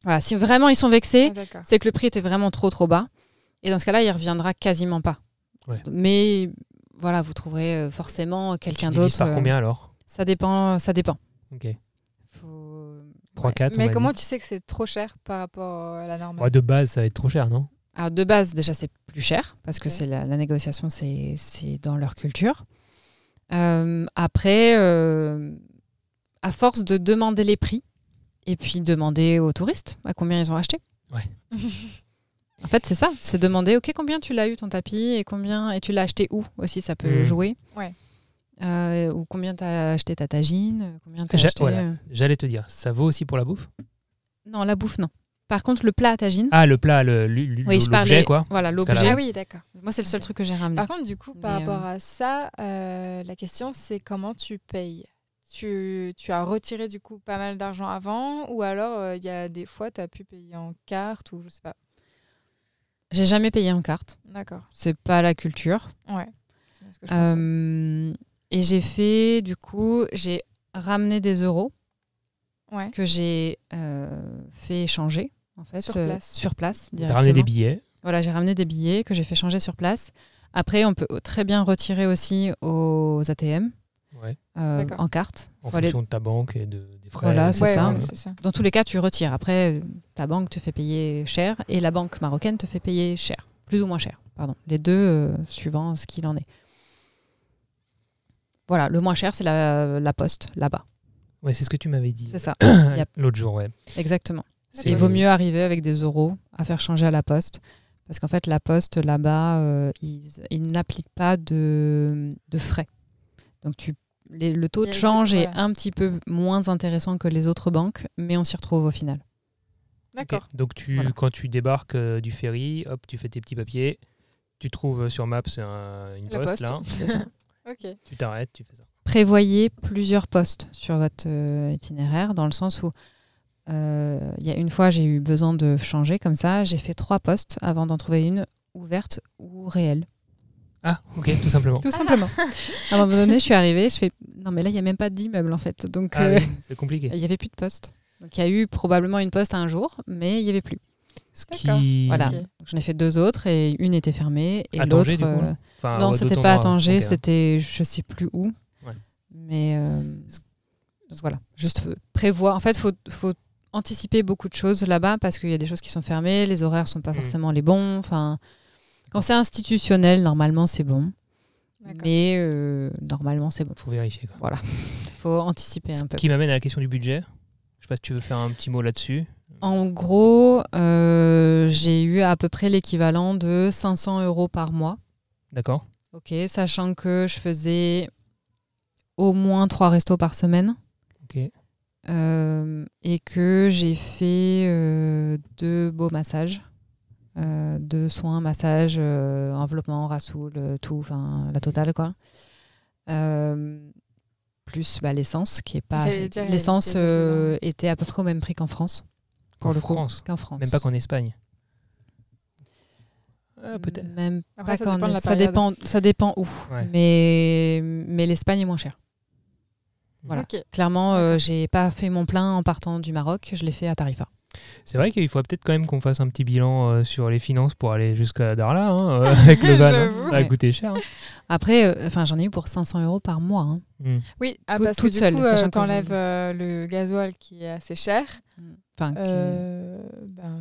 Voilà. Si vraiment ils sont vexés, d'accord. c'est que le prix était vraiment trop bas. Et dans ce cas-là, il reviendra quasiment pas. Ouais. Mais voilà, vous trouverez forcément quelqu'un Tu divises d'autre. par combien alors? Ça dépend. Ok. Faut... 3, 4. Mais comment tu sais que c'est trop cher par rapport à la normale? Ouais, de base, ça va être trop cher, non? Alors de base, déjà, c'est plus cher parce que Ok. c'est la négociation, c'est dans leur culture. Après, à force de demander les prix et puis demander aux touristes à combien ils ont acheté. Ouais. En fait, c'est ça. C'est demander, OK, combien tu l'as eu ton tapis et tu l'as acheté où aussi, ça peut jouer. Ouais. Ou combien tu as acheté ta tagine, combien tu as acheté... Voilà. J'allais te dire, ça vaut aussi pour la bouffe? Non, la bouffe, non. Par contre, le plat à tagine... Ah, le plat, Oui, je l'objet, parlais, quoi. Voilà, Parce qu'à l'objet. la- Ah oui, d'accord. Moi, c'est le seul Ok. truc que j'ai ramené. Par contre, du coup, par Mais, rapport à ça, la question, c'est comment tu payes? tu as retiré du coup pas mal d'argent avant, ou alors il y a des fois tu as pu payer en carte ou je sais pas. J'ai jamais payé en carte. D'accord. C'est pas la culture. Ouais. C'est ce que je pensais. Et j'ai fait, du coup, j'ai ramené des euros Ouais. que j'ai fait changer, en fait, Sur place. sur place T'as directement. ramené des billets. Voilà, j'ai ramené des billets que j'ai fait changer sur place. Après, on peut très bien retirer aussi aux ATM Ouais. D'accord. en carte. En Faut aller- fonction de ta banque et des frais. Voilà, c'est Ouais, ça. ouais, c'est ça. Dans tous les cas, tu retires. Après, ta banque te fait payer cher et la banque marocaine te fait payer cher. Plus ou moins cher, pardon. Les deux, suivant ce qu'il en est. Voilà, le moins cher, c'est la poste, là-bas. Ouais, c'est ce que tu m'avais dit C'est ça, l'autre jour. Ouais. exactement. C'est- Il vaut mieux arriver avec des euros à faire changer à la poste. Parce qu'en fait, la poste, là-bas, ils n'appliquent pas de frais. Donc, le taux Il y de a- change est voilà. un petit peu moins intéressant que les autres banques, mais on s'y retrouve au final. D'accord. Ok. Donc Voilà. quand tu débarques du ferry, hop, tu fais tes petits papiers, tu trouves sur Maps une La poste poste. là, C'est ça. Ok. tu t'arrêtes, tu fais ça. Prévoyez plusieurs postes sur votre itinéraire, dans le sens où il y a une fois, j'ai eu besoin de changer comme ça. J'ai fait 3 postes avant d'en trouver une ouverte ou réelle. Ah, ok, tout simplement. Tout simplement. À un moment donné, je suis arrivée, je fais non, mais là, il n'y a même pas d'immeuble en fait. Donc, Ah oui, c'est compliqué. il n'y avait plus de poste. Donc, il y a eu probablement une poste un jour, mais il n'y avait plus. Ce D'accord. qui... Voilà. Ok. Donc, j'en ai fait 2 autres et une était fermée. Et À l'autre. Tanger, du coup, Enfin, Non, d'autres c'était pas à endroits. Tanger, Ok. c'était je sais plus où. Ouais. Mais donc voilà, juste prévoir. En fait, faut anticiper beaucoup de choses là-bas parce qu'il y a des choses qui sont fermées, les horaires sont pas forcément les bons. Enfin, quand c'est institutionnel, normalement c'est bon. D'accord. Mais normalement c'est bon. Faut vérifier. Quoi. Il faut anticiper Ce un peu. qui m'amène à la question du budget. Je sais pas si tu veux faire un petit mot là-dessus. En gros, j'ai eu à peu près l'équivalent de 500 € par mois. D'accord. Ok, sachant que je faisais au moins 3 restos par semaine. Ok. Et que j'ai fait 2 beaux massages, 2 soins, massages, enveloppement, rassoul, tout, enfin la totale quoi. Plus l'essence qui est pas. J'allais dire, L'essence il y a des éléments. était à peu près au même prix qu'en France. Pour En le coup, France. qu'en France. Même pas qu'en Espagne. Ah, peut-être. Même Après, pas ça dépend de la ça période. dépend où. Ouais. Mais l'Espagne est moins chère. Voilà. Ok. Clairement, D'accord. j'ai pas fait mon plein en partant du Maroc, je l'ai fait à Tarifa. C'est vrai qu'il faudrait peut-être quand même qu'on fasse un petit bilan sur les finances pour aller jusqu'à Darla avec le van. J'avoue. Ça va coûter cher. Après, j'en ai eu pour 500 € par mois. Hein. Oui, Toute parce que seule, du coup, sachant que t'enlèves le gasoil qui est assez cher. Enfin,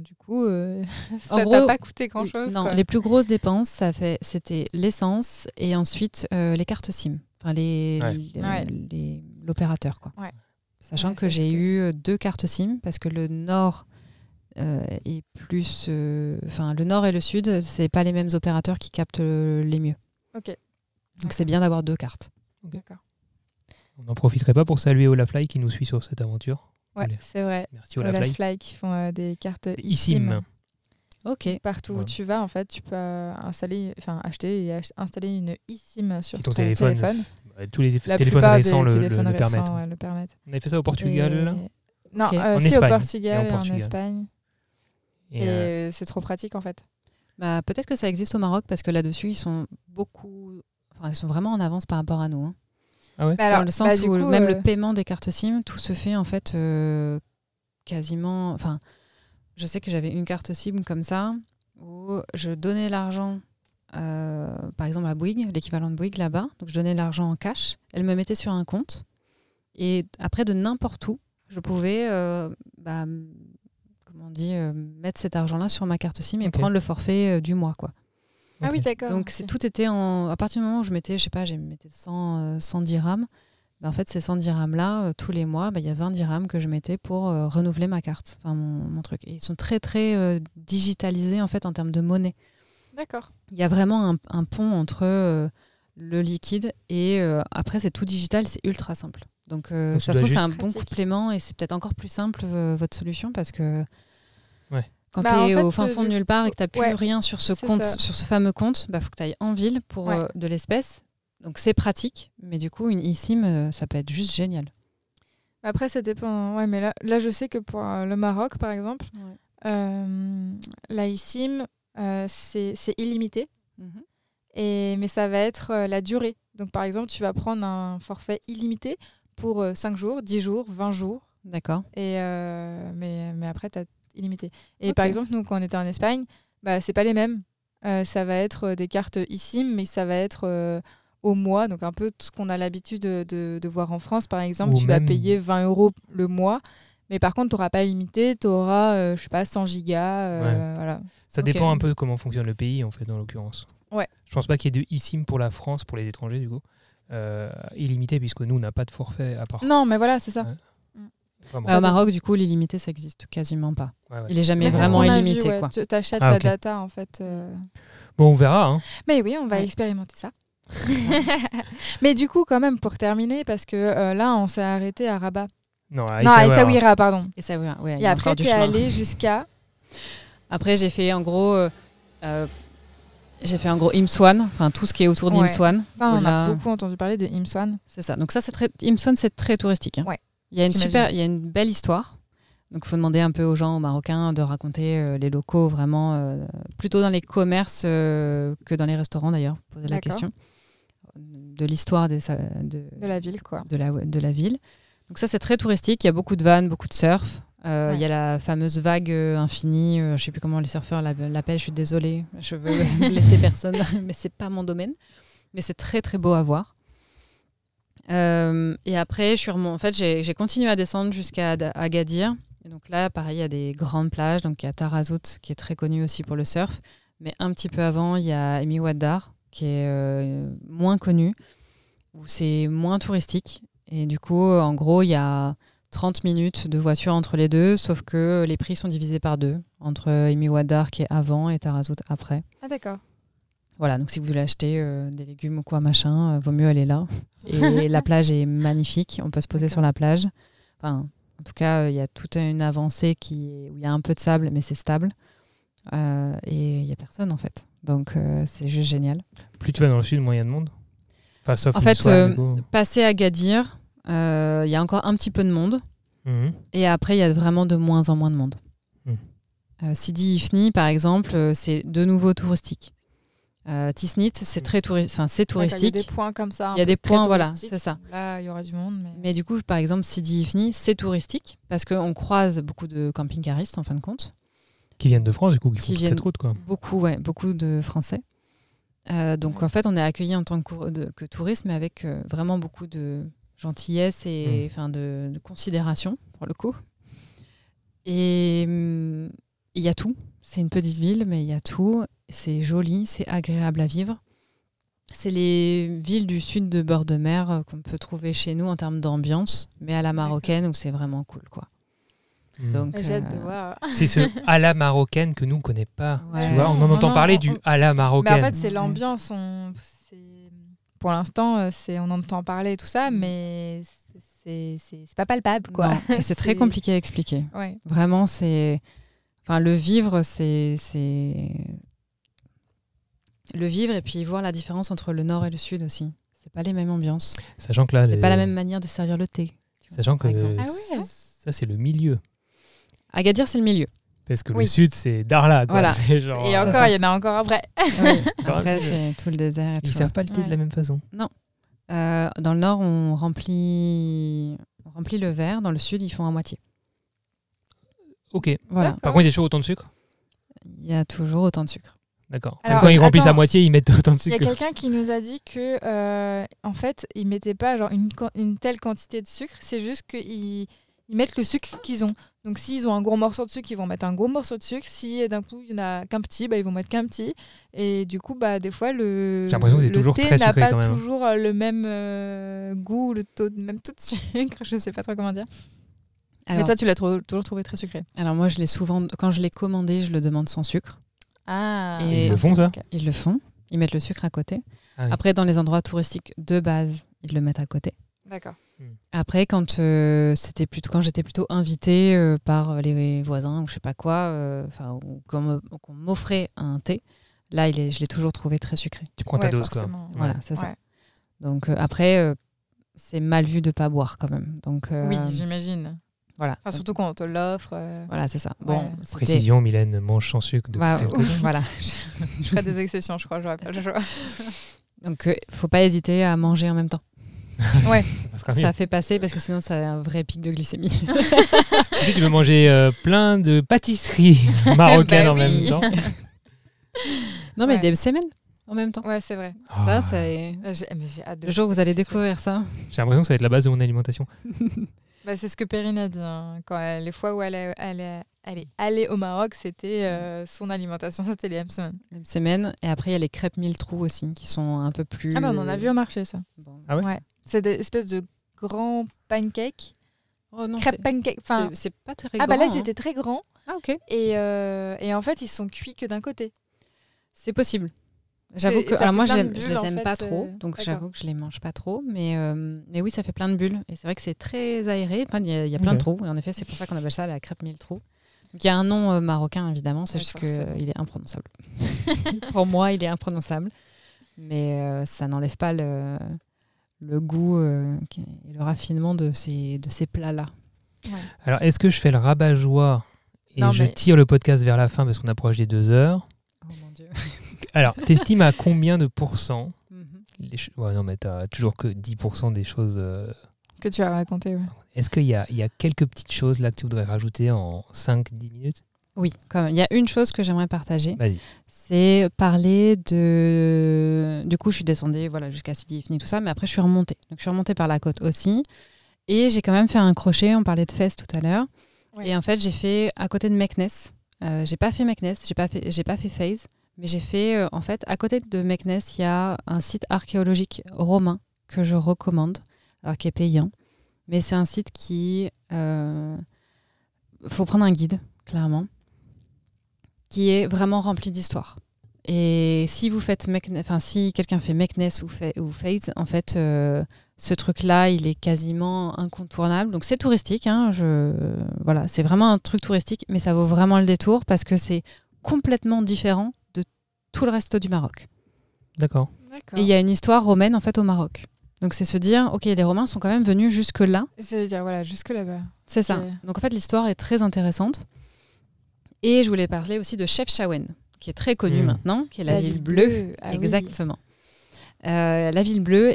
Du coup, En ça gros, t'a pas coûté grand-chose. Non, quoi. les plus grosses dépenses, c'était l'essence et ensuite les cartes SIM. Enfin, l'opérateur, quoi. Ouais. Sachant Ouais, que c'est j'ai ce que- eu 2 cartes SIM parce que le nord est plus... Enfin, le nord et le sud, c'est pas les mêmes opérateurs qui captent les mieux. Ok. Donc c'est bien d'avoir 2 cartes. D'accord. On n'en profiterait pas pour saluer Olafly qui nous suit sur cette aventure. Ouais, Allez. c'est vrai. Merci Olafly Olafly. qui font des cartes eSIM. eSIM. Ok. Partout où Ouais. tu vas, en fait, tu peux acheter et installer une eSIM sur Si ton téléphone, tous les La téléphones plupart récents des le téléphones permettent. récents, ouais, le permettent. On avait fait ça au Portugal. Et- Non, Ok. En si, Espagne. au Portugal Et en et en Portugal. Espagne. Et, Et c'est trop pratique, en fait. Bah, peut-être que ça existe au Maroc parce que là-dessus, ils sont vraiment en avance par rapport à nous. Hein. Ah ouais. Bah Dans le sens du où coup, même le paiement des cartes SIM, tout se fait en fait quasiment. Enfin, je sais que j'avais une carte SIM comme ça où je donnais l'argent, par exemple à Bouygues, l'équivalent de Bouygues là-bas. Donc je donnais l'argent en cash, elle me mettait sur un compte et après de n'importe où, je pouvais, mettre cet argent-là sur ma carte SIM et Ok. prendre le forfait du mois, quoi. Ah Ok. oui, d'accord. Donc tout était à partir du moment où je mettais, je sais pas, j'ai mettais 100 dirhams. En fait, ces 100 dirhams-là, tous les mois, il y a 20 dirhams que je mettais pour renouveler ma carte, enfin mon truc. Et ils sont très, très digitalisés en fait en termes de monnaie. D'accord. Il y a vraiment un pont entre le liquide et après, c'est tout digital, c'est ultra simple. Donc Donc, ça tu se dois trouve, c'est un juste- bon Pratique. complément et c'est peut-être encore plus simple votre solution parce que Ouais. quand Bah, tu es en fait, au fin fond de nulle part et que tu n'as plus ouais, rien sur ce c'est compte, ça. sur ce fameux compte, faut que tu ailles en ville pour Ouais. de l'espèce. Donc c'est pratique, mais du coup, une eSIM, ça peut être juste génial. Après, ça dépend. Ouais, mais là, je sais que pour le Maroc, par exemple, la eSIM, c'est illimité. Mais ça va être la durée. Donc, par exemple, tu vas prendre un forfait illimité pour 5 jours, 10 jours, 20 jours. D'accord. Mais après, tu as illimité. Et Ok. par exemple, nous, quand on était en Espagne, c'est pas les mêmes. Ça va être des cartes eSIM, mais ça va être au mois. Donc, un peu tout ce qu'on a l'habitude de voir en France. Par exemple, Ou tu vas même- payer 20 € le mois. Mais par contre, tu n'auras pas illimité. Tu auras, je sais pas, 100 gigas. Voilà. Ça Ok. dépend un peu comment fonctionne le pays, en fait, dans l'occurrence. Ouais. Je pense pas qu'il y ait de eSIM pour la France, pour les étrangers, du coup. Illimité, puisque nous, on n'a pas de forfait à part. Non, mais voilà, c'est ça. Ouais. Vraiment. Au Maroc, du coup, l'illimité, ça existe quasiment pas. Ouais, ouais. Il est jamais Mais c'est ce vraiment qu'on a illimité, vu, ouais. quoi. Tu achètes Ah, la ok. data, en fait. Bon, on verra. Hein. Mais oui, on va Ouais. expérimenter ça. Mais du coup, quand même, pour terminer, parce que là, on s'est arrêté à Rabat. Non, à Non, à Essaouira. Essaouira, pardon. Et ça, ouais, il y Et a après, encore du tu es chemin. allé jusqu'à... Après, j'ai fait en gros Imswan, enfin tout ce qui est autour Ouais. d'Imswan. Ça, on en Là, a beaucoup entendu parler de Imswan. C'est ça. Donc ça, Imswan, c'est très touristique. Hein. Ouais, Il y a j'imagine. il y a une belle histoire. Donc il faut demander un peu aux gens, aux Marocains, de raconter les locaux vraiment, plutôt dans les commerces que dans les restaurants d'ailleurs, poser la D'accord. question de l'histoire De la ville, quoi. de la ville. Donc ça, c'est très touristique. Il y a beaucoup de vannes, beaucoup de surf. Ouais. Il y a la fameuse vague infinie. Je ne sais plus comment les surfeurs l'appellent. Je suis désolée. Je veux laisser personne, mais c'est pas mon domaine. Mais c'est très très beau à voir. Et après, en fait, j'ai continué à descendre jusqu'à Agadir. Et donc là, pareil, il y a des grandes plages. Donc il y a Tarazout qui est très connu aussi pour le surf. Mais un petit peu avant, il y a Emi Waddar qui est moins connu, où c'est moins touristique. Et du coup, en gros, il y a 30 minutes de voiture entre les deux, sauf que les prix sont divisés par deux, entre Emi Waddar qui est avant et Tarazout après. Ah, d'accord. Voilà, donc si vous voulez acheter des légumes ou quoi, machin, vaut mieux aller là. Et la plage est magnifique, on peut se poser D'accord. sur la plage. Enfin, en tout cas, il y a toute une avancée où il y a un peu de sable, mais c'est stable. Et il n'y a personne en fait. Donc c'est juste génial. Plus tu vas dans le sud, moins il y a de monde. Enfin, sauf En fait, Imswan, du coup. passer à Gadir, il y a encore un petit peu de monde. Mhm. Et après, il y a vraiment de moins en moins de monde. Mm. Sidi Ifni, par exemple, c'est de nouveau touristique. Tisnit, c'est Mm. très c'est D'accord, il y a touristique. des points comme ça. Il y a un des peu très points, voilà, touristiques. c'est ça. Là, il y aura du monde. Mais du coup, par exemple, Sidi Ifni, c'est touristique parce qu'on croise beaucoup de camping-caristes, en fin de compte. Qui viennent de France, du coup, qui Qui font toute viennent- cette route, quoi. Beaucoup de Français. Donc, en fait, on est accueillis en tant que touristes, mais avec vraiment beaucoup de gentillesse et de considération, pour le coup. Et il y a tout. C'est une petite ville, mais il y a tout. C'est joli, c'est agréable à vivre. C'est les villes du sud de bord de mer qu'on peut trouver chez nous en termes d'ambiance, mais à la marocaine où c'est vraiment cool, quoi. Mhm. Donc, J'ai hâte de voir. C'est ce à la marocaine que nous, on ne connaît pas. Ouais. Tu vois, on en Non, entend non, parler du à la Mais marocaine. en fait, c'est Ouais. l'ambiance. Pour l'instant, on entend parler et tout ça, mais c'est pas palpable, quoi. non. Et c'est très compliqué à expliquer. Ouais. Vraiment, le vivre, le vivre et puis voir la différence entre le nord et le sud aussi. C'est pas les mêmes ambiances. Sachant que là, C'est pas la même manière de servir le thé. Sachant que par exemple. Ah ouais. ça, c'est le milieu. Agadir, c'est le milieu. Parce que le Oui. sud, c'est Darla, quoi. Voilà. C'est genre, Et ça, encore, ça. il y en a encore après. Après, c'est tout le désert et ils tout. servent pas le thé Ouais. de la même façon. Dans le nord, on remplit le verre. Dans le sud, ils font à moitié. Ok. Voilà. Par contre, il y a toujours autant de sucre. Il y a toujours autant de sucre. D'accord. Alors, Même quand ils remplissent à attends. moitié, ils mettent autant de Il y a sucre. quelqu'un qui nous a dit que, en fait, ils mettaient pas genre une telle quantité de sucre. C'est juste qu'ils mettent le sucre qu'ils ont. Donc, s'ils ont un gros morceau de sucre, ils vont mettre un gros morceau de sucre. Si d'un coup, il n'y en a qu'un petit, ils vont mettre qu'un petit. Et du coup, des fois, J'ai l'impression que c'est le toujours thé très n'a sucré pas quand même. toujours le même goût, le taux, même tout de sucre. Je sais pas trop comment dire. Mais Alors, toi, tu l'as toujours trouvé très sucré. alors moi, quand je l'ai commandé, je le demande sans sucre. Ah. Et Ils le font, ça Ils le font. Ils mettent le sucre à côté. Ah oui. Après, dans les endroits touristiques de base, ils le mettent à côté. D'accord. Après, quand j'étais plutôt invitée par les voisins ou je sais pas quoi, ou qu'on m'offrait un thé, là, je l'ai toujours trouvé très sucré. Tu prends ta Ouais, dose, quoi. forcément. Voilà, c'est ça. Ouais. Donc après, c'est mal vu de pas boire quand même. Donc, Oui, j'imagine. voilà. Enfin, surtout quand on te l'offre. Voilà, c'est ça. Ouais. Bon, c'était- Précision, Mylène mange sans sucre depuis Bah, quelques jours. voilà. Je ferai des exceptions, je crois, j'aurais pas le choix. Donc, faut pas hésiter à manger en même temps. Ouais. Ça sera mieux. Ça fait passer parce que sinon, ça a un vrai pic de glycémie. Si tu veux manger plein de pâtisseries marocaines Bah en oui. même temps. Non, mais Ouais. des semaines en même temps. Ouais, c'est vrai. Ça, Oh, c'est Là, mais j'ai hâte de le jour où vous allez ce truc. découvrir ça. J'ai l'impression que ça va être la base de mon alimentation. Bah, c'est ce que Perrine a dit. Les fois où elle est allée au Maroc, c'était son alimentation, c'était les semaines. Des semaines. Et après, il y a les crêpes mille trous aussi qui sont un peu plus. Ah bah, on en a vu au marché, ça. Bon. Ah ouais C'est des espèces de grands pancakes. Oh non, Crêpes pancakes. Enfin, c'est pas très ah bah là, grand, ils hein. étaient très grands. Ah, ok. Et en fait, ils sont cuits que d'un côté. C'est possible. J'avoue Et que. ça Alors, fait moi, plein de je bulles, les en aime fait, pas trop. Donc, d'accord. j'avoue que je les mange pas trop. Mais oui, ça fait plein de bulles. Et c'est vrai que c'est très aéré. Enfin, il y a plein de Ok. trous. Et en effet, c'est pour ça qu'on appelle ça la crêpe mille trous. Donc, il y a un nom marocain, évidemment. C'est Ouais, juste forcément. qu'il est imprononçable. Pour moi, il est imprononçable. Mais ça n'enlève pas le goût et le raffinement de ces plats-là. Alors, est-ce que je fais le rabat-joie et Non, je mais- tire le podcast vers la fin parce qu'on approche des 2 heures? Oh mon Dieu. Alors, t'estimes à combien de pourcents Mhm. Ouais, non, mais t'as toujours que 10% des choses. Que tu as raconté, ouais. Est-ce qu'il y a quelques petites choses là que tu voudrais rajouter en 5-10 minutes? Oui, quand même. Il y a une chose que j'aimerais partager. Vas-y. C'est parler de... Du coup, je suis descendue jusqu'à Sidi Ifni, tout ça, mais après, je suis remontée. Donc, je suis remontée par la côte aussi. Et j'ai quand même fait un crochet. On parlait de Fès tout à l'heure. Ouais. Et en fait, j'ai fait à côté de Meknes. J'ai pas fait Meknes, j'ai pas fait Fès, mais j'ai fait, en fait, à côté de Meknes, il y a un site archéologique romain que je recommande, alors qui est payant. Mais c'est un site qui... faut prendre un guide, clairement, qui est vraiment rempli d'histoire. Et si vous faites si quelqu'un fait Meknes ou Fès, en fait, ce truc-là, il est quasiment incontournable. Donc c'est touristique, hein, voilà, c'est vraiment un truc touristique, mais ça vaut vraiment le détour parce que c'est complètement différent de tout le reste du Maroc. D'accord. D'accord. Et il y a une histoire romaine en fait au Maroc. Donc c'est se dire, ok, les Romains sont quand même venus jusque là. J'allais dire, voilà, jusque là-bas. C'est ça. Ok. Donc en fait, l'histoire est très intéressante. Et je voulais parler aussi de Chefchaouen, qui est très connue maintenant, qui est la ville bleue. Ah oui. Exactement. La ville bleue,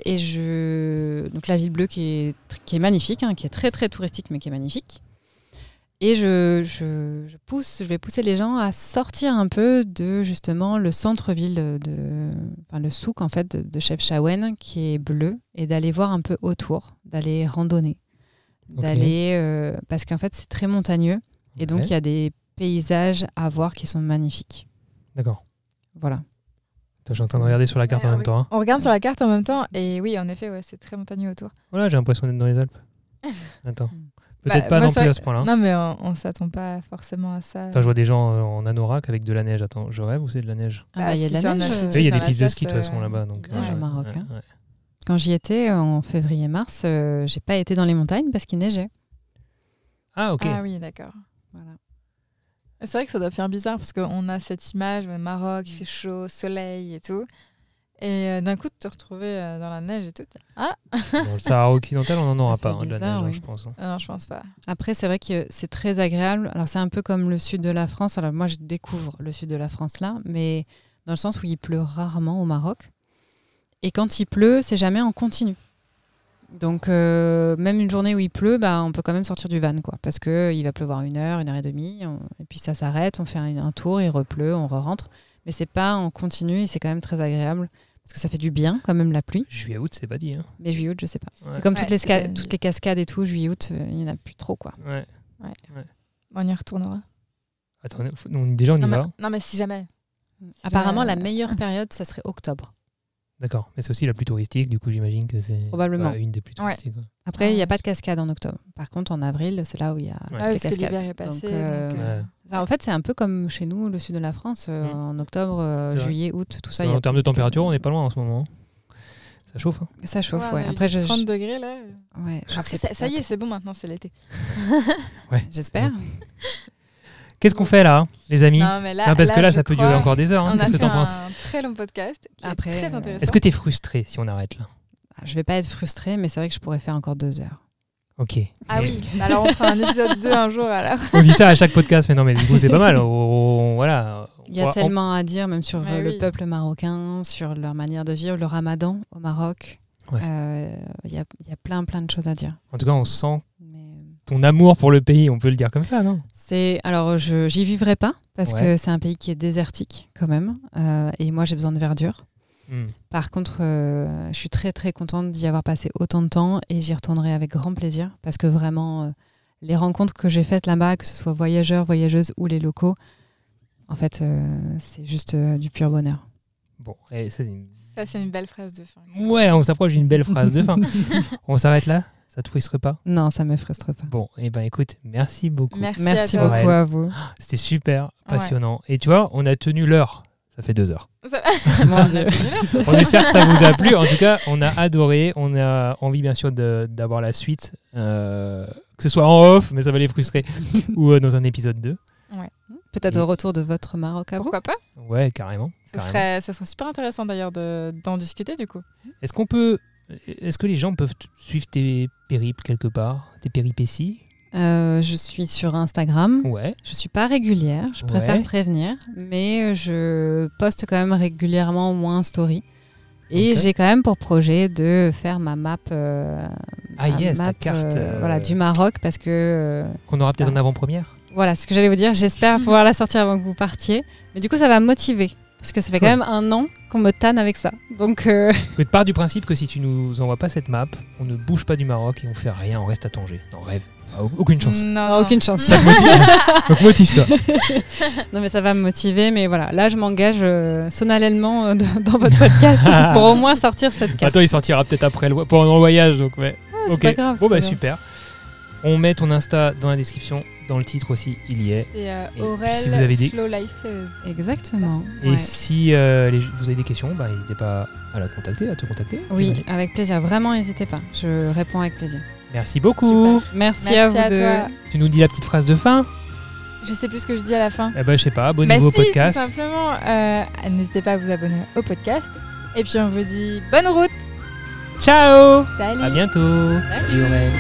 donc la ville bleue qui est magnifique, hein, qui est très très touristique, mais qui est magnifique. Et je vais pousser les gens à sortir un peu de justement le centre-ville, le souk en fait de Chefchaouen, qui est bleu, et d'aller voir un peu autour, d'aller randonner, Ok. parce qu'en fait c'est très montagneux, et donc il y a des paysages à voir qui sont magnifiques. D'accord. Voilà. Attends, je suis en train de regarder sur la carte en même temps. Hein. On regarde sur la carte en même temps, et oui, en effet, ouais, c'est très montagneux autour. Voilà, j'ai l'impression d'être dans les Alpes. Attends. Peut-être Bah, pas moi, non c'est plus vrai- à ce point-là. Non, mais on s'attend pas forcément à ça. Attends, je vois des gens en anorak avec de la neige. Attends, je rêve ou c'est de la neige? Il y a de la si c'est en neige. altitude, Tu sais, il y a dans des la pistes de place, ski de toute façon là-bas. Donc, il y a au Maroc, hein. ouais. Quand j'y étais en février-mars, j'ai pas été dans les montagnes parce qu'il neigeait. Ah, ok. Ah oui, d'accord. Voilà. C'est vrai que ça doit faire bizarre parce qu'on a cette image, le Maroc, il fait chaud, soleil et tout. Et d'un coup, de te retrouver dans la neige et tout. Ah, Dans le Sahara occidental, on n'en aura fait pas de la bizarre, neige, hein, oui. je pense. hein. non, je pense pas. Après, c'est vrai que c'est très agréable. Alors, c'est un peu comme le sud de la France. Alors, moi, je découvre le sud de la France là, mais dans le sens où il pleut rarement au Maroc. Et quand il pleut, c'est jamais en continu. Donc, même une journée où il pleut, on peut quand même sortir du van, quoi. Parce qu'il va pleuvoir 1 heure, 1 heure et demie. Et puis, ça s'arrête, on fait un tour, il repleut, on re-rentre. Mais c'est pas en continu et c'est quand même très agréable. Parce que ça fait du bien, quand même, la pluie. Juillet-août, c'est pas dit. Hein. Mais juillet-août, je sais pas. Ouais. C'est comme Ouais, toutes c'est- toutes les cascades et tout, juillet-août, il n'y en a plus trop, quoi. Ouais. On y retournera. Attends, déjà on y Non va. mais si jamais. Apparemment, jamais- la meilleure période, ça serait octobre. D'accord. Mais c'est aussi la plus touristique, du coup j'imagine que c'est Probablement. une des plus Ouais. touristiques. quoi. Après, il n'y a pas de cascade en octobre. Par contre, en avril, c'est là où il y a Ouais. Ah, les parce que cascades. l'hiver est passé. Donc, Ouais. En fait, c'est un peu comme chez nous, le sud de la France, en octobre, C'est vrai. juillet, août, tout ça. il y a En termes de plus température, on n'est pas loin en ce moment. Ça chauffe. Hein. Ça chauffe, on ouais. a eu Après, 30 degrés là. ouais, je Après, sais ça y pas est, c'est bon maintenant, c'est l'été. J'espère. Qu'est-ce qu'on fait là, les amis? Non, mais là, Non, parce que là, je ça peut crois, durer encore des heures. Hein. On a Qu'est-ce que fait t'en penses? un très long podcast qui Après, est très intéressant. Est-ce que t'es frustré si on arrête là? je vais pas être frustrée, mais c'est vrai que je pourrais faire encore 2 heures. Ok. Ah oui, alors on fera un épisode 2 un jour alors. On dit ça à chaque podcast, mais non, mais du coup, c'est pas mal. Voilà. Il y a tellement à dire, même sur Ouais, le oui. peuple marocain, sur leur manière de vivre, le ramadan au Maroc. Ouais. Il y a plein de choses à dire. En tout cas, on sent Mais ton amour pour le pays, on peut le dire comme ça, non? alors, j'y vivrai pas parce Ouais. que c'est un pays qui est désertique quand même. Et moi, j'ai besoin de verdure. Par contre, je suis très très contente d'y avoir passé autant de temps et j'y retournerai avec grand plaisir parce que vraiment, les rencontres que j'ai faites là-bas, que ce soit voyageurs, voyageuses ou les locaux, en fait, c'est juste du pur bonheur. Bon, et ça, Ça, c'est une belle phrase de fin. ouais, on s'approche d'une belle phrase de fin. On s'arrête là? Ça te frustre pas? Non, ça me frustre pas. Bon, et ben écoute, merci beaucoup. à Merci toi. beaucoup à vous. C'était super passionnant. Et tu vois, on a tenu l'heure. Ça fait 2 heures. Mon Dieu. On espère que ça vous a plu. En tout cas, on a adoré. On a envie, bien sûr, d'avoir la suite. Que ce soit en off, mais ça va les frustrer, ou dans un épisode 2. Peut-être au retour de votre Maroc à vous. Pourquoi pas? Ouais, carrément. Ça serait super intéressant d'ailleurs d'en discuter du coup. Est-ce que les gens peuvent suivre tes périples quelque part, tes péripéties? Je suis sur Instagram. Ouais. Je suis pas régulière, je préfère Ouais. prévenir, mais je poste quand même régulièrement au moins en story. Et Ok. j'ai quand même pour projet de faire ma map, Ah yes, ta carte. voilà, du Maroc parce que Qu'on aura peut-être en avant-première. voilà ce que j'allais vous dire. J'espère pouvoir la sortir avant que vous partiez. Mais du coup, ça va me motiver parce que ça fait quand Cool. même 1 an qu'on me tanne avec ça. Donc Mais pars du principe que si tu nous envoies pas cette map, on ne bouge pas du Maroc et on fait rien, on reste à Tanger. Non, rêve. Ah, aucune chance. Non, aucune chance. Ça te motive. Donc motive-toi. Non mais ça va me motiver. Mais voilà, là je m'engage solennellement dans votre podcast pour au moins sortir cette carte. Attends, il sortira peut-être après pendant le voyage, donc ouais. c'est Ok. pas grave, Bon c'est bah pas grave. super. On met ton Insta dans la description, dans le titre aussi, il y est. C'est Et Aurel puis si vous avez des- Slow Life. Exactement. Et ouais. si vous avez des questions, bah, n'hésitez pas à la contacter, à te contacter. Oui, j'imagine. avec plaisir. Vraiment, n'hésitez pas. Je réponds avec plaisir. Merci beaucoup. Super. Merci à vous deux. toi. Tu nous dis la petite phrase de fin? Je sais plus ce que je dis à la fin. Eh ben, je sais pas, Bah abonnez-vous au si, podcast. tout simplement. N'hésitez pas à vous abonner au podcast. Et puis on vous dit bonne route. Ciao. Salut. À bientôt. Salut Aurel.